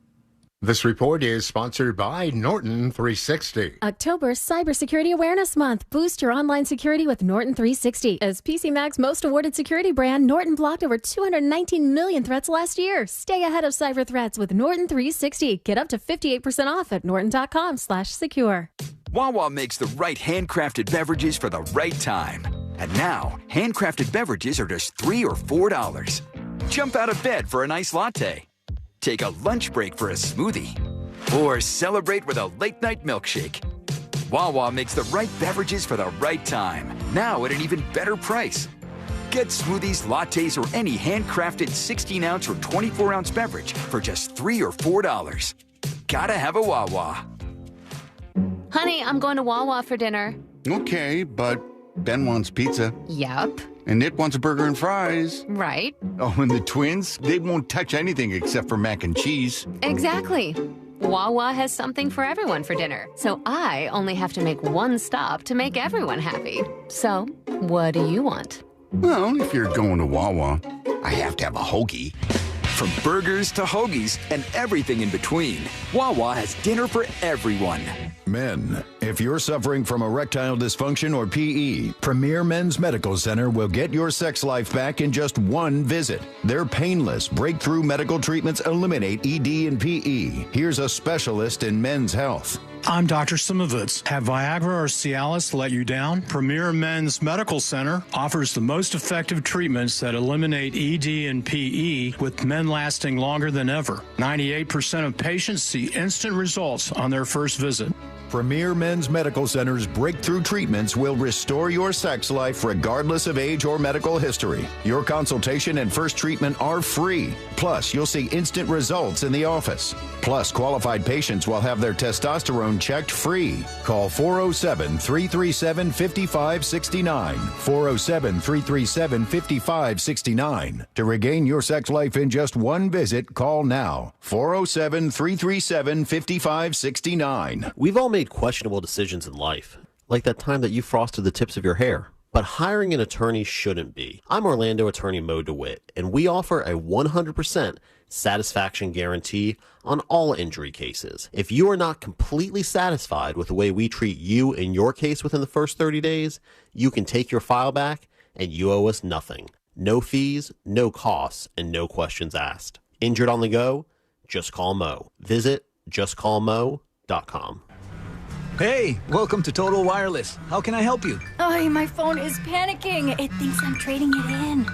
This report is sponsored by Norton 360. October Cybersecurity Awareness Month. Boost your online security with Norton 360. As PCMag's most awarded security brand, Norton blocked over 219 million threats last year. Stay ahead of cyber threats with Norton 360. Get up to 58% off at norton.com/secure. Wawa makes the right handcrafted beverages for the right time. And now, handcrafted beverages are just $3 or $4. Jump out of bed for an iced latte. Take a lunch break for a smoothie, or celebrate with a late-night milkshake. Wawa makes the right beverages for the right time. now at an even better price. Get smoothies, lattes, or any handcrafted 16-ounce or 24-ounce beverage for just $3 or $4. Gotta have a Wawa. Honey, I'm going to Wawa for dinner. Okay, but Ben wants pizza. Yup. And Nit wants a burger and fries. Right. Oh, and the twins, they won't touch anything except for mac and cheese. Exactly. Wawa has something for everyone for dinner, so I only have to make one stop to make everyone happy. So, what do you want? Well, if you're going to Wawa, I have to have a hoagie. From burgers to hoagies and everything in between, Wawa has dinner for everyone. Men, if you're suffering from erectile dysfunction or PE, Premier Men's Medical Center will get your sex life back in just one visit. Their painless, breakthrough medical treatments eliminate ED and PE. Here's a specialist in men's health. I'm Dr. Simovitz. Have Viagra or Cialis let you down? Premier Men's Medical Center offers the most effective treatments that eliminate ED and PE, with men lasting longer than ever. 98% of patients see instant results on their first visit. Premier Men's Medical Center's breakthrough treatments will restore your sex life regardless of age or medical history. Your consultation and first treatment are free. Plus, you'll see instant results in the office. Plus, qualified patients will have their testosterone checked free. Call 407-337-5569. 407-337-5569. To regain your sex life in just one visit, call now. 407-337-5569. We've all made questionable decisions in life, like that time that you frosted the tips of your hair. But hiring an attorney shouldn't be. I'm Orlando attorney Mo DeWitt, and we offer a 100% satisfaction guarantee on all injury cases. If you are not completely satisfied with the way we treat you in your case within the first 30 days, you can take your file back and you owe us nothing. No fees, no costs, and no questions asked. Injured on the go? Just call Mo. Visit justcallmo.com. Hey, welcome to Total Wireless. How can I help you? Oh, my phone is panicking. It thinks I'm trading it in.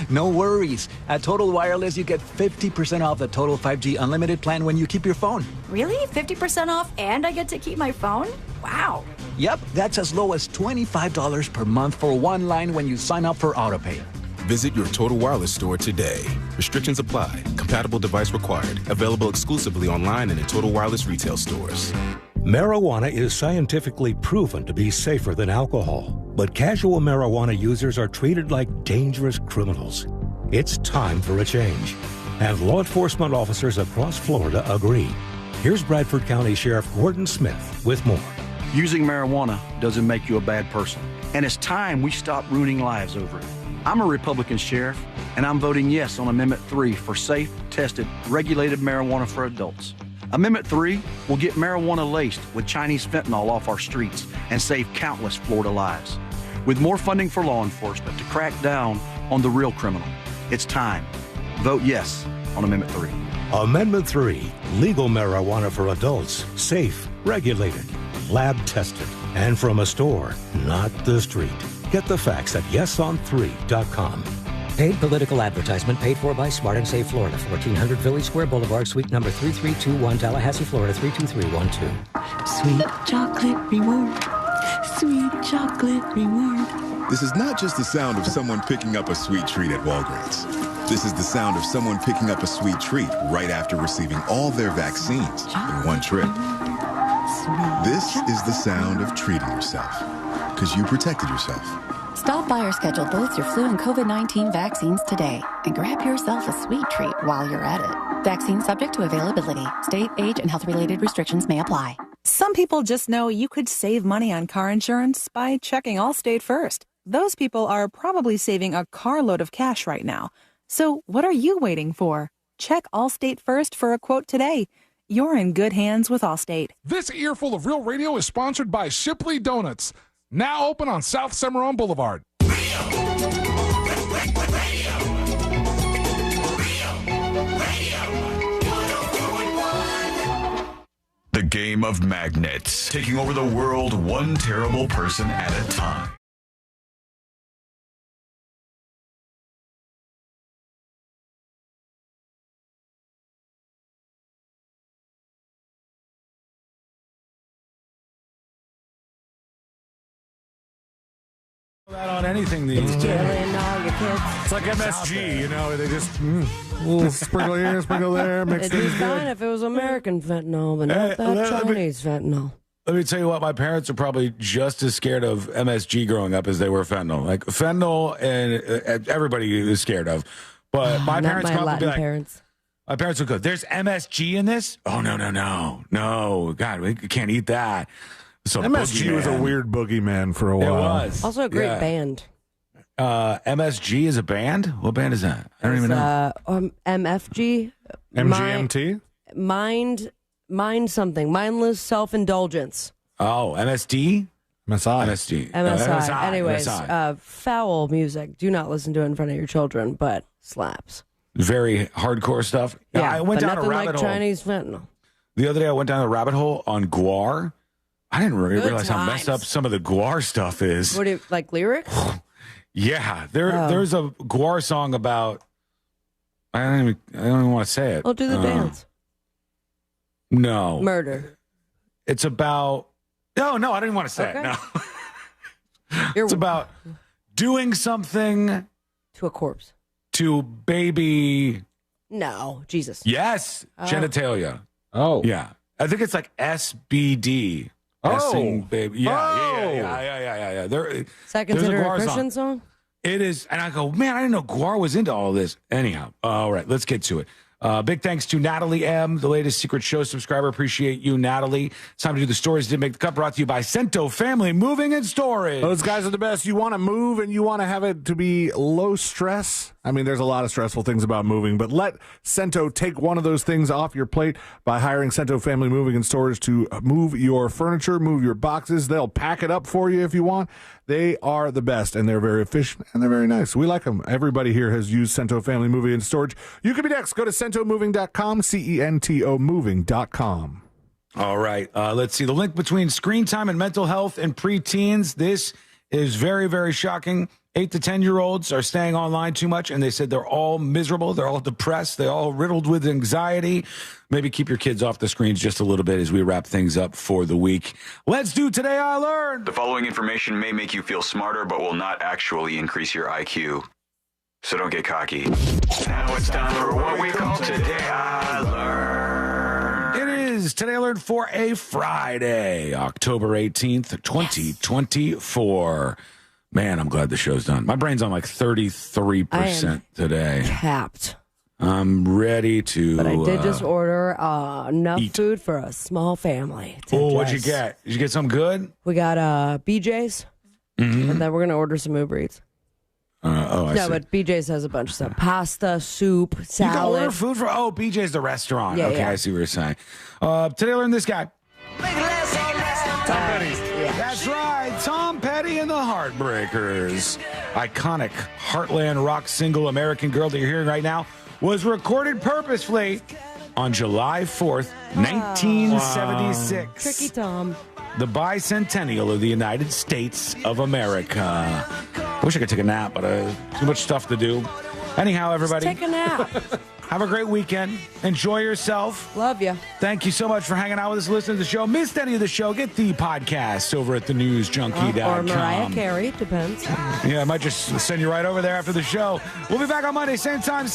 No worries. At Total Wireless, you get 50% off the Total 5G Unlimited plan when you keep your phone. Really? 50% off and I get to keep my phone? Wow. Yep, that's as low as $25 per month for one line when you sign up for AutoPay. Visit your Total Wireless store today. Restrictions apply. Compatible device required. Available exclusively online and in Total Wireless retail stores. Marijuana is scientifically proven to be safer than alcohol, but casual marijuana users are treated like dangerous criminals. It's time for a change, and law enforcement officers across Florida agree. Here's Bradford County Sheriff Gordon Smith with more. Using marijuana doesn't make you a bad person, and it's time we stop ruining lives over it. I'm a Republican sheriff, and I'm voting yes on Amendment 3 for safe, tested, regulated marijuana for adults. Amendment 3 will get marijuana laced with Chinese fentanyl off our streets and save countless Florida lives. With more funding for law enforcement to crack down on the real criminal, it's time. Vote yes on Amendment 3. Amendment 3, legal marijuana for adults, safe, regulated, lab tested, and from a store, not the street. Get the facts at yeson3.com. Paid political advertisement paid for by Smart and Save Florida, 1400 Village Square Boulevard, Suite number 3321, Tallahassee, Florida, 32312. Sweet chocolate reward. Sweet chocolate reward. This is not just the sound of someone picking up a sweet treat at Walgreens. This is the sound of someone picking up a sweet treat right after receiving all their vaccines in one trip. This is the sound of treating yourself, because you protected yourself. Stop by or schedule both your flu and COVID-19 vaccines today and grab yourself a sweet treat while you're at it. Vaccine subject to availability. State, age, and health-related restrictions may apply. Some people just know you could save money on car insurance by checking Allstate first. Those people are probably saving a carload of cash right now. So what are you waiting for? Check Allstate first for a quote today. You're in good hands with Allstate. This earful of Real Radio is sponsored by Shipley Donuts, now open on South Cimarron Boulevard. The game of magnets, taking over the world one terrible person at a time. That on anything these days. It's like MSG, you know, they just little sprinkle here, sprinkle there, mix It'd be things fine good. if it was American fentanyl, but not that Chinese fentanyl. Let me tell you what, my parents are probably just as scared of MSG growing up as they were fentanyl. Like fentanyl, and everybody is scared of. But my parents my probably Latin be like, parents. my parents would go, "There's MSG in this? Oh no, God, we can't eat that." So MSG was a weird boogeyman for a while. It was Also a great band. MSG is a band? What band is that? I don't even know. MFG. MGMT? Mind something. Mindless self-indulgence. Oh, MSD? MSI. MSI. Anyways, foul music. Do not listen to it in front of your children, but slaps. Very hardcore stuff. Yeah, I went but down a nothing rabbit like hole. Chinese fentanyl. The other day I went down a rabbit hole on guar. I didn't realize how messed up times. some of the guar stuff is. What do you, like lyrics? Yeah, there's a guar song about. I don't even want to say it. Well, do the dance. No. Murder. It's about. No, I didn't want to say it. No. It's about doing something to a corpse. To baby. No, Jesus. Yes, genitalia. Oh, yeah. I think it's like SBD. Oh, baby. Yeah. Second there's a Center guar Christian song? It is, and I go, man, I didn't know Guar was into all this. Anyhow, all right, let's get to it. Big thanks to Natalie M., the latest Secret Show subscriber. Appreciate you, Natalie. It's time to do the stories that didn't make the cut. Brought to you by Cento Family Moving and Storage. Those guys are the best. You want to move and you want to have it to be low stress. I mean, there's a lot of stressful things about moving, but let Cento take one of those things off your plate by hiring Cento Family Moving and Storage to move your furniture, move your boxes. They'll pack it up for you if you want. They are the best, and they're very efficient, and they're very nice. We like them. Everybody here has used Cento Family Moving and Storage. You can be next. Go to centomoving.com, CENTO moving.com. All right. Let's see. The link between screen time and mental health in preteens. This is very, very shocking. 8 to 10-year-olds are staying online too much, and they said they're all miserable. They're all depressed. They're all riddled with anxiety. Maybe keep your kids off the screens just a little bit as we wrap things up for the week. Let's do Today I Learned. The following information may make you feel smarter, but will not actually increase your IQ. So don't get cocky. Now it's time for what we call Today I Learned. It is Today I Learned for a Friday, October 18th, 2024. Man, I'm glad the show's done. My brain's on like 33% today. Capped. I'm ready to. But I did just order enough food for a small family. What'd you get? Did you get something good? We got BJ's, and then we're going to order some Uber Eats. I see. But BJ's has a bunch of stuff. Pasta, soup, salad. You can order food for, BJ's the restaurant. Yeah, okay, yeah. I see what you're saying. Today I learned this guy. Tom Petty. That's right. Tom Petty and the Heartbreakers. Iconic Heartland rock single American Girl that you're hearing right now was recorded purposefully on July 4th, 1976. Tricky Tom. The bicentennial of the United States of America. I wish I could take a nap, but too much stuff to do. Anyhow, everybody. Take a nap. Have a great weekend. Enjoy yourself. Love you. Thank you so much for hanging out with us, listening to the show. Missed any of the show? Get the podcast over at thenewsjunkie.com. Or Mariah Carey, depends. Yeah, I might just send you right over there after the show. We'll be back on Monday, same time, same